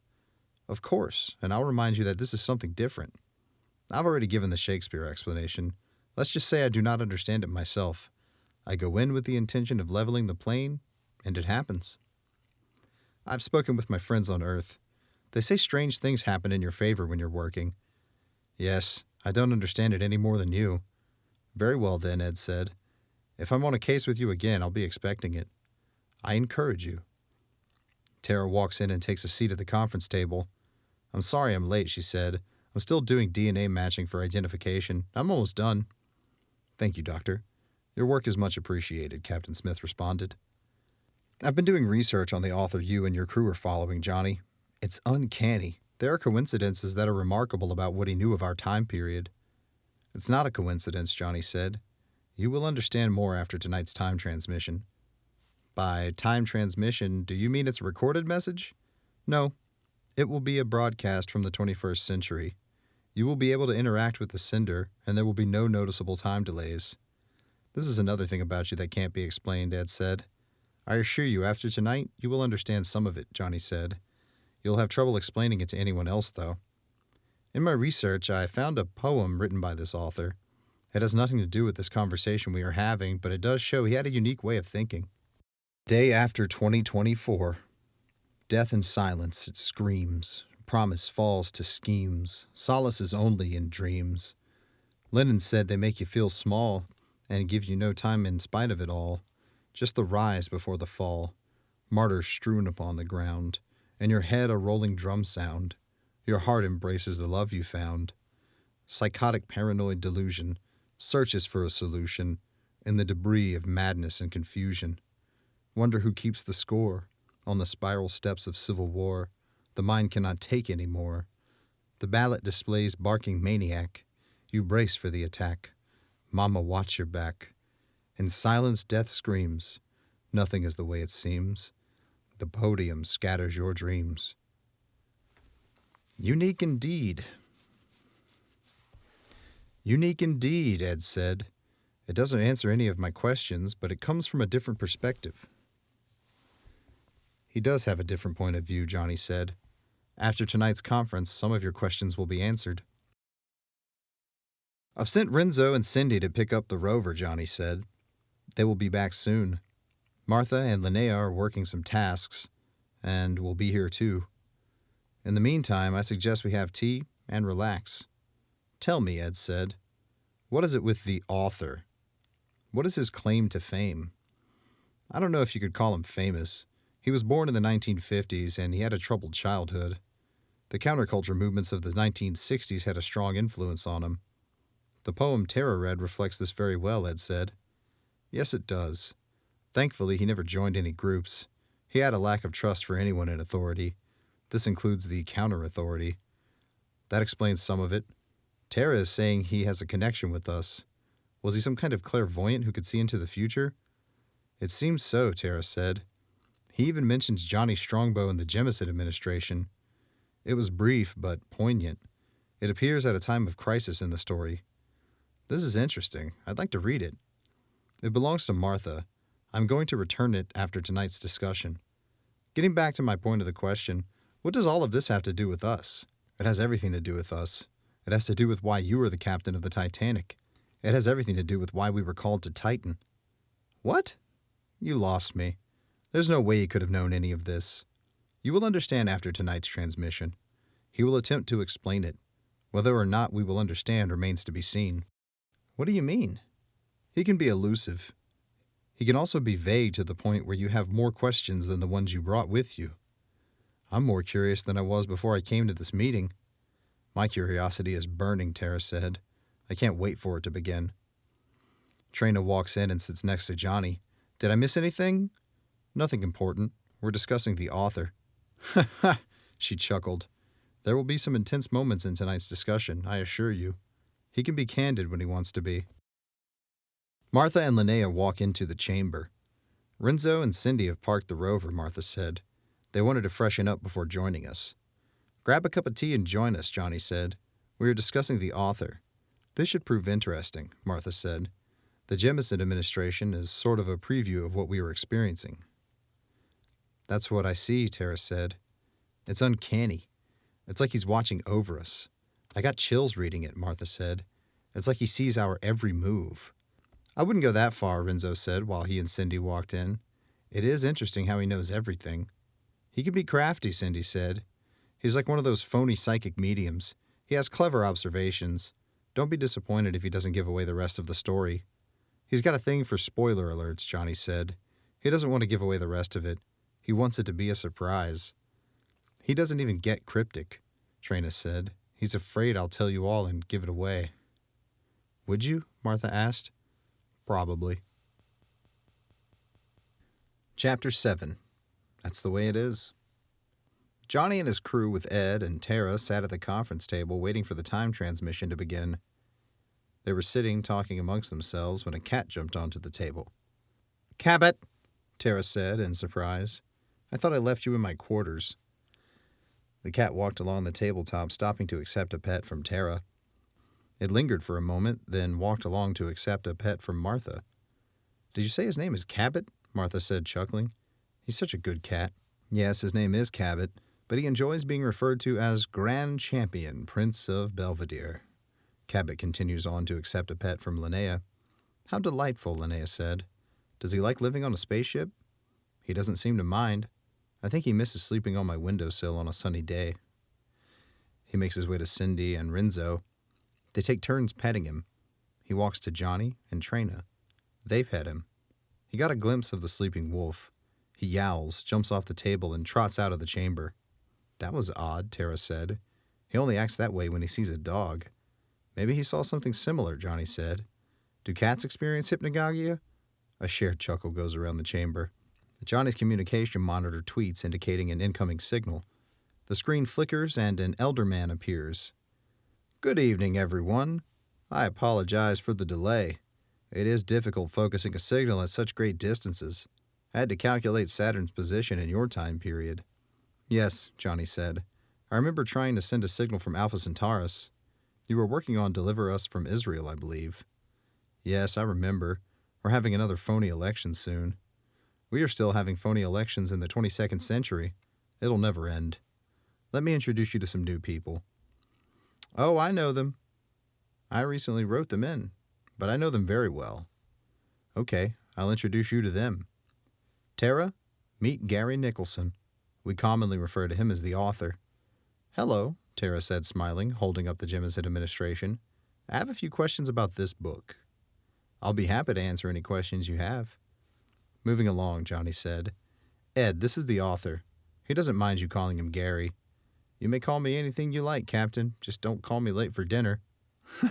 [SPEAKER 3] Of course, and I'll remind you that this is something different. I've already given the Shakespeare explanation. Let's just say I do not understand it myself. I go in with the intention of leveling the plane, and it happens. I've spoken with my friends on Earth. They say strange things happen in your favor when you're working. Yes, I don't understand it any more than you. Very well then, Ed said. If I'm on a case with you again, I'll be expecting it. I encourage you. Tara walks in and takes a seat at the conference table. I'm sorry I'm late, she said. I'm still doing DNA matching for identification. I'm almost done. Thank you, Doctor. Your work is much appreciated, Captain Smith responded. I've been doing research on the author you and your crew are following, Johnny. It's uncanny. There are coincidences that are remarkable about what he knew of our time period. It's not a coincidence, Johnny said. You will understand more after tonight's time transmission. By time transmission, do you mean it's a recorded message? No. It will be a broadcast from the 21st century. You will be able to interact with the sender, and there will be no noticeable time delays. This is another thing about you that can't be explained, Ed said. I assure you, after tonight, you will understand some of it, Johnny said. You'll have trouble explaining it to anyone else, though. In my research, I found a poem written by this author. It has nothing to do with this conversation we are having, but it does show he had a unique way of thinking. Day after 2024. Death and silence, it screams. Promise falls to schemes. Solace is only in dreams. Lennon said they make you feel small and give you no time in spite of it all. Just the rise before the fall. Martyrs strewn upon the ground. In your head a rolling drum sound. Your heart embraces the love you found. Psychotic paranoid delusion searches for a solution in the debris of madness and confusion. Wonder who keeps the score on the spiral steps of civil war. The mind cannot take any more. The ballot displays barking maniac. You brace for the attack. Mama, watch your back. In silence death screams. Nothing is the way it seems. The podium scatters your dreams. Unique indeed. Unique indeed, Ed said. It doesn't answer any of my questions, but it comes from a different perspective. He does have a different point of view, Johnny said. After tonight's conference, some of your questions will be answered. I've sent Renzo and Cindy to pick up the rover, Johnny said. They will be back soon. Martha and Linnea are working some tasks, and will be here too. In the meantime, I suggest we have tea and relax. Tell me, Ed said, what is it with the author? What is his claim to fame? I don't know if you could call him famous. He was born in the 1950s, and he had a troubled childhood. The counterculture movements of the 1960s had a strong influence on him. The poem Tara read reflects this very well, Ed said. Yes, it does. Thankfully, he never joined any groups. He had a lack of trust for anyone in authority. This includes the counter-authority. That explains some of it. Tara is saying he has a connection with us. Was he some kind of clairvoyant who could see into the future? It seems so, Tara said. He even mentions Jonny Strongbow and the Jemison administration. It was brief, but poignant. It appears at a time of crisis in the story. This is interesting. I'd like to read it. It belongs to Martha. I'm going to return it after tonight's discussion. Getting back to my point of the question, what does all of this have to do with us? It has everything to do with us. It has to do with why you were the captain of the Titanic. It has everything to do with why we were called to Titan. What? You lost me. There's no way he could have known any of this. You will understand after tonight's transmission. He will attempt to explain it. Whether or not we will understand remains to be seen. What do you mean? He can be elusive. He can also be vague to the point where you have more questions than the ones you brought with you. I'm more curious than I was before I came to this meeting. My curiosity is burning, Tara said. I can't wait for it to begin. Trina walks in and sits next to Jonny. Did I miss anything? Nothing important. We're discussing the author. Ha ha, she chuckled. There will be some intense moments in tonight's discussion, I assure you. He can be candid when he wants to be. Martha and Linnea walk into the chamber. Renzo and Cindy have parked the Rover, Martha said. They wanted to freshen up before joining us. Grab a cup of tea and join us, Jonny said. We are discussing the author. This should prove interesting, Martha said. The Jemison administration is sort of a preview of what we are experiencing. That's what I see, Tara said. It's uncanny. It's like he's watching over us. I got chills reading it, Martha said. It's like he sees our every move. I wouldn't go that far, Renzo said while he and Cindy walked in. It is interesting how he knows everything. He can be crafty, Cindy said. He's like one of those phony psychic mediums. He has clever observations. Don't be disappointed if he doesn't give away the rest of the story. He's got a thing for spoiler alerts, Jonny said. He doesn't want to give away the rest of it. He wants it to be a surprise. He doesn't even get cryptic, Trina said. He's afraid I'll tell you all and give it away. Would you? Martha asked. Probably. Chapter 7. That's the way it is. Jonny and his crew with Ed and Tara sat at the conference table waiting for the time transmission to begin. They were sitting talking amongst themselves when a cat jumped onto the table. Cabot, Tara said in surprise. I thought I left you in my quarters. The cat walked along the tabletop, stopping to accept a pet from Tara. It lingered for a moment, then walked along to accept a pet from Martha. Did you say his name is Cabot? Martha said, chuckling. He's such a good cat. Yes, his name is Cabot, but he enjoys being referred to as Grand Champion, Prince of Belvedere. Cabot continues on to accept a pet from Linnea. How delightful, Linnea said. Does he like living on a spaceship? He doesn't seem to mind. I think he misses sleeping on my windowsill on a sunny day. He makes his way to Cindy and Renzo. They take turns petting him. He walks to Jonny and Trina. They pet him. He got a glimpse of the sleeping wolf. He yowls, jumps off the table, and trots out of the chamber. That was odd, Tara said. He only acts that way when he sees a dog. Maybe he saw something similar, Jonny said. Do cats experience hypnagogia? A shared chuckle goes around the chamber. Jonny's communication monitor tweets indicating an incoming signal. The screen flickers and an elder man appears. Good evening, everyone. I apologize for the delay. It is difficult focusing a signal at such great distances. I had to calculate Saturn's position in your time period. Yes, Jonny said. I remember trying to send a signal from Alpha Centaurus. You were working on Deliver Us from Israel, I believe. Yes, I remember. We're having another phony election soon. We are still having phony elections in the 22nd century. It'll never end. Let me introduce you to some new people. Oh, I know them. I recently wrote them in, but I know them very well. Okay, I'll introduce you to them. Tara, meet Gary Nicholson. We commonly refer to him as the author. Hello, Tara said, smiling, holding up the Jemison administration. I have a few questions about this book. I'll be happy to answer any questions you have. Moving along, Jonny said. Ed, this is the author. He doesn't mind you calling him Gary. You may call me anything you like, Captain. Just don't call me late for dinner.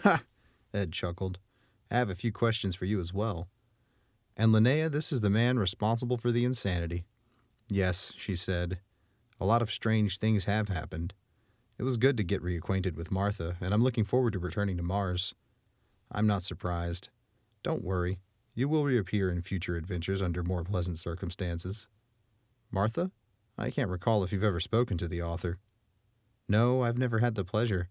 [SPEAKER 3] Ha! Ed chuckled. I have a few questions for you as well. And Linnea, this is the man responsible for the insanity. Yes, she said. A lot of strange things have happened. It was good to get reacquainted with Martha, and I'm looking forward to returning to Mars. I'm not surprised. Don't worry. You will reappear in future adventures under more pleasant circumstances. Martha? I can't recall if you've ever spoken to the author. No, I've never had the pleasure.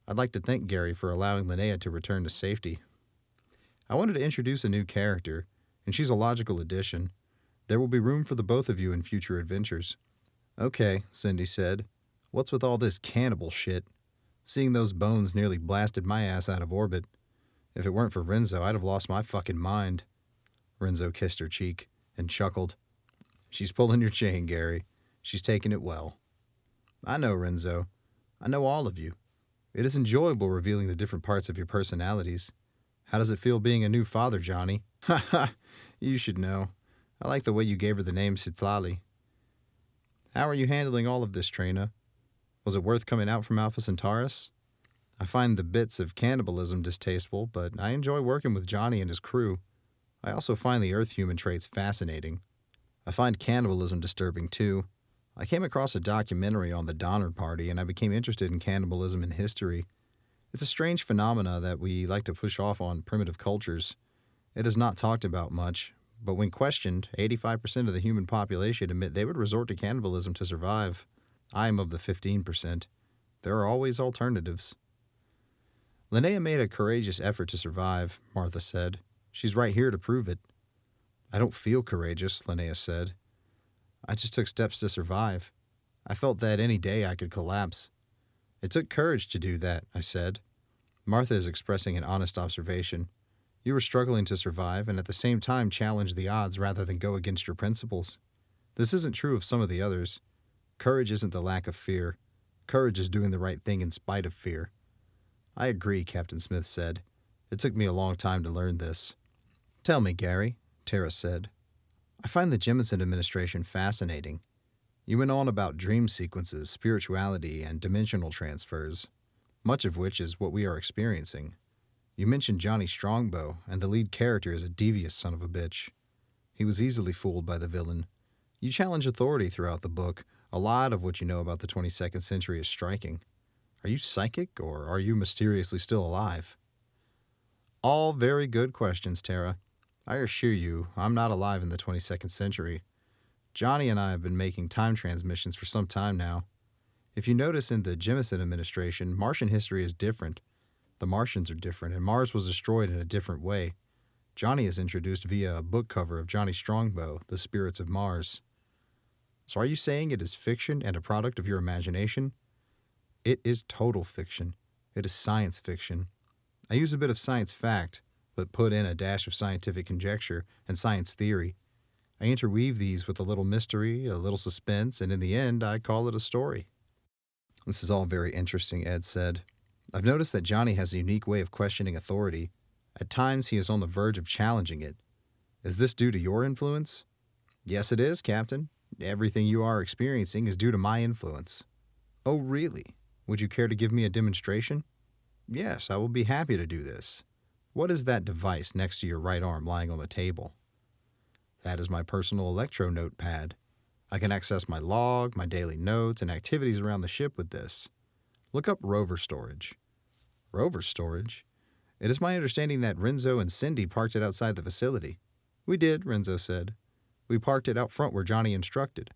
[SPEAKER 3] I'd like to thank Gary for allowing Linnea to return to safety. I wanted to introduce a new character, and she's a logical addition. There will be room for the both of you in future adventures. Okay, Cindy said. What's with all this cannibal shit? Seeing those bones nearly blasted my ass out of orbit. If it weren't for Renzo, I'd have lost my fucking mind. Renzo kissed her cheek and chuckled. She's pulling your chain, Gary. She's taking it well. I know, Renzo. I know all of you. It is enjoyable revealing the different parts of your personalities. How does it feel being a new father, Jonny? Ha ha! You should know. I like the way you gave her the name Citlali. How are you handling all of this, Trina? Was it worth coming out from Alpha Centaurus? I find the bits of cannibalism distasteful, but I enjoy working with Jonny and his crew. I also find the Earth human traits fascinating. I find cannibalism disturbing, too. I came across a documentary on the Donner Party, and I became interested in cannibalism in history. It's a strange phenomena that we like to push off on primitive cultures. It is not talked about much, but when questioned, 85% of the human population admit they would resort to cannibalism to survive. I am of the 15%. There are always alternatives. Linnea made a courageous effort to survive, Martha said. She's right here to prove it. I don't feel courageous, Linnea said. I just took steps to survive. I felt that any day I could collapse. It took courage to do that, I said. Martha is expressing an honest observation. You were struggling to survive and at the same time challenge the odds rather than go against your principles. This isn't true of some of the others. Courage isn't the lack of fear. Courage is doing the right thing in spite of fear. I agree, Captain Smith said. It took me a long time to learn this. Tell me, Gary, Tara said. I find the Jemison administration fascinating. You went on about dream sequences, spirituality, and dimensional transfers, much of which is what we are experiencing. You mentioned Jonny Strongbow, and the lead character is a devious son of a bitch. He was easily fooled by the villain. You challenge authority throughout the book. A lot of what you know about the 22nd century is striking. Are you psychic, or are you mysteriously still alive? All very good questions, Tara. I assure you, I'm not alive in the 22nd century. Jonny and I have been making time transmissions for some time now. If you notice in the Jemison administration, Martian history is different. The Martians are different, and Mars was destroyed in a different way. Jonny is introduced via a book cover of Jonny Strongbow, The Spirits of Mars. So are you saying it is fiction and a product of your imagination? It is total fiction. It is science fiction. I use a bit of science fact, but put in a dash of scientific conjecture and science theory. I interweave these with a little mystery, a little suspense, and in the end, I call it a story. This is all very interesting, Ed said. I've noticed that Jonny has a unique way of questioning authority. At times, he is on the verge of challenging it. Is this due to your influence? Yes, it is, Captain. Everything you are experiencing is due to my influence. Oh, really? Would you care to give me a demonstration? Yes, I will be happy to do this. What is that device next to your right arm lying on the table? That is my personal electro notepad. I can access my log, my daily notes, and activities around the ship with this. Look up rover storage. Rover storage? It is my understanding that Renzo and Cindy parked it outside the facility. We did, Renzo said. We parked it out front where Jonny instructed.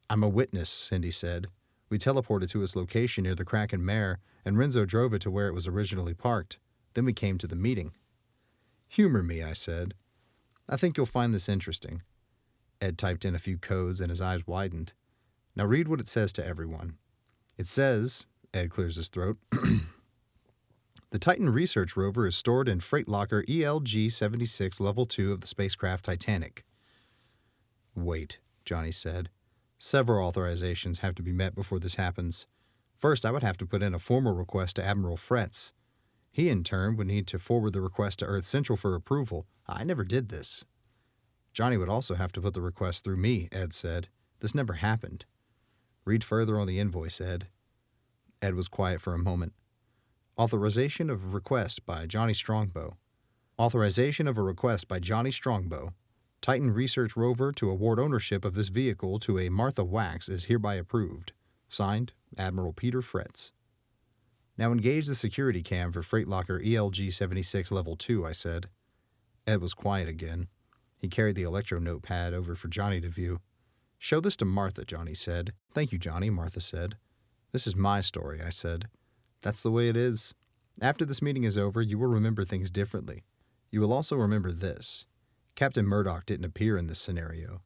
[SPEAKER 3] I'm a witness, Cindy said. We teleported to its location near the Kraken Mare, and Renzo drove it to where it was originally parked. Then we came to the meeting. Humor me, I said. I think you'll find this interesting. Ed typed in a few codes and his eyes widened. Now read what it says to everyone. It says, Ed clears his throat, the Titan research rover is stored in freight locker ELG-76 Level 2 of the spacecraft Titanic. Wait, Jonny said. Several authorizations have to be met before this happens. First, I would have to put in a formal request to Admiral Fretz. He, in turn, would need to forward the request to Earth Central for approval. I never did this. Jonny would also have to put the request through me, Ed said. This never happened. Read further on the invoice, Ed. Ed was quiet for a moment. Authorization of request by Jonny Strongbow. Authorization of a request by Jonny Strongbow. Titan Research Rover to award ownership of this vehicle to a Martha Wax is hereby approved. Signed, Admiral Peter Fretz. Now engage the security cam for freight locker ELG-76 Level 2, I said. Ed was quiet again. He carried the electro notepad over for Jonny to view. Show this to Martha, Jonny said. Thank you, Jonny, Martha said. This is my story, I said. That's the way it is. After this meeting is over, you will remember things differently. You will also remember this. Captain Murdoch didn't appear in this scenario.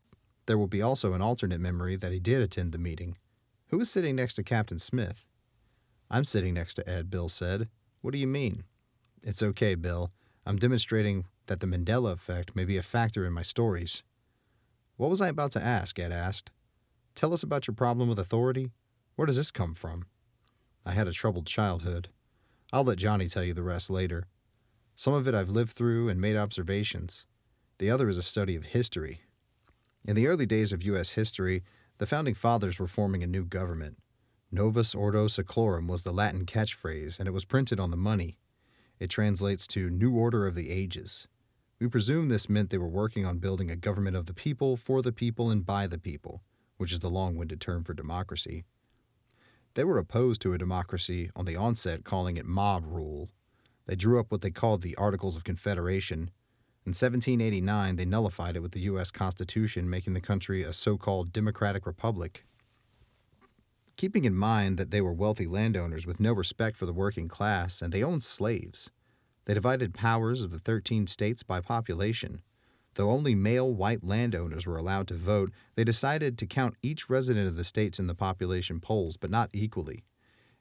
[SPEAKER 3] There will be also an alternate memory that he did attend the meeting. Who is sitting next to Captain Smith? I'm sitting next to Ed, Bill said. What do you mean? It's okay, Bill. I'm demonstrating that the Mandela effect may be a factor in my stories. What was I about to ask? Ed asked. Tell us about your problem with authority. Where does this come from? I had a troubled childhood. I'll let Jonny tell you the rest later. Some of it I've lived through and made observations. The other is a study of history. In the early days of U.S. history, The Founding Fathers were forming a new government. Novus Ordo Seclorum was the Latin catchphrase, and it was printed on the money. It translates to New Order of the Ages. We presume this meant they were working on building a government of the people, for the people, and by the people, which is the long-winded term for democracy. They were opposed to a democracy on the onset, calling it mob rule. They drew up what they called the Articles of Confederation. In 1789, they nullified it with the U.S. Constitution, making the country a so-called democratic republic. Keeping in mind that they were wealthy landowners with no respect for the working class, and they owned slaves, they divided powers of the 13 states by population. Though only male white landowners were allowed to vote, they decided to count each resident of the states in the population polls, but not equally.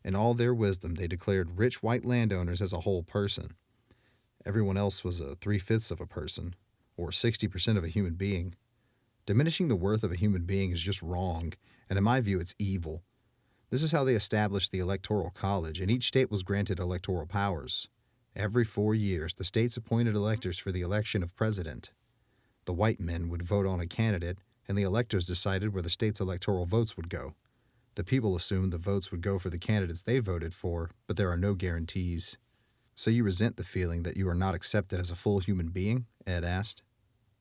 [SPEAKER 3] In all their wisdom, they declared rich white landowners as a whole person. Everyone else was a 3/5 of a person, or 60% of a human being. Diminishing the worth of a human being is just wrong, and in my view, it's evil. This is how they established the Electoral College, and each state was granted electoral powers. Every 4 years, the states appointed electors for the election of president. The white men would vote on a candidate, and the electors decided where the state's electoral votes would go. The people assumed the votes would go for the candidates they voted for, but there are no guarantees. So you resent the feeling that you are not accepted as a full human being? Ed asked.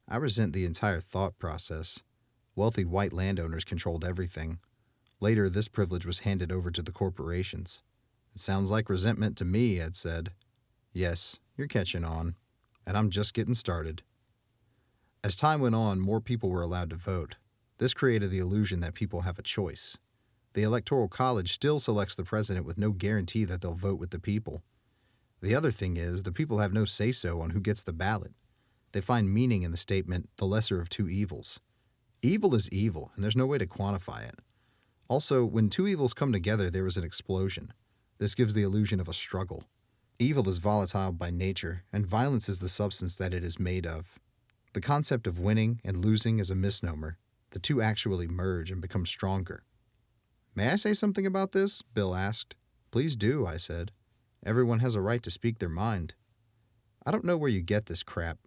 [SPEAKER 3] I resent the entire thought process. Wealthy white landowners controlled everything. Later, this privilege was handed over to the corporations. It sounds like resentment to me, Ed said. Yes, you're catching on. And I'm just getting started. As time went on, more people were allowed to vote. This created the illusion that people have a choice. The Electoral College still selects the president with no guarantee that they'll vote with the people. The other thing is, the people have no say-so on who gets the ballot. They find meaning in the statement, the lesser of two evils. Evil is evil, and there's no way to quantify it. Also, when two evils come together, there is an explosion. This gives the illusion of a struggle. Evil is volatile by nature, and violence is the substance that it is made of. The concept of winning and losing is a misnomer. The two actually merge and become stronger. May I say something about this? Bill asked. Please do, I said. Everyone has a right to speak their mind. I don't know where you get this crap.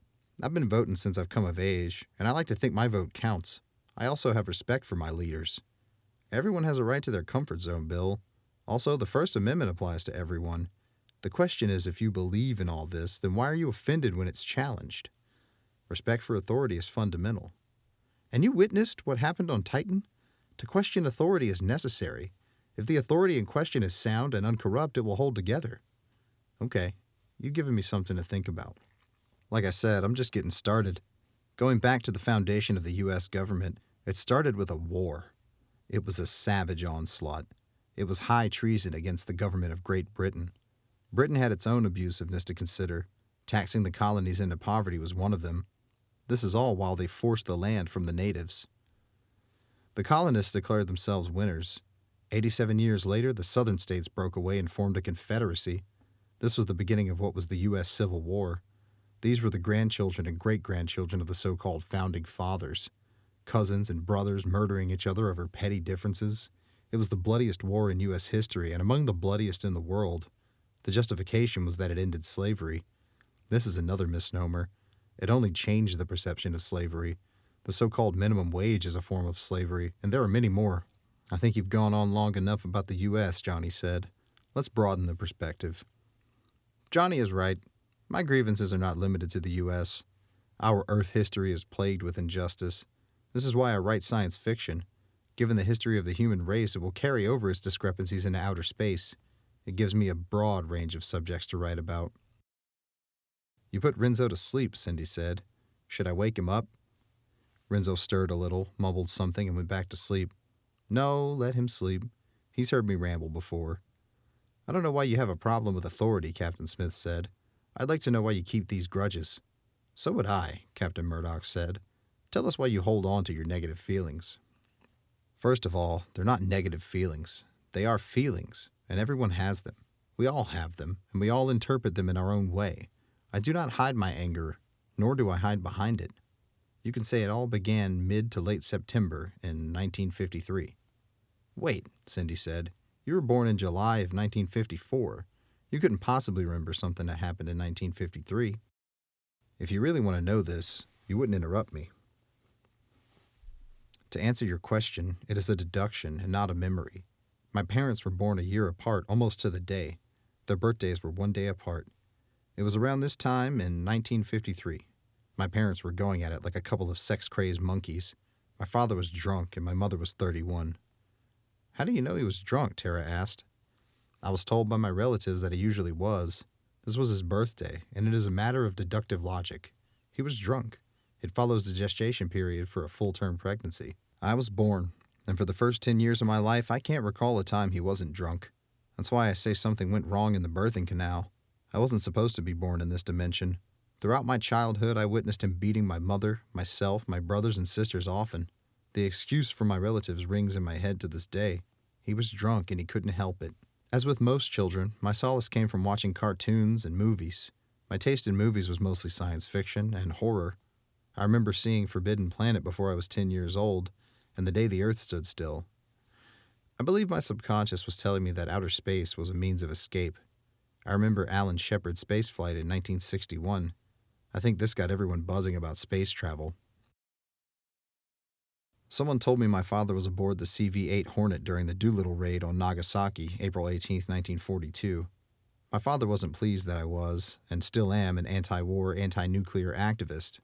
[SPEAKER 3] I've been voting since I've come of age, and I like to think my vote counts. I also have respect for my leaders. Everyone has a right to their comfort zone, Bill. Also, the First Amendment applies to everyone. The question is, if you believe in all this, then why are you offended when it's challenged? Respect for authority is fundamental. And you witnessed what happened on Titan? To question authority is necessary. If the authority in question is sound and uncorrupt, it will hold together. Okay, you've given me something to think about. Like I said, I'm just getting started. Going back to the foundation of the U.S. government, it started with a war. It was a savage onslaught. It was high treason against the government of Great Britain. Britain had its own abusiveness to consider. Taxing the colonies into poverty was one of them. This is all while they forced the land from the natives. The colonists declared themselves winners. 87 years later, the southern states broke away and formed a confederacy. This was the beginning of what was the U.S. Civil War. These were the grandchildren and great-grandchildren of the so-called Founding Fathers. Cousins and brothers murdering each other over petty differences. It was the bloodiest war in U.S. history and among the bloodiest in the world. The justification was that it ended slavery. This is another misnomer. It only changed the perception of slavery. The so-called minimum wage is a form of slavery, and there are many more. I think you've gone on long enough about the U.S., Johnny said. Let's broaden the perspective. Johnny is right. My grievances are not limited to the U.S. Our Earth history is plagued with injustice. This is why I write science fiction. Given the history of the human race, it will carry over its discrepancies into outer space. It gives me a broad range of subjects to write about. You put Renzo to sleep, Cindy said. Should I wake him up? Renzo stirred a little, mumbled something, and went back to sleep. No, let him sleep. He's heard me ramble before. I don't know why you have a problem with authority, Captain Smith said. I'd like to know why you keep these grudges. So would I, Captain Murdoch said. Tell us why you hold on to your negative feelings. First of all, they're not negative feelings. They are feelings, and everyone has them. We all have them, and we all interpret them in our own way. I do not hide my anger, nor do I hide behind it. You can say it all began mid to late September in 1953. Wait, Cindy said. You were born in July of 1954. You couldn't possibly remember something that happened in 1953. If you really want to know this, you wouldn't interrupt me. To answer your question, it is a deduction and not a memory. My parents were born a year apart, almost to the day. Their birthdays were 1 day apart. It was around this time in 1953. My parents were going at it like a couple of sex-crazed monkeys. My father was drunk and my mother was 31. How do you know he was drunk? Tara asked. I was told by my relatives that he usually was. This was his birthday, and it is a matter of deductive logic. He was drunk. It follows the gestation period for a full-term pregnancy. I was born, and for the first 10 years of my life, I can't recall a time he wasn't drunk. That's why I say something went wrong in the birthing canal. I wasn't supposed to be born in this dimension. Throughout my childhood, I witnessed him beating my mother, myself, my brothers and sisters often. The excuse for my relatives rings in my head to this day. He was drunk and he couldn't help it. As with most children, my solace came from watching cartoons and movies. My taste in movies was mostly science fiction and horror. I remember seeing Forbidden Planet before I was 10 years old, and The Day the Earth Stood Still. I believe my subconscious was telling me that outer space was a means of escape. I remember Alan Shepard's spaceflight in 1961. I think this got everyone buzzing about space travel. Someone told me my father was aboard the CV-8 Hornet during the Doolittle raid on Nagasaki, April 18, 1942. My father wasn't pleased that I was, and still am, an anti-war, anti-nuclear activist.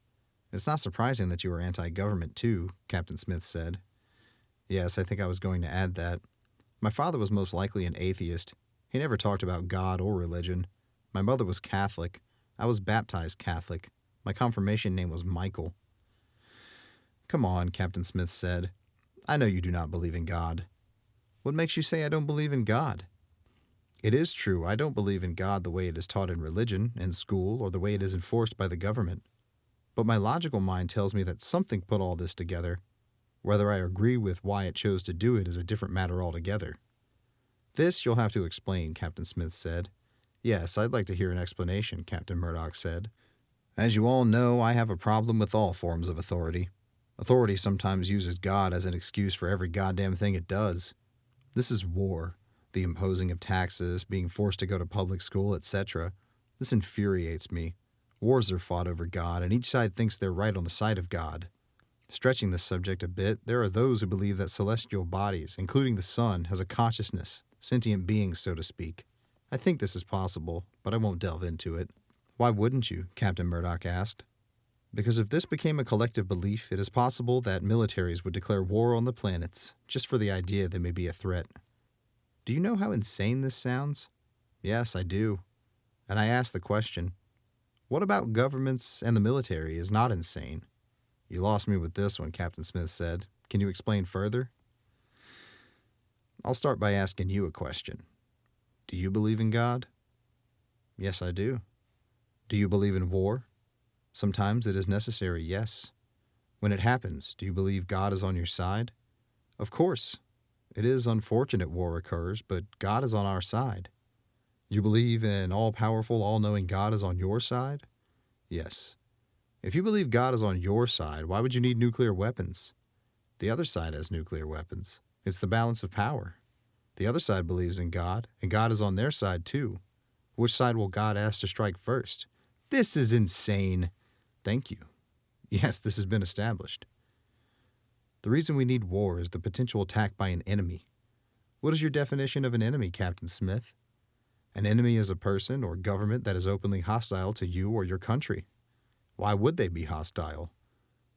[SPEAKER 3] It's not surprising that you are anti-government too, Captain Smith said. Yes, I think I was going to add that. My father was most likely an atheist. He never talked about God or religion. My mother was Catholic. I was baptized Catholic. My confirmation name was Michael. Come on, Captain Smith said. I know you do not believe in God. What makes you say I don't believe in God? It is true, I don't believe in God the way it is taught in religion, in school, or the way it is enforced by the government. But my logical mind tells me that something put all this together. Whether I agree with why it chose to do it is a different matter altogether. This you'll have to explain, Captain Smith said. Yes, I'd like to hear an explanation, Captain Murdoch said. As you all know, I have a problem with all forms of authority. Authority sometimes uses God as an excuse for every goddamn thing it does. This is war, the imposing of taxes, being forced to go to public school, etc. This infuriates me. Wars are fought over God, and each side thinks they're right on the side of God. Stretching this subject a bit, there are those who believe that celestial bodies, including the sun, has a consciousness, sentient beings, so to speak. I think this is possible, but I won't delve into it. Why wouldn't you? Captain Murdoch asked. Because if this became a collective belief, it is possible that militaries would declare war on the planets, just for the idea they may be a threat. Do you know how insane this sounds? Yes, I do. And I ask the question, what about governments and the military is not insane? You lost me with this one, Captain Smith said. Can you explain further? I'll start by asking you a question. Do you believe in God? Yes, I do. Do you believe in war? Sometimes it is necessary, yes. When it happens, do you believe God is on your side? Of course. It is unfortunate war occurs, but God is on our side. You believe an all-powerful, all-knowing God is on your side? Yes. If you believe God is on your side, why would you need nuclear weapons? The other side has nuclear weapons. It's the balance of power. The other side believes in God, and God is on their side too. Which side will God ask to strike first? This is insane. Thank you. Yes, this has been established. The reason we need war is the potential attack by an enemy. What is your definition of an enemy, Captain Smith? An enemy is a person or government that is openly hostile to you or your country. Why would they be hostile?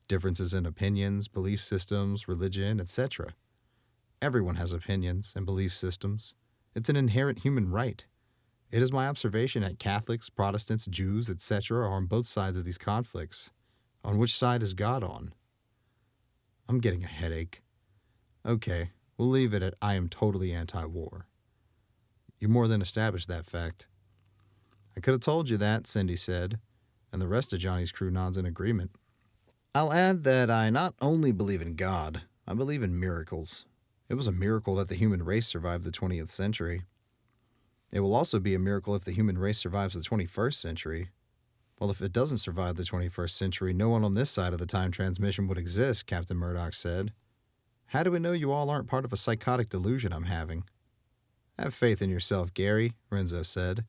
[SPEAKER 3] Differences in opinions, belief systems, religion, etc. Everyone has opinions and belief systems. It's an inherent human right. It is my observation that Catholics, Protestants, Jews, etc. are on both sides of these conflicts. On which side is God on? I'm getting a headache. Okay, we'll leave it at I am totally anti-war. You more than established that fact. I could have told you that, Cindy said, and the rest of Johnny's crew nods in agreement. I'll add that I not only believe in God, I believe in miracles. It was a miracle that the human race survived the 20th century. It will also be a miracle if the human race survives the 21st century. Well, if it doesn't survive the 21st century, no one on this side of the time transmission would exist, Captain Murdoch said. How do we know you all aren't part of a psychotic delusion I'm having? Have faith in yourself, Gary, Renzo said.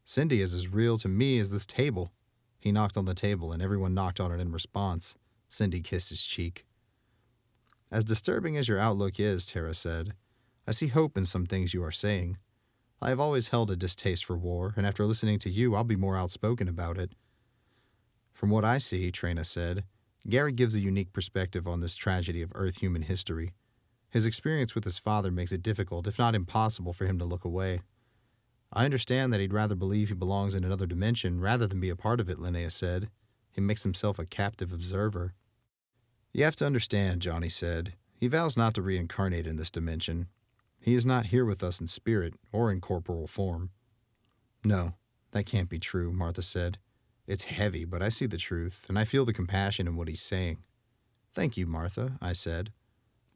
[SPEAKER 3] Cindy is as real to me as this table. He knocked on the table, and everyone knocked on it in response. Cindy kissed his cheek. As disturbing as your outlook is, Tara said, I see hope in some things you are saying. I have always held a distaste for war, and after listening to you, I'll be more outspoken about it. From what I see, Trina said, Gary gives a unique perspective on this tragedy of Earth-human history. His experience with his father makes it difficult, if not impossible, for him to look away. I understand that he'd rather believe he belongs in another dimension rather than be a part of it, Linnea said. He makes himself a captive observer. You have to understand, Jonny said. He vows not to reincarnate in this dimension. He is not here with us in spirit or in corporal form. No, that can't be true, Martha said. It's heavy, but I see the truth, and I feel the compassion in what he's saying. Thank you, Martha, I said.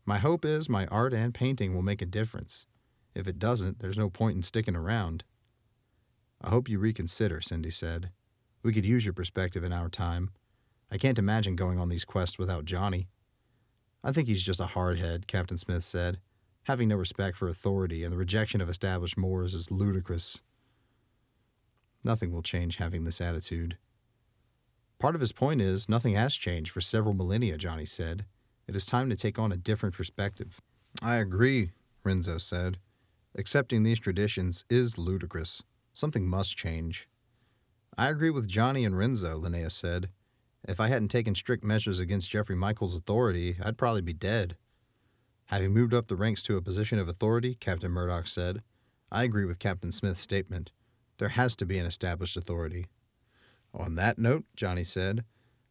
[SPEAKER 3] My hope is my art and painting will make a difference. If it doesn't, there's no point in sticking around. I hope you reconsider, Cindy said. We could use your perspective in our time. I can't imagine going on these quests without Jonny. I think he's just a hardhead, Captain Smith said. Having no respect for authority and the rejection of established mores is ludicrous. Nothing will change having this attitude. Part of his point is nothing has changed for several millennia, Jonny said. It is time to take on a different perspective. I agree, Renzo said. Accepting these traditions is ludicrous. Something must change. I agree with Jonny and Renzo, Linnea said. If I hadn't taken strict measures against Jeffrey Michaels' authority, I'd probably be dead. Having moved up the ranks to a position of authority, Captain Murdoch said, I agree with Captain Smith's statement. There has to be an established authority. On that note, Jonny said,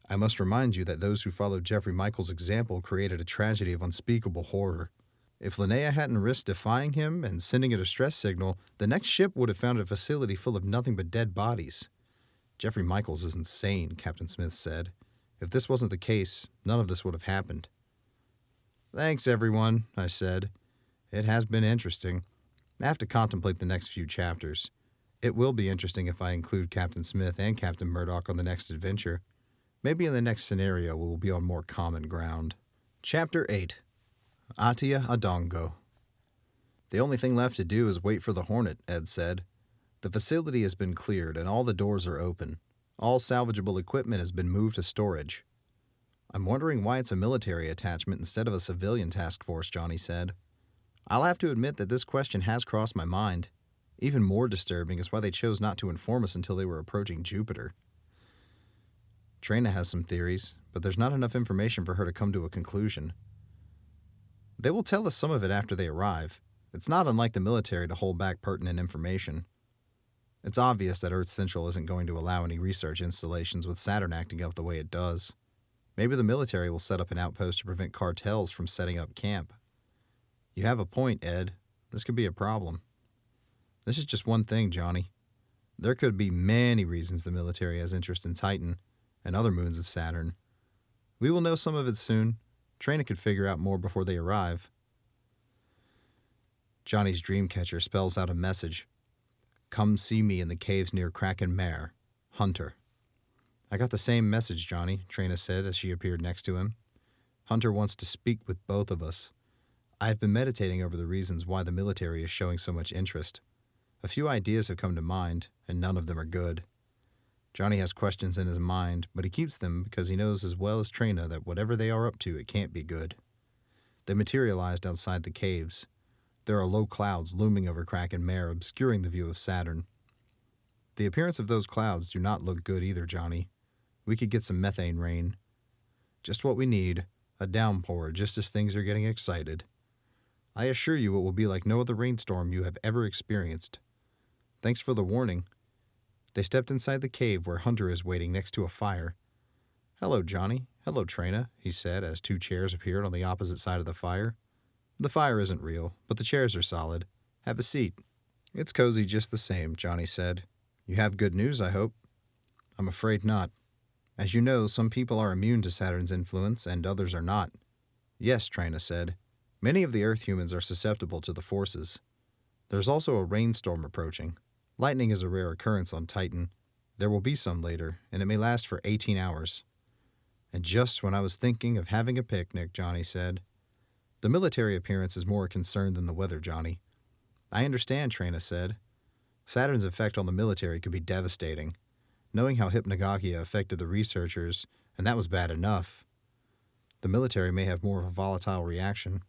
[SPEAKER 3] I must remind you that those who followed Jeffrey Michaels' example created a tragedy of unspeakable horror. If Linnea hadn't risked defying him and sending a distress signal, the next ship would have found a facility full of nothing but dead bodies. Jeffrey Michaels is insane, Captain Smith said. If this wasn't the case, none of this would have happened. Thanks, everyone, I said. It has been interesting. I have to contemplate the next few chapters. It will be interesting if I include Captain Smith and Captain Murdoch on the next adventure. Maybe in the next scenario we will be on more common ground. Chapter 8. Atia Adongo. The only thing left to do is wait for the Hornet, Ed said. The facility has been cleared and all the doors are open. All salvageable equipment has been moved to storage. I'm wondering why it's a military attachment instead of a civilian task force, Jonny said. I'll have to admit that this question has crossed my mind. Even more disturbing is why they chose not to inform us until they were approaching Jupiter. Trina has some theories, but there's not enough information for her to come to a conclusion. They will tell us some of it after they arrive. It's not unlike the military to hold back pertinent information. It's obvious that Earth Central isn't going to allow any research installations with Saturn acting up the way it does. Maybe the military will set up an outpost to prevent cartels from setting up camp. You have a point, Ed. This could be a problem. This is just one thing, Jonny. There could be many reasons the military has interest in Titan and other moons of Saturn. We will know some of it soon. Trina could figure out more before they arrive. Johnny's Dreamcatcher spells out a message. Come see me in the caves near Kraken Mare. Hunter. I got the same message, Jonny, Trina said as she appeared next to him. Hunter wants to speak with both of us. I have been meditating over the reasons why the military is showing so much interest. A few ideas have come to mind, and none of them are good. Jonny has questions in his mind, but he keeps them because he knows as well as Trina that whatever they are up to, it can't be good. They materialized outside the caves. There are low clouds looming over Kraken Mare, obscuring the view of Saturn. The appearance of those clouds do not look good either, Jonny. We could get some methane rain. Just what we need, a downpour just as things are getting excited. I assure you it will be like no other rainstorm you have ever experienced. Thanks for the warning. They stepped inside the cave where Hunter is waiting next to a fire. Hello, Jonny. Hello, Trina, he said as two chairs appeared on the opposite side of the fire. The fire isn't real, but the chairs are solid. Have a seat. It's cozy just the same, Jonny said. You have good news, I hope. I'm afraid not. As you know, some people are immune to Saturn's influence and others are not. Yes, Trina said. Many of the Earth humans are susceptible to the forces. There's also a rainstorm approaching. Lightning is a rare occurrence on Titan. There will be some later, and it may last for 18 hours. And just when I was thinking of having a picnic, Jonny said. The military appearance is more a concern than the weather, Jonny. I understand, Trina said. Saturn's effect on the military could be devastating. Knowing how Hypnagogia affected the researchers, and that was bad enough. The military may have more of a volatile reaction.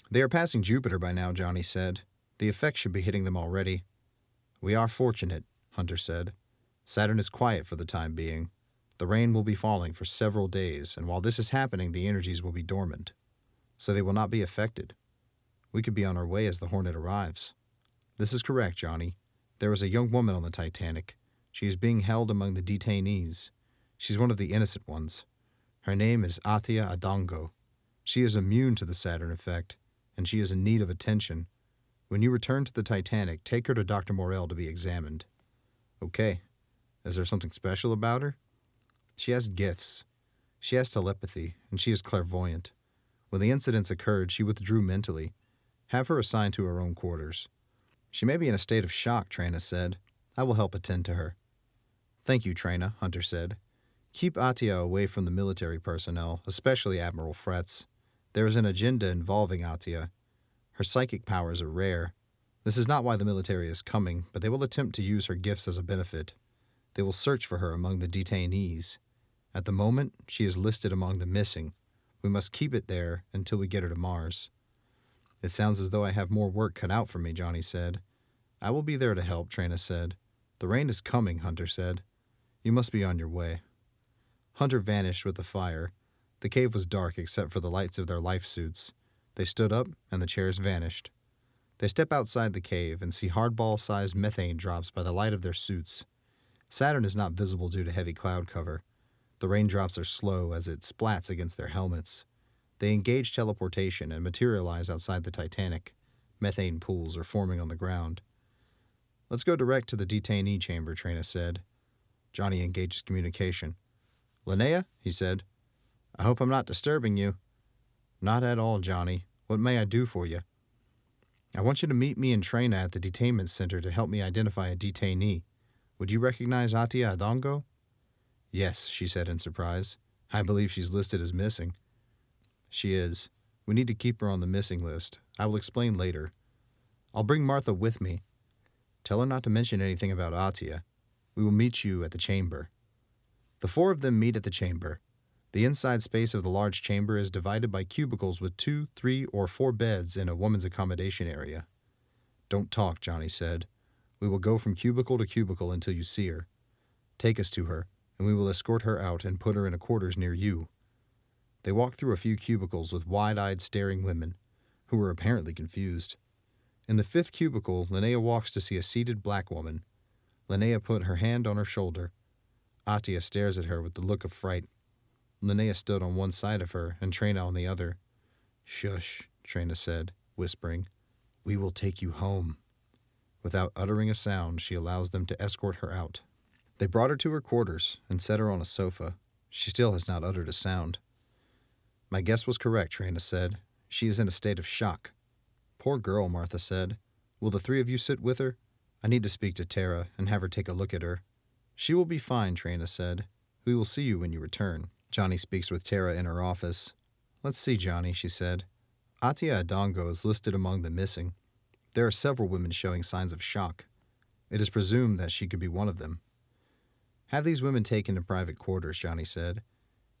[SPEAKER 3] They are passing Jupiter by now, Jonny said. The effects should be hitting them already. We are fortunate, Hunter said. Saturn is quiet for the time being. The rain will be falling for several days, and while this is happening, the energies will be dormant. So they will not be affected. We could be on our way as the Hornet arrives. This is correct, Jonny. There is a young woman on the Titanic. She is being held among the detainees. She's one of the innocent ones. Her name is Atia Adongo. She is immune to the Saturn effect, and she is in need of attention. When you return to the Titanic, take her to Dr. Morell to be examined. Okay. Is there something special about her? She has gifts. She has telepathy, and she is clairvoyant. When the incidents occurred, she withdrew mentally. Have her assigned to her own quarters. She may be in a state of shock, Trina said. I will help attend to her. Thank you, Trina, Hunter said. Keep Atia away from the military personnel, especially Admiral Fretz. There is an agenda involving Atia. Her psychic powers are rare. This is not why the military is coming, but they will attempt to use her gifts as a benefit. They will search for her among the detainees. At the moment, she is listed among the missing. We must keep it there until we get her to Mars. It sounds as though I have more work cut out for me, Jonny said. I will be there to help, Trina said. The rain is coming, Hunter said. You must be on your way. Hunter vanished with the fire. The cave was dark except for the lights of their life suits. They stood up, and the chairs vanished. They step outside the cave and see hardball-sized methane drops by the light of their suits. Saturn is not visible due to heavy cloud cover. The raindrops are slow as it splats against their helmets. They engage teleportation and materialize outside the Titanic. Methane pools are forming on the ground. Let's go direct to the detainee chamber, Trina said. Jonny engages communication. Linnea, he said. I hope I'm not disturbing you. Not at all, Jonny. What may I do for you? I want you to meet me and Trina at the detainment center to help me identify a detainee. Would you recognize Atia Adongo? Yes, she said in surprise. I believe she's listed as missing. She is. We need to keep her on the missing list. I will explain later. I'll bring Martha with me. Tell her not to mention anything about Atia. We will meet you at the chamber. The four of them meet at the chamber. The inside space of the large chamber is divided by cubicles with 2, 3, or 4 beds in a woman's accommodation area. Don't talk, Jonny said. We will go from cubicle to cubicle until you see her. Take us to her, and we will escort her out and put her in a quarters near you. They walked through a few cubicles with wide-eyed staring women, who were apparently confused. In the 5th cubicle, Linnea walks to see a seated black woman. Linnea put her hand on her shoulder. Atia stares at her with the look of fright. Linnea stood on one side of her, and Trina on the other. Shush, Trina said, whispering. We will take you home. Without uttering a sound, she allows them to escort her out. They brought her to her quarters and set her on a sofa. She still has not uttered a sound. My guess was correct, Trina said. She is in a state of shock. Poor girl, Martha said. Will the 3 of you sit with her? I need to speak to Tara and have her take a look at her. She will be fine, Trina said. We will see you when you return. Jonny speaks with Tara in her office. Let's see, Jonny, she said. Atia Adongo is listed among the missing. There are several women showing signs of shock. It is presumed that she could be one of them. Have these women taken to private quarters, Jonny said.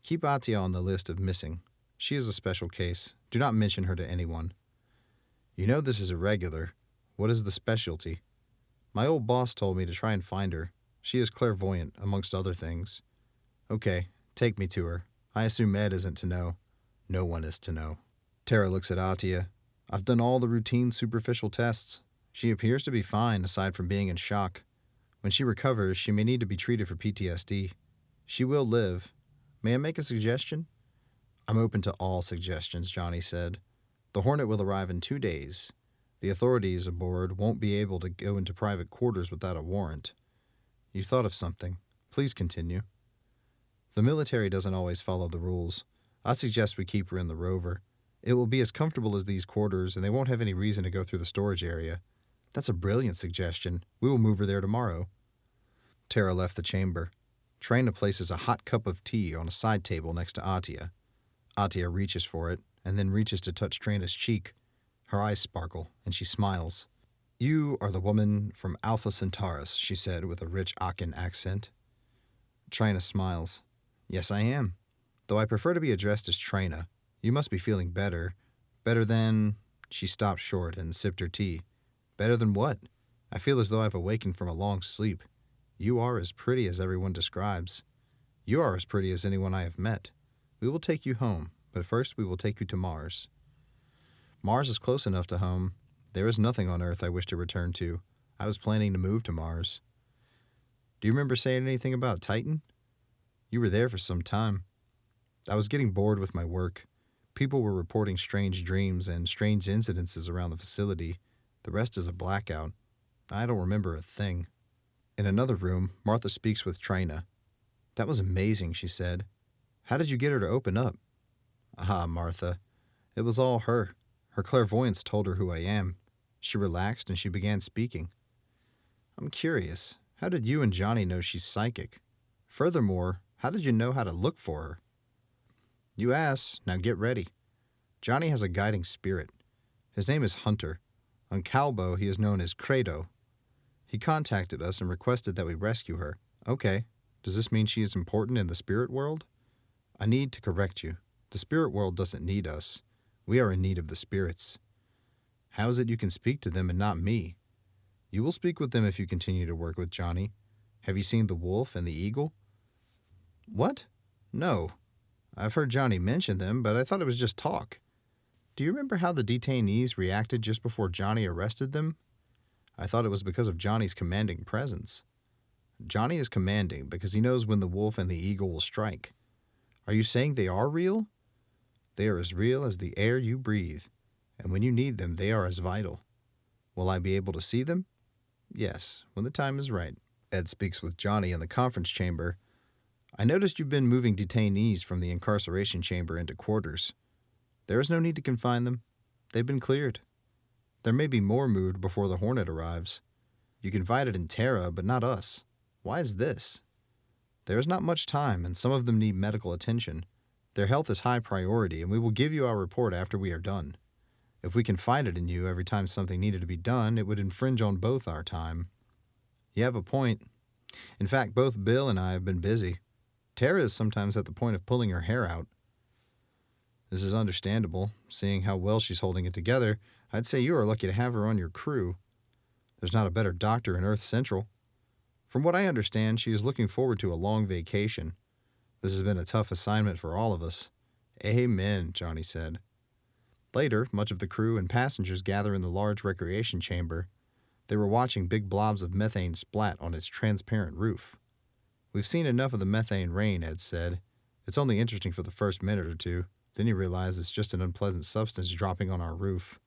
[SPEAKER 3] Keep Atia on the list of missing. She is a special case. Do not mention her to anyone. You know this is irregular. What is the specialty? My old boss told me to try and find her. She is clairvoyant, amongst other things. Okay, take me to her. I assume Ed isn't to know. No one is to know. Tara looks at Atia. I've done all the routine superficial tests. She appears to be fine, aside from being in shock. When she recovers, she may need to be treated for PTSD. She will live. May I make a suggestion? I'm open to all suggestions, Jonny said. The Hornet will arrive in 2 days. The authorities aboard won't be able to go into private quarters without a warrant. You thought of something. Please continue. The military doesn't always follow the rules. I suggest we keep her in the rover. It will be as comfortable as these quarters, and they won't have any reason to go through the storage area. That's a brilliant suggestion. We will move her there tomorrow. Tara left the chamber. Trina places a hot cup of tea on a side table next to Atia. Atia reaches for it, and then reaches to touch Trina's cheek. Her eyes sparkle, and she smiles. You are the woman from Alpha Centaurus, she said with a rich Akan accent. Trina smiles. Yes, I am. Though I prefer to be addressed as Trina. You must be feeling better. Better than... She stopped short and sipped her tea. Better than what? I feel as though I've awakened from a long sleep. You are as pretty as everyone describes. You are as pretty as anyone I have met. We will take you home, but first we will take you to Mars. Mars is close enough to home. There is nothing on Earth I wish to return to. I was planning to move to Mars. Do you remember saying anything about Titan? You were there for some time. I was getting bored with my work. People were reporting strange dreams and strange incidences around the facility. The rest is a blackout. I don't remember a thing. In another room, Martha speaks with Trina. That was amazing, she said. How did you get her to open up? Ah, Martha. It was all her. Her clairvoyance told her who I am. She relaxed and she began speaking. I'm curious. How did you and Jonny know she's psychic? Furthermore, how did you know how to look for her? You ask. Now get ready. Jonny has a guiding spirit. His name is Hunter. On Calbo, he is known as Credo. He contacted us and requested that we rescue her. Okay. Does this mean she is important in the spirit world? I need to correct you. The spirit world doesn't need us. We are in need of the spirits. How is it you can speak to them and not me? You will speak with them if you continue to work with Jonny. Have you seen the wolf and the eagle? What? No. I've heard Jonny mention them, but I thought it was just talk. Do you remember how the detainees reacted just before Jonny arrested them? I thought it was because of Johnny's commanding presence. Jonny is commanding because he knows when the wolf and the eagle will strike. Are you saying they are real? They are as real as the air you breathe, and when you need them, they are as vital. Will I be able to see them? Yes, when the time is right. Ed speaks with Jonny in the conference chamber. I noticed you've been moving detainees from the incarceration chamber into quarters. There is no need to confine them. They've been cleared. There may be more moved before the Hornet arrives. You confided in Tara, but not us. Why is this? There is not much time, and some of them need medical attention. Their health is high priority, and we will give you our report after we are done. If we confided in you every time something needed to be done, it would infringe on both our time. You have a point. In fact, both Bill and I have been busy. Tara is sometimes at the point of pulling her hair out. This is understandable. Seeing how well she's holding it together, I'd say you are lucky to have her on your crew. There's not a better doctor in Earth Central. From what I understand, she is looking forward to a long vacation. This has been a tough assignment for all of us. Amen, Jonny said. Later, much of the crew and passengers gather in the large recreation chamber. They were watching big blobs of methane splat on its transparent roof. We've seen enough of the methane rain, Ed said. It's only interesting for the first minute or two. Then you realize it's just an unpleasant substance dropping on our roof.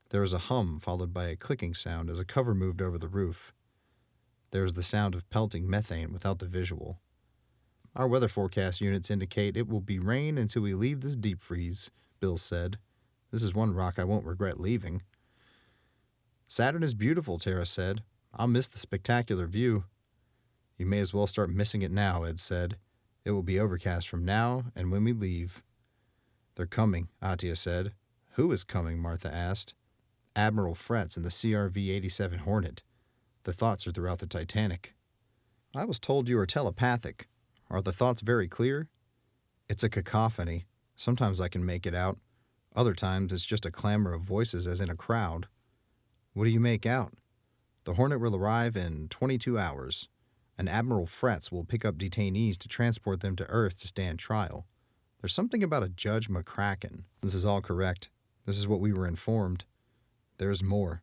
[SPEAKER 3] There was a hum followed by a clicking sound as a cover moved over the roof. There was the sound of pelting methane without the visual. Our weather forecast units indicate it will be rain until we leave this deep freeze, Bill said. This is one rock I won't regret leaving. Saturn is beautiful, Tara said. I'll miss the spectacular view. You may as well start missing it now, Ed said. It will be overcast from now and when we leave. They're coming, Atia said. Who is coming? Martha asked. Admiral Fretz and the CRV-87 Hornet. The thoughts are throughout the Titanic. I was told you are telepathic. Are the thoughts very clear? It's a cacophony. Sometimes I can make it out. Other times it's just a clamor of voices as in a crowd. What do you make out? The Hornet will arrive in 22 hours. And Admiral Fretz will pick up detainees to transport them to Earth to stand trial. There's something about a Judge McCracken. This is all correct. This is what we were informed. There is more.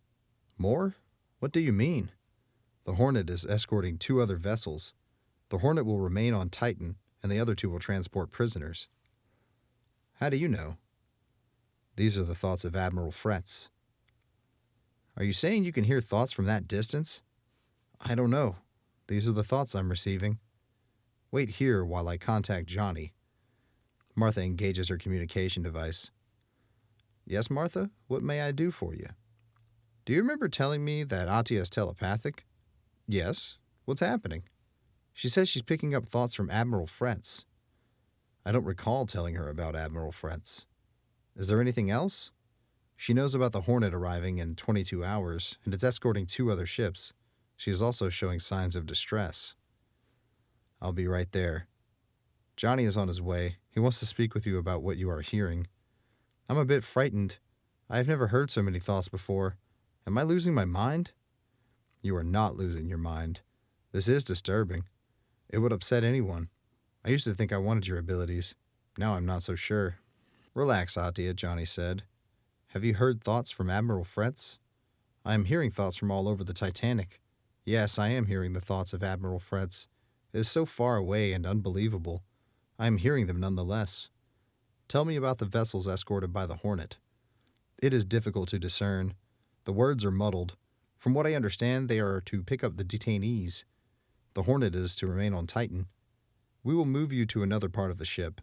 [SPEAKER 3] More? What do you mean? The Hornet is escorting 2 other vessels. The Hornet will remain on Titan, and the other 2 will transport prisoners. How do you know? These are the thoughts of Admiral Fretz. Are you saying you can hear thoughts from that distance? I don't know. These are the thoughts I'm receiving. Wait here while I contact Jonny. Martha engages her communication device. Yes, Martha? What may I do for you? Do you remember telling me that Atia is telepathic? Yes. What's happening? She says she's picking up thoughts from Admiral Fretz. I don't recall telling her about Admiral Fretz. Is there anything else? She knows about the Hornet arriving in 22 hours, and it's escorting 2 other ships. She is also showing signs of distress. I'll be right there. Jonny is on his way. He wants to speak with you about what you are hearing. I'm a bit frightened. I have never heard so many thoughts before. Am I losing my mind? You are not losing your mind. This is disturbing. It would upset anyone. I used to think I wanted your abilities. Now I'm not so sure. Relax, Atia, Jonny said. Have you heard thoughts from Admiral Fretz? I am hearing thoughts from all over the Titanic. Yes, I am hearing the thoughts of Admiral Fretz. It is so far away and unbelievable. I am hearing them nonetheless. Tell me about the vessels escorted by the Hornet. It is difficult to discern. The words are muddled. From what I understand, they are to pick up the detainees. The Hornet is to remain on Titan. We will move you to another part of the ship.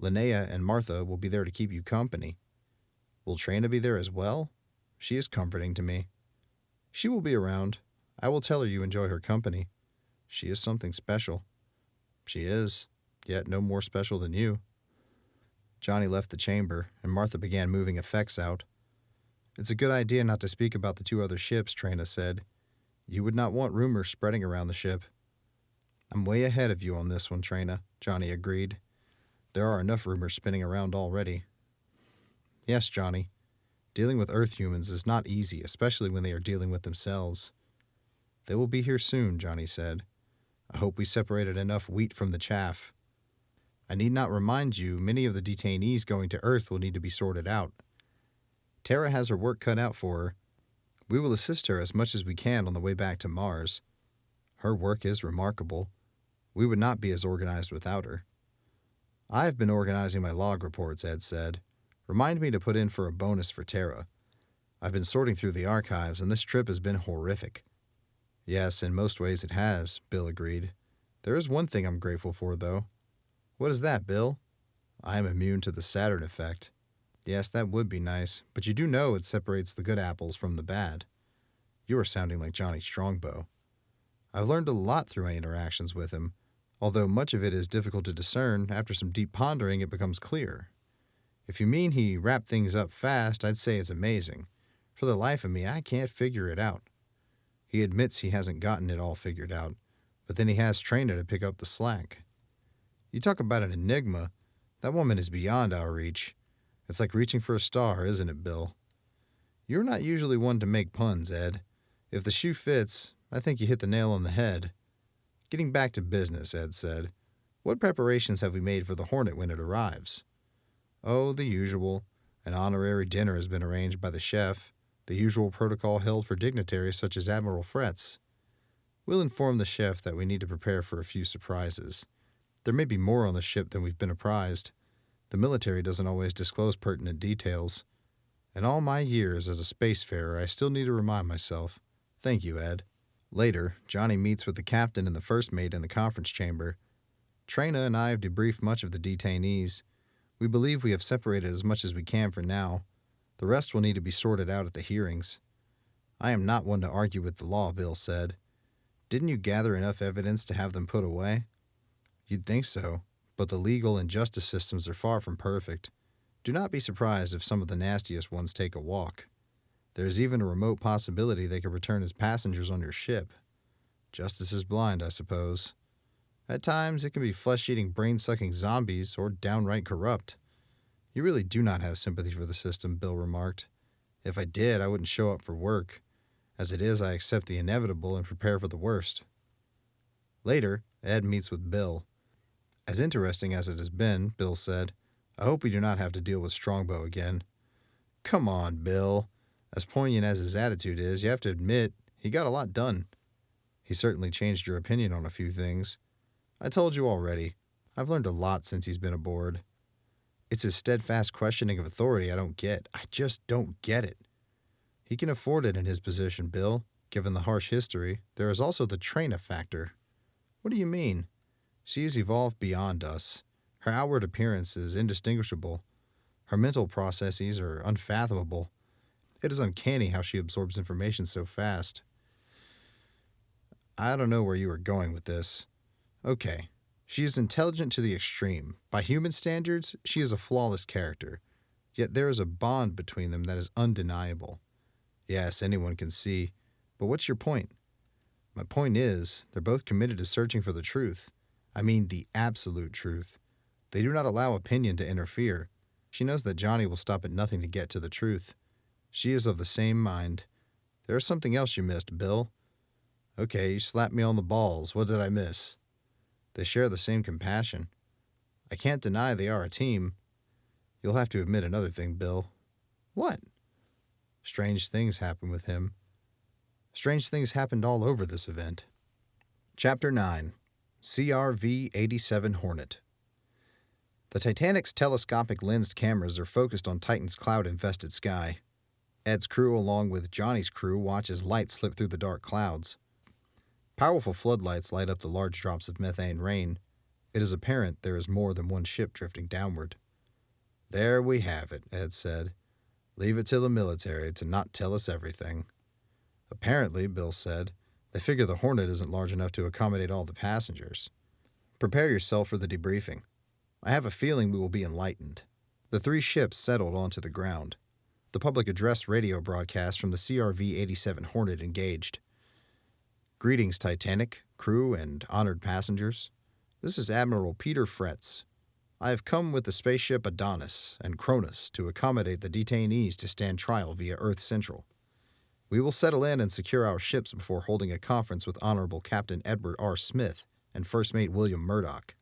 [SPEAKER 3] Linnea and Martha will be there to keep you company. Will Trina be there as well? She is comforting to me. She will be around. I will tell her you enjoy her company. She is something special. She is, yet no more special than you. Jonny left the chamber, and Martha began moving effects out. It's a good idea not to speak about the 2 other ships, Trina said. You would not want rumors spreading around the ship. I'm way ahead of you on this one, Trina, Jonny agreed. There are enough rumors spinning around already. Yes, Jonny. Dealing with Earth humans is not easy, especially when they are dealing with themselves. They will be here soon, Jonny said. I hope we separated enough wheat from the chaff. I need not remind you, many of the detainees going to Earth will need to be sorted out. Tara has her work cut out for her. We will assist her as much as we can on the way back to Mars. Her work is remarkable. We would not be as organized without her. I have been organizing my log reports, Ed said. Remind me to put in for a bonus for Tara. I've been sorting through the archives, and this trip has been horrific. Yes, in most ways it has, Bill agreed. There is one thing I'm grateful for, though. What is that, Bill? I am immune to the Saturn effect. Yes, that would be nice, but you do know it separates the good apples from the bad. You are sounding like Jonny Strongbow. I've learned a lot through my interactions with him. Although much of it is difficult to discern, after some deep pondering it becomes clear. If you mean he wrapped things up fast, I'd say it's amazing. For the life of me, I can't figure it out. He admits he hasn't gotten it all figured out, but then he has Trina to pick up the slack. You talk about an enigma. That woman is beyond our reach. It's like reaching for a star, isn't it, Bill? You're not usually one to make puns, Ed. If the shoe fits, I think you hit the nail on the head. Getting back to business, Ed said. What preparations have we made for the Hornet when it arrives? Oh, the usual. An honorary dinner has been arranged by the chef, the usual protocol held for dignitaries such as Admiral Fretz. We'll inform the chef that we need to prepare for a few surprises. There may be more on the ship than we've been apprised. The military doesn't always disclose pertinent details. In all my years as a spacefarer, I still need to remind myself. Thank you, Ed. Later, Jonny meets with the captain and the first mate in the conference chamber. Trina and I have debriefed much of the detainees. We believe we have separated as much as we can for now. The rest will need to be sorted out at the hearings. I am not one to argue with the law, Bill said. Didn't you gather enough evidence to have them put away? You'd think so, but the legal and justice systems are far from perfect. Do not be surprised if some of the nastiest ones take a walk. There is even a remote possibility they could return as passengers on your ship. Justice is blind, I suppose. At times, it can be flesh-eating, brain-sucking zombies or downright corrupt. You really do not have sympathy for the system, Bill remarked. If I did, I wouldn't show up for work. As it is, I accept the inevitable and prepare for the worst. Later, Ed meets with Bill. As interesting as it has been, Bill said, I hope we do not have to deal with Strongbow again. Come on, Bill. As poignant as his attitude is, you have to admit, he got a lot done. He certainly changed your opinion on a few things. I told you already. I've learned a lot since he's been aboard. It's his steadfast questioning of authority I don't get. I just don't get it. He can afford it in his position, Bill. Given the harsh history, there is also the Trina factor. What do you mean? She has evolved beyond us. Her outward appearance is indistinguishable. Her mental processes are unfathomable. It is uncanny how she absorbs information so fast. I don't know where you are going with this. Okay, she is intelligent to the extreme. By human standards, she is a flawless character. Yet there is a bond between them that is undeniable. Yes, anyone can see. But what's your point? My point is, they're both committed to searching for the truth. I mean the absolute truth. They do not allow opinion to interfere. She knows that Jonny will stop at nothing to get to the truth. She is of the same mind. There is something else you missed, Bill. Okay, you slapped me on the balls. What did I miss? They share the same compassion. I can't deny they are a team. You'll have to admit another thing, Bill. What? Strange things happen with him. Strange things happened all over this event. Chapter 9. CRV-87 Hornet. The Titanic's telescopic lensed cameras are focused on Titan's cloud-infested sky. Ed's crew, along with Johnny's crew, watch as light slip through the dark clouds. Powerful floodlights light up the large drops of methane rain. It is apparent there is more than one ship drifting downward. There we have it, Ed said. Leave it to the military to not tell us everything. Apparently, Bill said, they figure the Hornet isn't large enough to accommodate all the passengers. Prepare yourself for the debriefing. I have a feeling we will be enlightened. The three ships settled onto the ground. The public address radio broadcast from the CRV-87 Hornet engaged. Greetings, Titanic, crew, and honored passengers. This is Admiral Peter Fretz. I have come with the spaceship Adonis and Cronus to accommodate the detainees to stand trial via Earth Central. We will settle in and secure our ships before holding a conference with Honorable Captain Edward R. Smith and First Mate William Murdoch.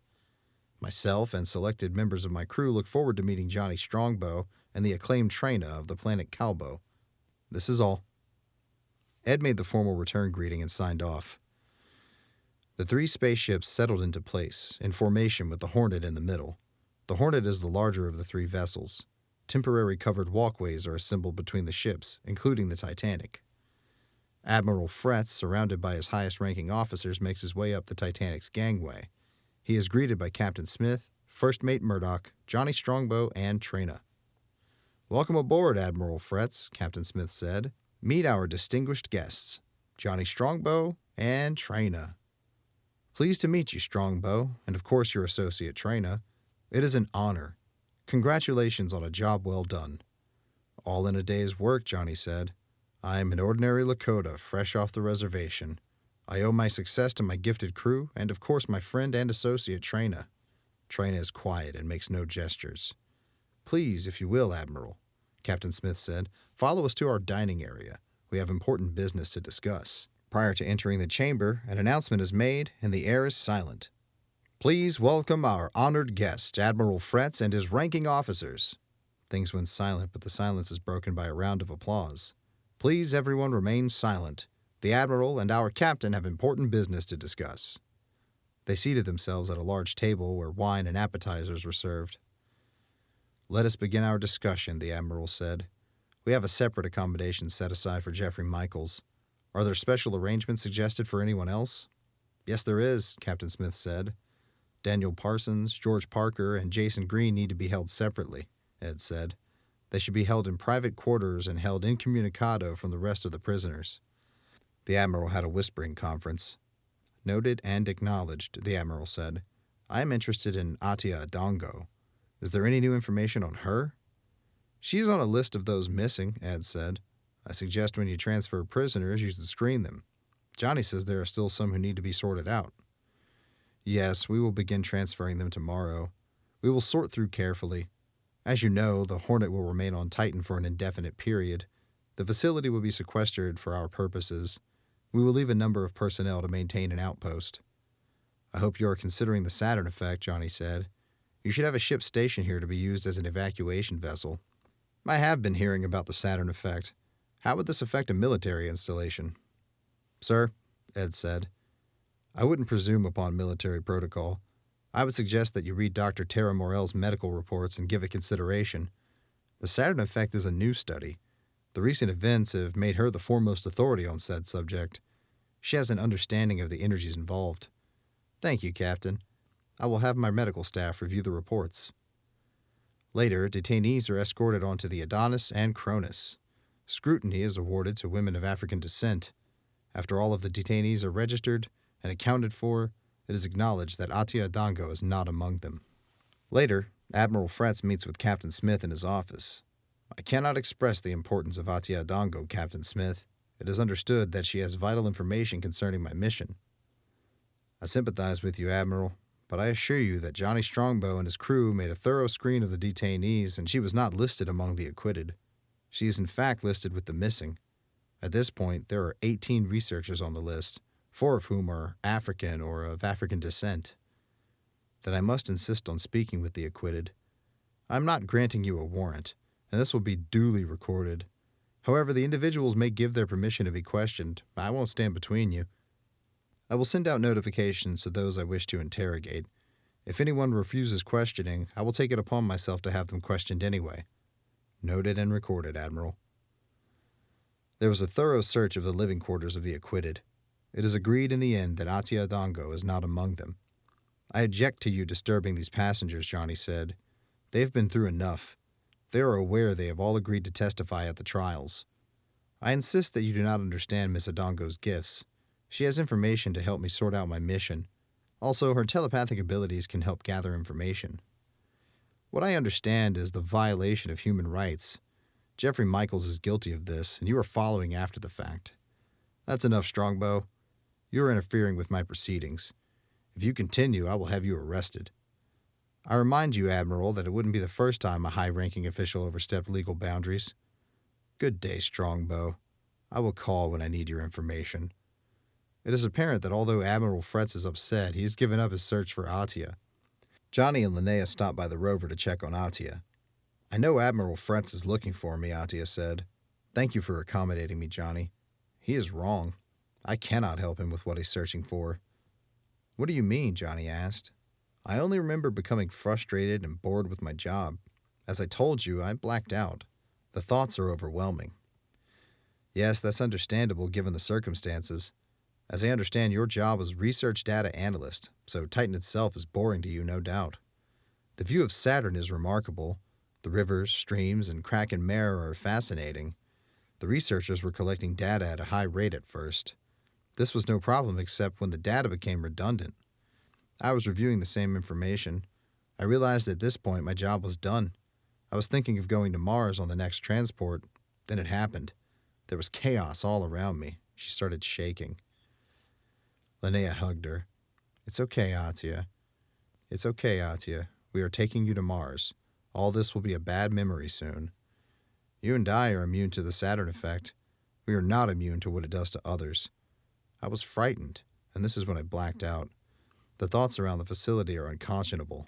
[SPEAKER 3] Myself and selected members of my crew look forward to meeting Jonny Strongbow and the acclaimed trainer of the planet Calbo. This is all. Ed made the formal return greeting and signed off. The three spaceships settled into place, in formation with the Hornet in the middle. The Hornet is the larger of the three vessels. Temporary covered walkways are assembled between the ships, including the Titanic. Admiral Fretz, surrounded by his highest-ranking officers, makes his way up the Titanic's gangway. He is greeted by Captain Smith, First Mate Murdoch, Jonny Strongbow, and Trina. Welcome aboard, Admiral Fretz, Captain Smith said. Meet our distinguished guests, Jonny Strongbow and Trina. Pleased to meet you, Strongbow, and of course your associate Trina. It is an honor. Congratulations on a job well done. All in a day's work, Jonny said. I am an ordinary Lakota, fresh off the reservation. I owe my success to my gifted crew, and of course my friend and associate Trina. Trina is quiet and makes no gestures. Please, if you will, Admiral, Captain Smith said, follow us to our dining area. We have important business to discuss. Prior to entering the chamber, an announcement is made, and the air is silent. Please welcome our honored guest, Admiral Fretz, and his ranking officers. Things went silent, but the silence is broken by a round of applause. Please, everyone, remain silent. The Admiral and our captain have important business to discuss. They seated themselves at a large table where wine and appetizers were served. Let us begin our discussion, the Admiral said. We have a separate accommodation set aside for Jeffrey Michaels. Are there special arrangements suggested for anyone else? Yes, there is, Captain Smith said. Daniel Parsons, George Parker, and Jason Green need to be held separately, Ed said. They should be held in private quarters and held incommunicado from the rest of the prisoners. The Admiral had a whispering conference. Noted and acknowledged, the Admiral said. I am interested in Atia Adongo. Is there any new information on her? She's on a list of those missing, Ed said. I suggest when you transfer prisoners, you should screen them. Jonny says there are still some who need to be sorted out. Yes, we will begin transferring them tomorrow. We will sort through carefully. As you know, the Hornet will remain on Titan for an indefinite period. The facility will be sequestered for our purposes. We will leave a number of personnel to maintain an outpost. I hope you are considering the Saturn effect, Jonny said. You should have a ship stationed here to be used as an evacuation vessel. I have been hearing about the Saturn effect. How would this affect a military installation? Sir, Ed said, I wouldn't presume upon military protocol. I would suggest that you read Dr. Tara Morell's medical reports and give it consideration. The Saturn effect is a new study. The recent events have made her the foremost authority on said subject. She has an understanding of the energies involved. Thank you, Captain. I will have my medical staff review the reports. Later, detainees are escorted onto the Adonis and Cronus. Scrutiny is awarded to women of African descent. After all of the detainees are registered and accounted for, it is acknowledged that Atia Adongo is not among them. Later, Admiral Fretz meets with Captain Smith in his office. I cannot express the importance of Atia Adongo, Captain Smith. It is understood that she has vital information concerning my mission. I sympathize with you, Admiral, but I assure you that Jonny Strongbow and his crew made a thorough screen of the detainees, and she was not listed among the acquitted. She is in fact listed with the missing. At this point, there are 18 researchers on the list, 4 of whom are African or of African descent. That I must insist on speaking with the acquitted. I am not granting you a warrant, and this will be duly recorded. However, the individuals may give their permission to be questioned. I won't stand between you. I will send out notifications to those I wish to interrogate. If anyone refuses questioning, I will take it upon myself to have them questioned anyway. Noted and recorded, Admiral. There was a thorough search of the living quarters of the acquitted. It is agreed in the end that Atia Dongo is not among them. I object to you disturbing these passengers, Jonny said. They have been through enough. They are aware they have all agreed to testify at the trials. I insist that you do not understand Miss Adongo's gifts. She has information to help me sort out my mission. Also, her telepathic abilities can help gather information. What I understand is the violation of human rights. Jeffrey Michaels is guilty of this, and you are following after the fact. That's enough, Strongbow. You are interfering with my proceedings. If you continue, I will have you arrested. I remind you, Admiral, that it wouldn't be the first time a high-ranking official overstepped legal boundaries. Good day, Strongbow. I will call when I need your information. It is apparent that although Admiral Fretz is upset, he has given up his search for Atia. Jonny and Linnea stopped by the rover to check on Atia. I know Admiral Fretz is looking for me, Atia said. Thank you for accommodating me, Jonny. He is wrong. I cannot help him with what he's searching for. What do you mean? Jonny asked. I only remember becoming frustrated and bored with my job. As I told you, I blacked out. The thoughts are overwhelming. Yes, that's understandable given the circumstances. As I understand, your job was research data analyst, so Titan itself is boring to you, no doubt. The view of Saturn is remarkable. The rivers, streams, and Kraken Mare are fascinating. The researchers were collecting data at a high rate at first. This was no problem except when the data became redundant. I was reviewing the same information. I realized at this point my job was done. I was thinking of going to Mars on the next transport. Then it happened. There was chaos all around me. She started shaking. Linnea hugged her. It's okay, Atia. It's okay, Atia. We are taking you to Mars. All this will be a bad memory soon. You and I are immune to the Saturn effect. We are not immune to what it does to others. I was frightened, and this is when I blacked out. The thoughts around the facility are unconscionable.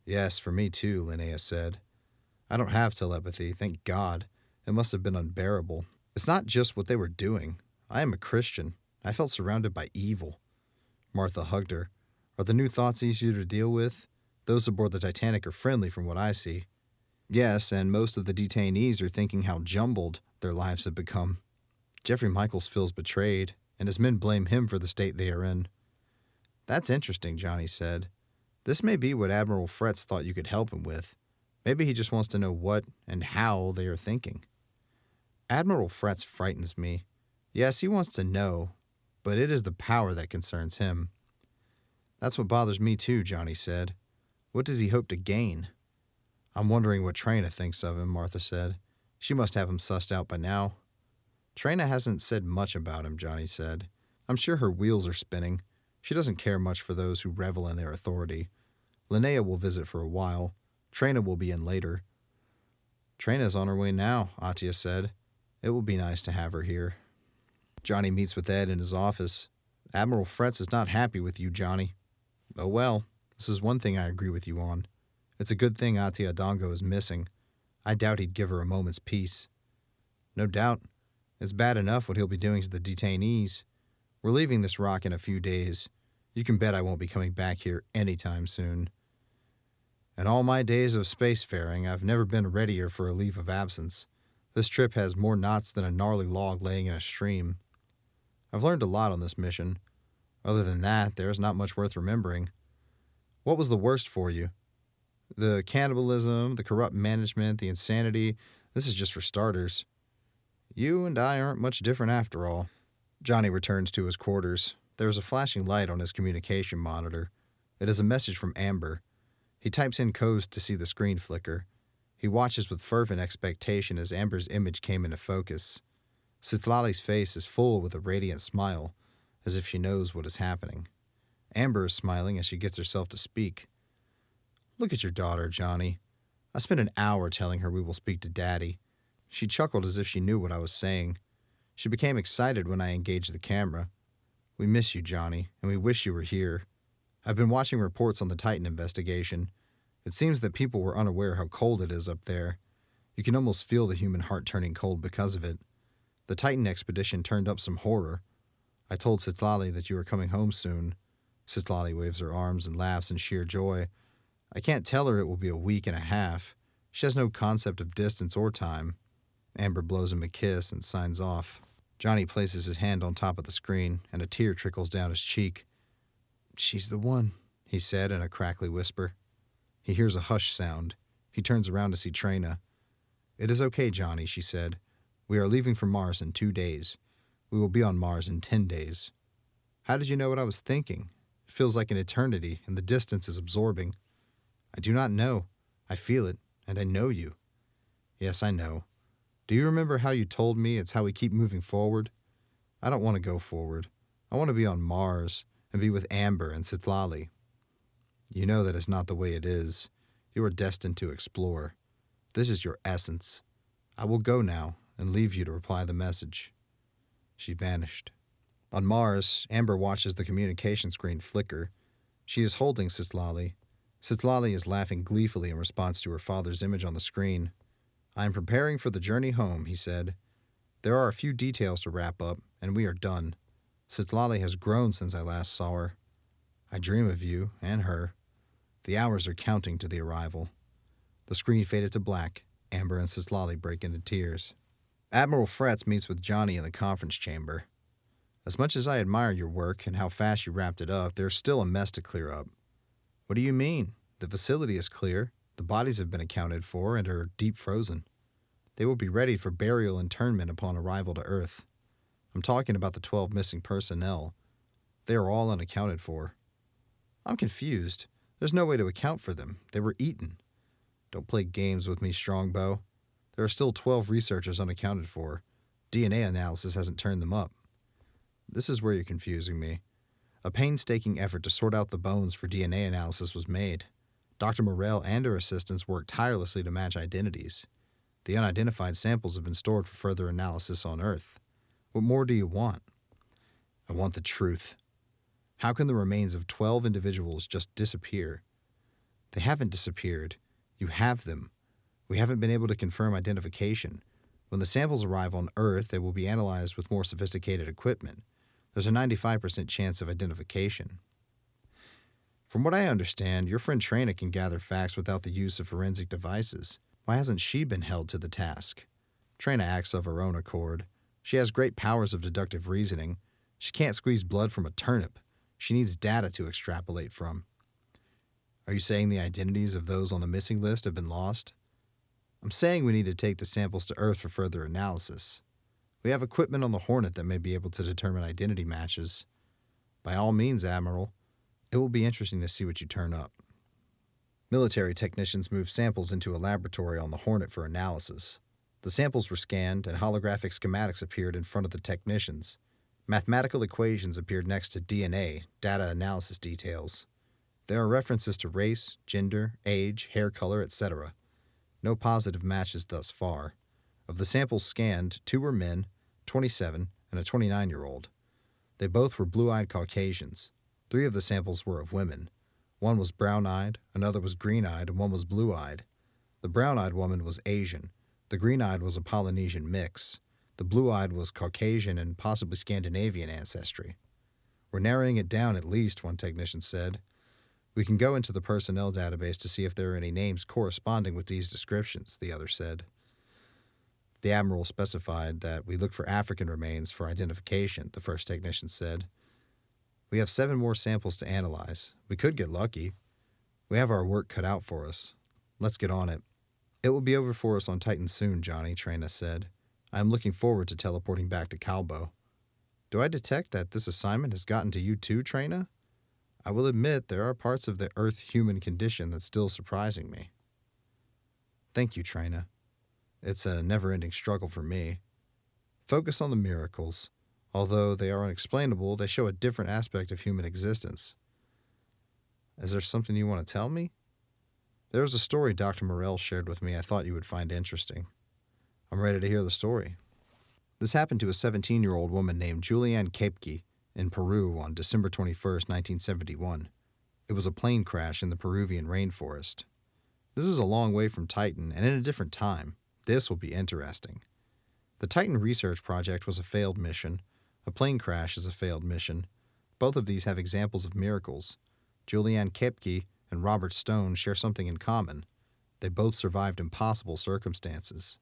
[SPEAKER 3] Yes, for me too, Linnea said. I don't have telepathy, thank God. It must have been unbearable. It's not just what they were doing. I am a Christian. I felt surrounded by evil. Martha hugged her. Are the new thoughts easier to deal with? Those aboard the Titanic are friendly from what I see. Yes, and most of the detainees are thinking how jumbled their lives have become. Jeffrey Michaels feels betrayed, and his men blame him for the state they are in. That's interesting, Jonny said. This may be what Admiral Fretz thought you could help him with. Maybe he just wants to know what and how they are thinking. Admiral Fretz frightens me. Yes, he wants to know, but it is the power that concerns him. That's what bothers me too, Jonny said. What does he hope to gain? I'm wondering what Trina thinks of him, Martha said. She must have him sussed out by now. Trina hasn't said much about him, Jonny said. I'm sure her wheels are spinning. She doesn't care much for those who revel in their authority. Linnea will visit for a while. Trina will be in later. Trina's on her way now, Atia said. It will be nice to have her here. Jonny meets with Ed in his office. Admiral Fretz is not happy with you, Jonny. Oh well, this is one thing I agree with you on. It's a good thing Atia Dongo is missing. I doubt he'd give her a moment's peace. No doubt. It's bad enough what he'll be doing to the detainees. We're leaving this rock in a few days. You can bet I won't be coming back here anytime soon. In all my days of spacefaring, I've never been readier for a leave of absence. This trip has more knots than a gnarly log laying in a stream. I've learned a lot on this mission. Other than that, there's not much worth remembering. What was the worst for you? The cannibalism, the corrupt management, the insanity. This is just for starters. You and I aren't much different after all. Jonny returns to his quarters. There is a flashing light on his communication monitor. It is a message from Amber. He types in codes to see the screen flicker. He watches with fervent expectation as Amber's image came into focus. Citlali's face is full with a radiant smile, as if she knows what is happening. Amber is smiling as she gets herself to speak. Look at your daughter, Johnny. I spent an hour telling her we will speak to Daddy. She chuckled as if she knew what I was saying. She became excited when I engaged the camera. We miss you, Johnny, and we wish you were here. I've been watching reports on the Titan investigation. It seems that people were unaware how cold it is up there. You can almost feel the human heart turning cold because of it. The Titan expedition turned up some horror. I told Citlali that you were coming home soon. Citlali waves her arms and laughs in sheer joy. I can't tell her it will be a week and a half. She has no concept of distance or time. Amber blows him a kiss and signs off. Johnny places his hand on top of the screen, and a tear trickles down his cheek. She's the one, he said in a crackly whisper. He hears a hush sound. He turns around to see Trina. It is okay, Johnny, she said. We are leaving for Mars in 2 days. We will be on Mars in 10 days. How did you know what I was thinking? It feels like an eternity, and the distance is absorbing. I do not know. I feel it, and I know you. Yes, I know. Do you remember how you told me it's how we keep moving forward? I don't want to go forward. I want to be on Mars and be with Amber and Citlali. You know that is not the way it is. You are destined to explore. This is your essence. I will go now and leave you to reply the message. She vanished. On Mars, Amber watches the communication screen flicker. She is holding Citlali. Citlali is laughing gleefully in response to her father's image on the screen. I am preparing for the journey home, he said. There are a few details to wrap up, and we are done. Citlali has grown since I last saw her. I dream of you and her. The hours are counting to the arrival. The screen faded to black. Amber and Citlali break into tears. Admiral Fretz meets with Johnny in the conference chamber. As much as I admire your work and how fast you wrapped it up, there's still a mess to clear up. What do you mean? The facility is clear. The bodies have been accounted for and are deep frozen. They will be ready for burial internment upon arrival to Earth. I'm talking about the 12 missing personnel. They are all unaccounted for. I'm confused. There's no way to account for them. They were eaten. Don't play games with me, Strongbow. There are still 12 researchers unaccounted for. DNA analysis hasn't turned them up. This is where you're confusing me. A painstaking effort to sort out the bones for DNA analysis was made. Dr. Morell and her assistants worked tirelessly to match identities. The unidentified samples have been stored for further analysis on Earth. What more do you want? I want the truth. How can the remains of 12 individuals just disappear? They haven't disappeared. You have them. We haven't been able to confirm identification. When the samples arrive on Earth, they will be analyzed with more sophisticated equipment. There's a 95% chance of identification. From what I understand, your friend Trina can gather facts without the use of forensic devices. Why hasn't she been held to the task? Trina acts of her own accord. She has great powers of deductive reasoning. She can't squeeze blood from a turnip. She needs data to extrapolate from. Are you saying the identities of those on the missing list have been lost? I'm saying we need to take the samples to Earth for further analysis. We have equipment on the Hornet that may be able to determine identity matches. By all means, Admiral. It will be interesting to see what you turn up. Military technicians moved samples into a laboratory on the Hornet for analysis. The samples were scanned, and holographic schematics appeared in front of the technicians. Mathematical equations appeared next to DNA, data analysis details. There are references to race, gender, age, hair color, etc. No positive matches thus far. Of the samples scanned, 2 were men, 27, and a 29-year-old. They both were blue-eyed Caucasians. 3 of the samples were of women. One was brown-eyed, another was green-eyed, and one was blue-eyed. The brown-eyed woman was Asian. The green-eyed was a Polynesian mix. The blue-eyed was Caucasian and possibly Scandinavian ancestry. We're narrowing it down at least, one technician said. We can go into the personnel database to see if there are any names corresponding with these descriptions, the other said. The Admiral specified that we look for African remains for identification, the first technician said. We have 7 more samples to analyze. We could get lucky. We have our work cut out for us. Let's get on it. It will be over for us on Titan soon, Johnny, Trina said. I am looking forward to teleporting back to Calbo. Do I detect that this assignment has gotten to you too, Trina? I will admit there are parts of the Earth-human condition that's still surprising me. Thank you, Trina. It's a never-ending struggle for me. Focus on the miracles. Although they are unexplainable, they show a different aspect of human existence. Is there something you want to tell me? There was a story Dr. Morell shared with me I thought you would find interesting. I'm ready to hear the story. This happened to a 17-year-old woman named Julianne Kepke in Peru on December 21st, 1971. It was a plane crash in the Peruvian rainforest. This is a long way from Titan and in a different time. This will be interesting. The Titan research project was a failed mission. A plane crash is a failed mission. Both of these have examples of miracles. Julianne Kepke and Robert Stone share something in common. They both survived impossible circumstances.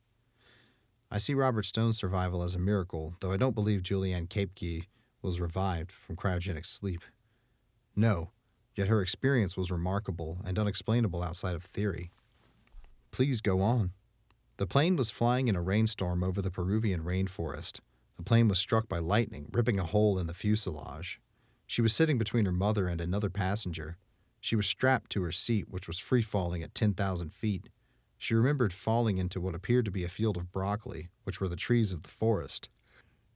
[SPEAKER 3] I see Robert Stone's survival as a miracle, though I don't believe Julianne Kepke was revived from cryogenic sleep. No, yet her experience was remarkable and unexplainable outside of theory. Please go on. The plane was flying in a rainstorm over the Peruvian rainforest. The plane was struck by lightning, ripping a hole in the fuselage. She was sitting between her mother and another passenger. She was strapped to her seat, which was free-falling at 10,000 feet. She remembered falling into what appeared to be a field of broccoli, which were the trees of the forest.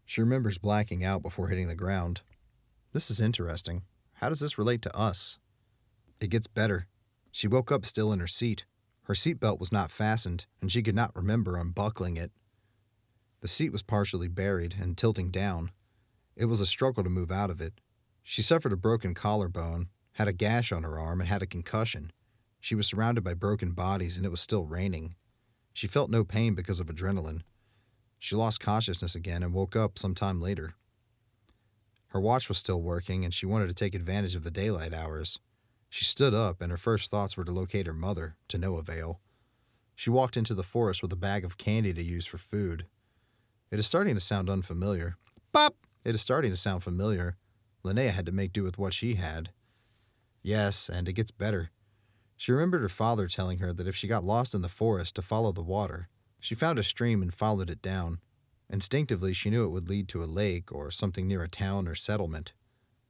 [SPEAKER 3] She remembers blacking out before hitting the ground. This is interesting. How does this relate to us? It gets better. She woke up still in her seat. Her seatbelt was not fastened, and she could not remember unbuckling it. The seat was partially buried and tilting down. It was a struggle to move out of it. She suffered a broken collarbone, had a gash on her arm, and had a concussion. She was surrounded by broken bodies, and it was still raining. She felt no pain because of adrenaline. She lost consciousness again and woke up some time later. Her watch was still working, and she wanted to take advantage of the daylight hours. She stood up, and her first thoughts were to locate her mother, to no avail. She walked into the forest with a bag of candy to use for food. It is starting to sound unfamiliar. Pop! It is starting to sound familiar. Linnea had to make do with what she had. Yes, and it gets better. She remembered her father telling her that if she got lost in the forest, to follow the water. She found a stream and followed it down. Instinctively, she knew it would lead to a lake or something near a town or settlement.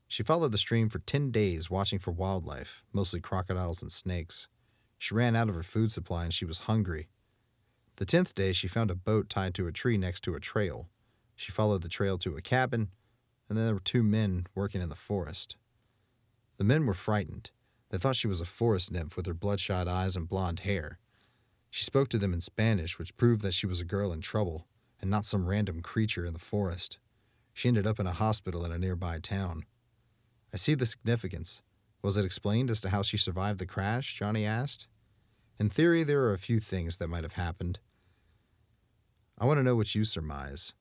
[SPEAKER 3] She followed the stream for 10 days, watching for wildlife, mostly crocodiles and snakes. She ran out of her food supply and she was hungry. The 10th day, she found a boat tied to a tree next to a trail. She followed the trail to a cabin, and then there were 2 men working in the forest. The men were frightened. They thought she was a forest nymph with her bloodshot eyes and blonde hair. She spoke to them in Spanish, which proved that she was a girl in trouble, and not some random creature in the forest. She ended up in a hospital in a nearby town. I see the significance. Was it explained as to how she survived the crash? Johnny asked. In theory, there are a few things that might have happened. I want to know what you surmise.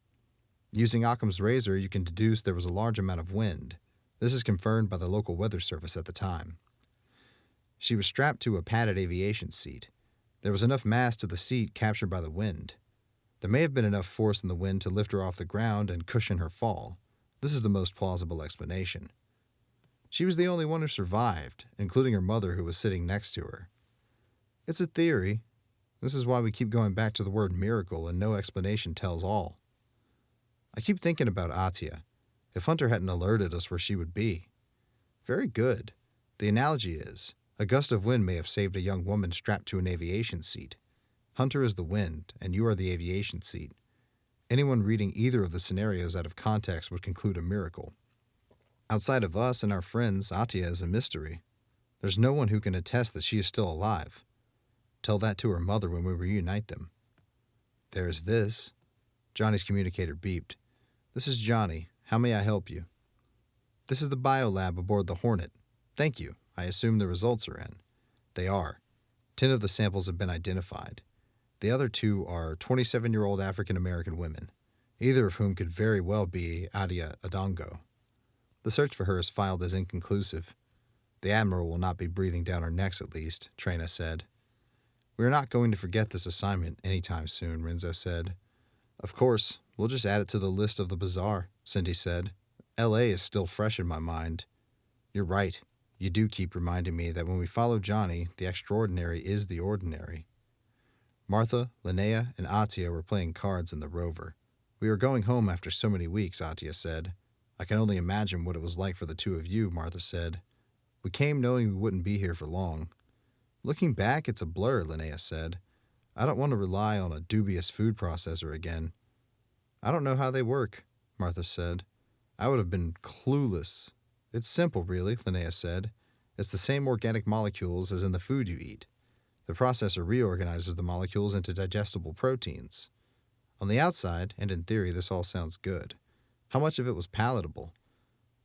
[SPEAKER 3] Using Occam's razor, you can deduce there was a large amount of wind. This is confirmed by the local weather service at the time. She was strapped to a padded aviation seat. There was enough mass to the seat captured by the wind. There may have been enough force in the wind to lift her off the ground and cushion her fall. This is the most plausible explanation. She was the only one who survived, including her mother who was sitting next to her. It's a theory. This is why we keep going back to the word miracle, and no explanation tells all. I keep thinking about Atia. If Hunter hadn't alerted us where she would be. Very good. The analogy is, a gust of wind may have saved a young woman strapped to an aviation seat. Hunter is the wind, and you are the aviation seat. Anyone reading either of the scenarios out of context would conclude a miracle. Outside of us and our friends, Atia is a mystery. There's no one who can attest that she is still alive. Tell that to her mother when we reunite them. There's this. Johnny's communicator beeped. This is Johnny. How may I help you? This is the biolab aboard the Hornet. Thank you. I assume the results are in. They are. 10 of the samples have been identified. The other 2 are 27-year-old African-American women, either of whom could very well be Adia Adongo. The search for her is filed as inconclusive. The Admiral will not be breathing down our necks, at least, Trina said. We are not going to forget this assignment anytime soon, Renzo said. Of course, we'll just add it to the list of the bazaar, Cindy said. L.A. is still fresh in my mind. You're right. You do keep reminding me that when we follow Johnny, the extraordinary is the ordinary. Martha, Linnea, and Atia were playing cards in the Rover. We were going home after so many weeks, Atia said. I can only imagine what it was like for the 2 of you, Martha said. We came knowing we wouldn't be here for long. Looking back, it's a blur, Linnea said. I don't want to rely on a dubious food processor again. I don't know how they work, Martha said. I would have been clueless. It's simple, really, Linnea said. It's the same organic molecules as in the food you eat. The processor reorganizes the molecules into digestible proteins. On the outside, and in theory, this all sounds good. How much of it was palatable?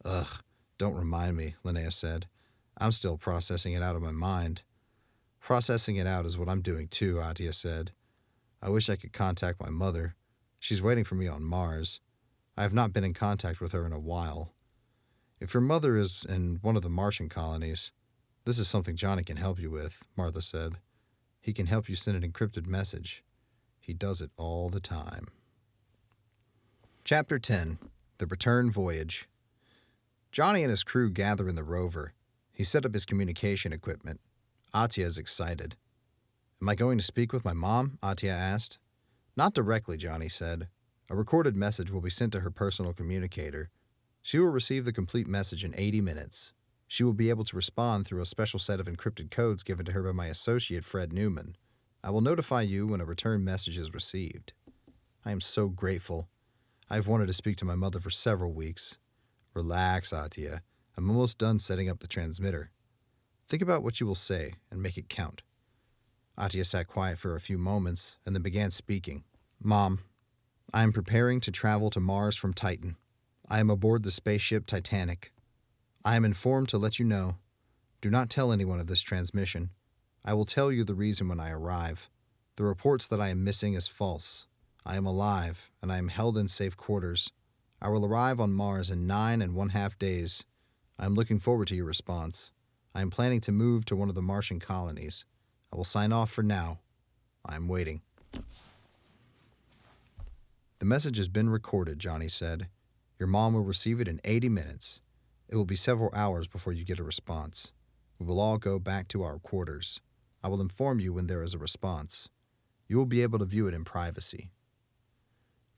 [SPEAKER 3] Ugh, don't remind me, Linnea said. I'm still processing it out of my mind. Processing it out is what I'm doing too, Atia said. I wish I could contact my mother. She's waiting for me on Mars. I have not been in contact with her in a while. If your mother is in one of the Martian colonies, this is something Jonny can help you with, Martha said. He can help you send an encrypted message. He does it all the time. Chapter 10. The Return Voyage. Jonny and his crew gather in the rover. He set up his communication equipment. Atia is excited. Am I going to speak with my mom? Atia asked. Not directly, Jonny said. A recorded message will be sent to her personal communicator. She will receive the complete message in 80 minutes. She will be able to respond through a special set of encrypted codes given to her by my associate, Fred Newman. I will notify you when a return message is received. I am so grateful. I have wanted to speak to my mother for several weeks. Relax, Atia. I'm almost done setting up the transmitter. Think about what you will say and make it count. Atia sat quiet for a few moments and then began speaking. Mom, I am preparing to travel to Mars from Titan. I am aboard the spaceship Titanic. I am informed to let you know. Do not tell anyone of this transmission. I will tell you the reason when I arrive. The reports that I am missing is false. I am alive, and I am held in safe quarters. I will arrive on Mars in 9½ days. I am looking forward to your response. I am planning to move to one of the Martian colonies. I will sign off for now. I am waiting. The message has been recorded, Jonny said. Your mom will receive it in 80 minutes. It will be several hours before you get a response. We will all go back to our quarters. I will inform you when there is a response. You will be able to view it in privacy.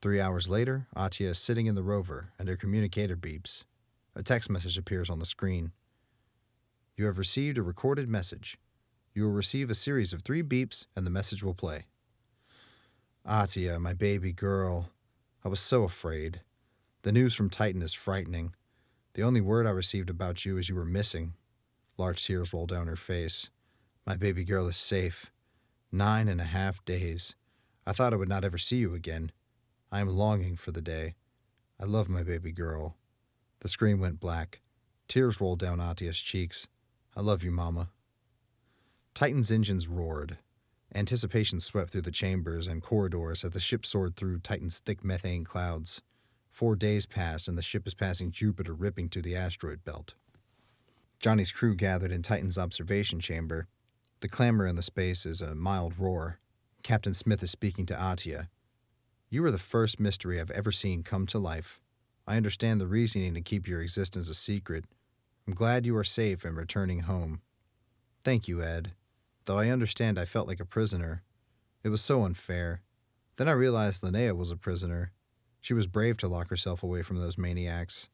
[SPEAKER 3] 3 hours later, Atia is sitting in the rover and her communicator beeps. A text message appears on the screen. You have received a recorded message. You will receive a series of 3 beeps and the message will play. Atia, my baby girl. I was so afraid. The news from Titan is frightening. The only word I received about you is you were missing. Large tears roll down her face. My baby girl is safe. 9½ days. I thought I would not ever see you again. I am longing for the day. I love my baby girl. The screen went black. Tears rolled down Atia's cheeks. I love you, Mama. Titan's engines roared. Anticipation swept through the chambers and corridors as the ship soared through Titan's thick methane clouds. 4 days passed and the ship is passing Jupiter, ripping to the asteroid belt. Jonny's crew gathered in Titan's observation chamber. The clamor in the space is a mild roar. Captain Smith is speaking to Atia. You are the first mystery I've ever seen come to life. I understand the reasoning to keep your existence a secret. I'm glad you are safe and returning home. Thank you, Ed. Though I understand I felt like a prisoner. It was so unfair. Then I realized Linnea was a prisoner. She was brave to lock herself away from those maniacs.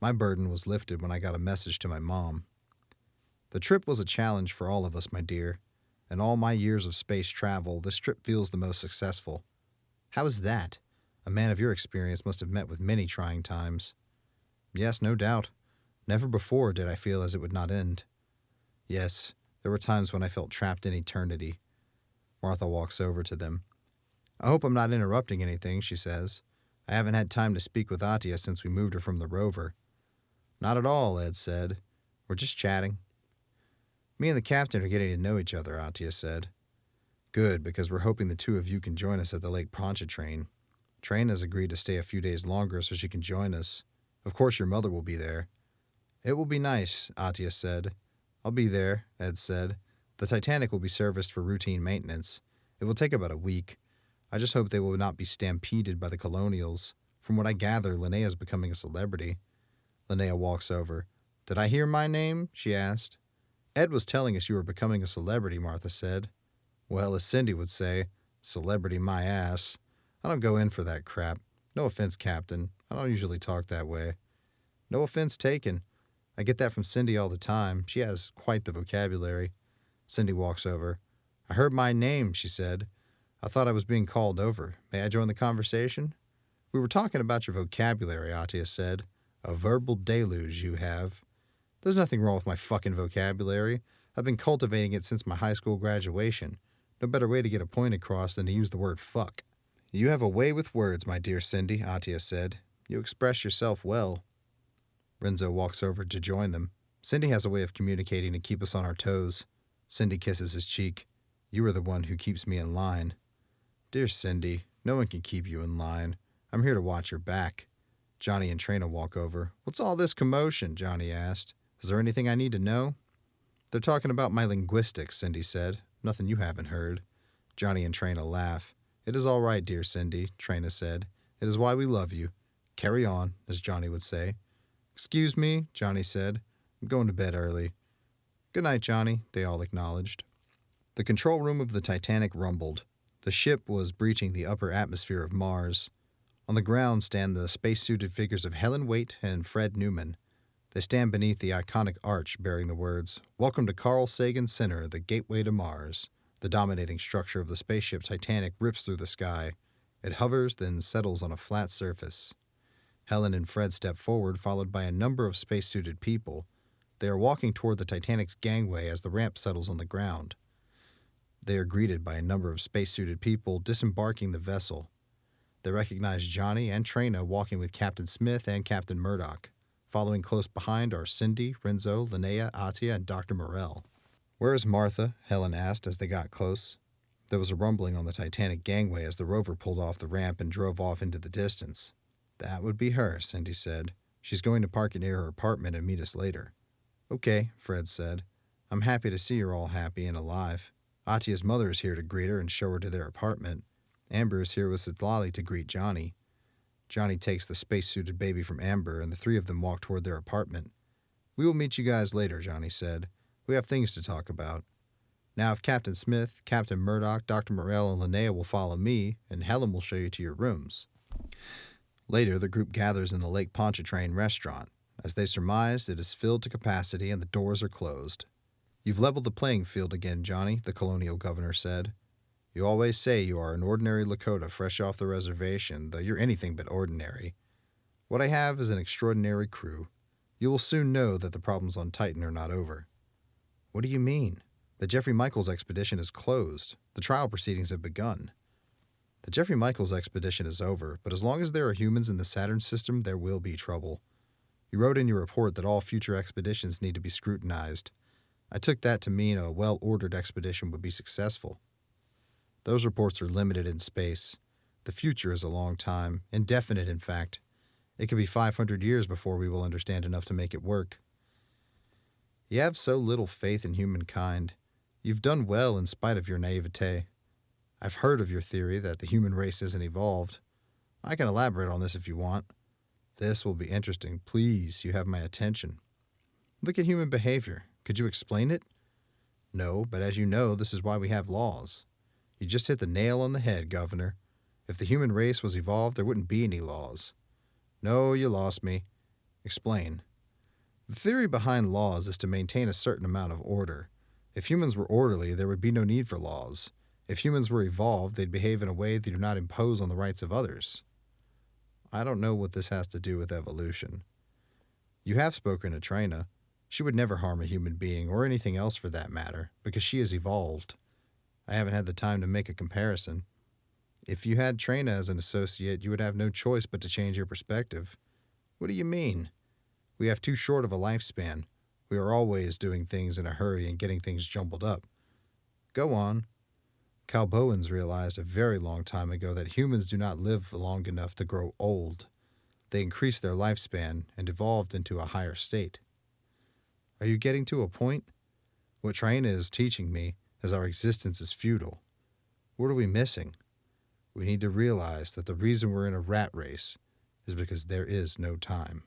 [SPEAKER 3] My burden was lifted when I got a message to my mom. The trip was a challenge for all of us, my dear. In all my years of space travel, this trip feels the most successful. How is that? A man of your experience must have met with many trying times. Yes, no doubt. Never before did I feel as it would not end. Yes, there were times when I felt trapped in eternity. Martha walks over to them. I hope I'm not interrupting anything, she says. I haven't had time to speak with Atia since we moved her from the rover. Not at all, Ed said. We're just chatting. Me and the captain are getting to know each other, Atia said. Good, because we're hoping the 2 of you can join us at the Lake Pontchartrain. Train has agreed to stay a few days longer so she can join us. Of course your mother will be there. It will be nice, Atia said. I'll be there, Ed said. The Titanic will be serviced for routine maintenance. It will take about a week. I just hope they will not be stampeded by the colonials. From what I gather, Linnea is becoming a celebrity. Linnea walks over. Did I hear my name? She asked. Ed was telling us you were becoming a celebrity, Martha said. Well, as Cindy would say, celebrity my ass. I don't go in for that crap. No offense, Captain. I don't usually talk that way. No offense taken. I get that from Cindy all the time. She has quite the vocabulary. Cindy walks over. I heard my name, she said. I thought I was being called over. May I join the conversation? We were talking about your vocabulary, Atia said. A verbal deluge you have. There's nothing wrong with my fucking vocabulary. I've been cultivating it since my high school graduation. No better way to get a point across than to use the word fuck. You have a way with words, my dear Cindy, Atia said. You express yourself well. Renzo walks over to join them. Cindy has a way of communicating to keep us on our toes. Cindy kisses his cheek. You are the one who keeps me in line. Dear Cindy, no one can keep you in line. I'm here to watch your back. Jonny and Trina walk over. What's all this commotion? Jonny asked. Is there anything I need to know? They're talking about my linguistics, Cindy said. Nothing you haven't heard. Jonny and Trina laugh. It is all right, dear Cindy, Trina said. It is why we love you. Carry on, as Jonny would say. Excuse me, Jonny said. I'm going to bed early. Good night, Jonny, they all acknowledged. The control room of the Titanic rumbled. The ship was breaching the upper atmosphere of Mars. On the ground stand the spacesuited figures of Helen Waite and Fred Newman. They stand beneath the iconic arch bearing the words, Welcome to Carl Sagan Center, the gateway to Mars. The dominating structure of the spaceship Titanic rips through the sky. It hovers, then settles on a flat surface. Helen and Fred step forward, followed by a number of spacesuited people. They are walking toward the Titanic's gangway as the ramp settles on the ground. They are greeted by a number of spacesuited people disembarking the vessel. They recognize Jonny and Trina walking with Captain Smith and Captain Murdoch. Following close behind are Cindy, Renzo, Linnea, Atia, and Dr. Morell. Where is Martha? Helen asked as they got close. There was a rumbling on the Titanic gangway as the rover pulled off the ramp and drove off into the distance. That would be her, Cindy said. She's going to park it near her apartment and meet us later. Okay, Fred said. I'm happy to see you're all happy and alive. Atia's mother is here to greet her and show her to their apartment. Amber is here with Citlali to greet Jonny. Jonny takes the spacesuited baby from Amber, and the three of them walk toward their apartment. We will meet you guys later, Jonny said. We have things to talk about. Now if Captain Smith, Captain Murdoch, Dr. Morell, and Linnea will follow me, and Helen will show you to your rooms. Later, the group gathers in the Lake Pontchartrain restaurant. As they surmised, it is filled to capacity and the doors are closed. You've leveled the playing field again, Jonny, the colonial governor said. You always say you are an ordinary Lakota fresh off the reservation, though you're anything but ordinary. What I have is an extraordinary crew. You will soon know that the problems on Titan are not over. What do you mean? The Jeffrey Michaels expedition is closed. The trial proceedings have begun. The Jeffrey Michaels expedition is over, but as long as there are humans in the Saturn system, there will be trouble. You wrote in your report that all future expeditions need to be scrutinized. I took that to mean a well-ordered expedition would be successful. Those reports are limited in space. The future is a long time, indefinite in fact. It could be 500 years before we will understand enough to make it work. You have so little faith in humankind. You've done well in spite of your naivete. I've heard of your theory that the human race isn't evolved. I can elaborate on this if you want. This will be interesting. Please, you have my attention. Look at human behavior. Could you explain it? No, but as you know, this is why we have laws. You just hit the nail on the head, Governor. If the human race was evolved, there wouldn't be any laws. No, you lost me. Explain. The theory behind laws is to maintain a certain amount of order. If humans were orderly, there would be no need for laws. If humans were evolved, they'd behave in a way that do not impose on the rights of others. I don't know what this has to do with evolution. You have spoken to Trina. She would never harm a human being, or anything else for that matter, because she is evolved. I haven't had the time to make a comparison. If you had Trina as an associate, you would have no choice but to change your perspective. What do you mean? We have too short of a lifespan. We are always doing things in a hurry and getting things jumbled up. Go on. Calboans realized a very long time ago that humans do not live long enough to grow old. They increased their lifespan and evolved into a higher state. Are you getting to a point? What Trina is teaching me is our existence is futile. What are we missing? We need to realize that the reason we're in a rat race is because there is no time.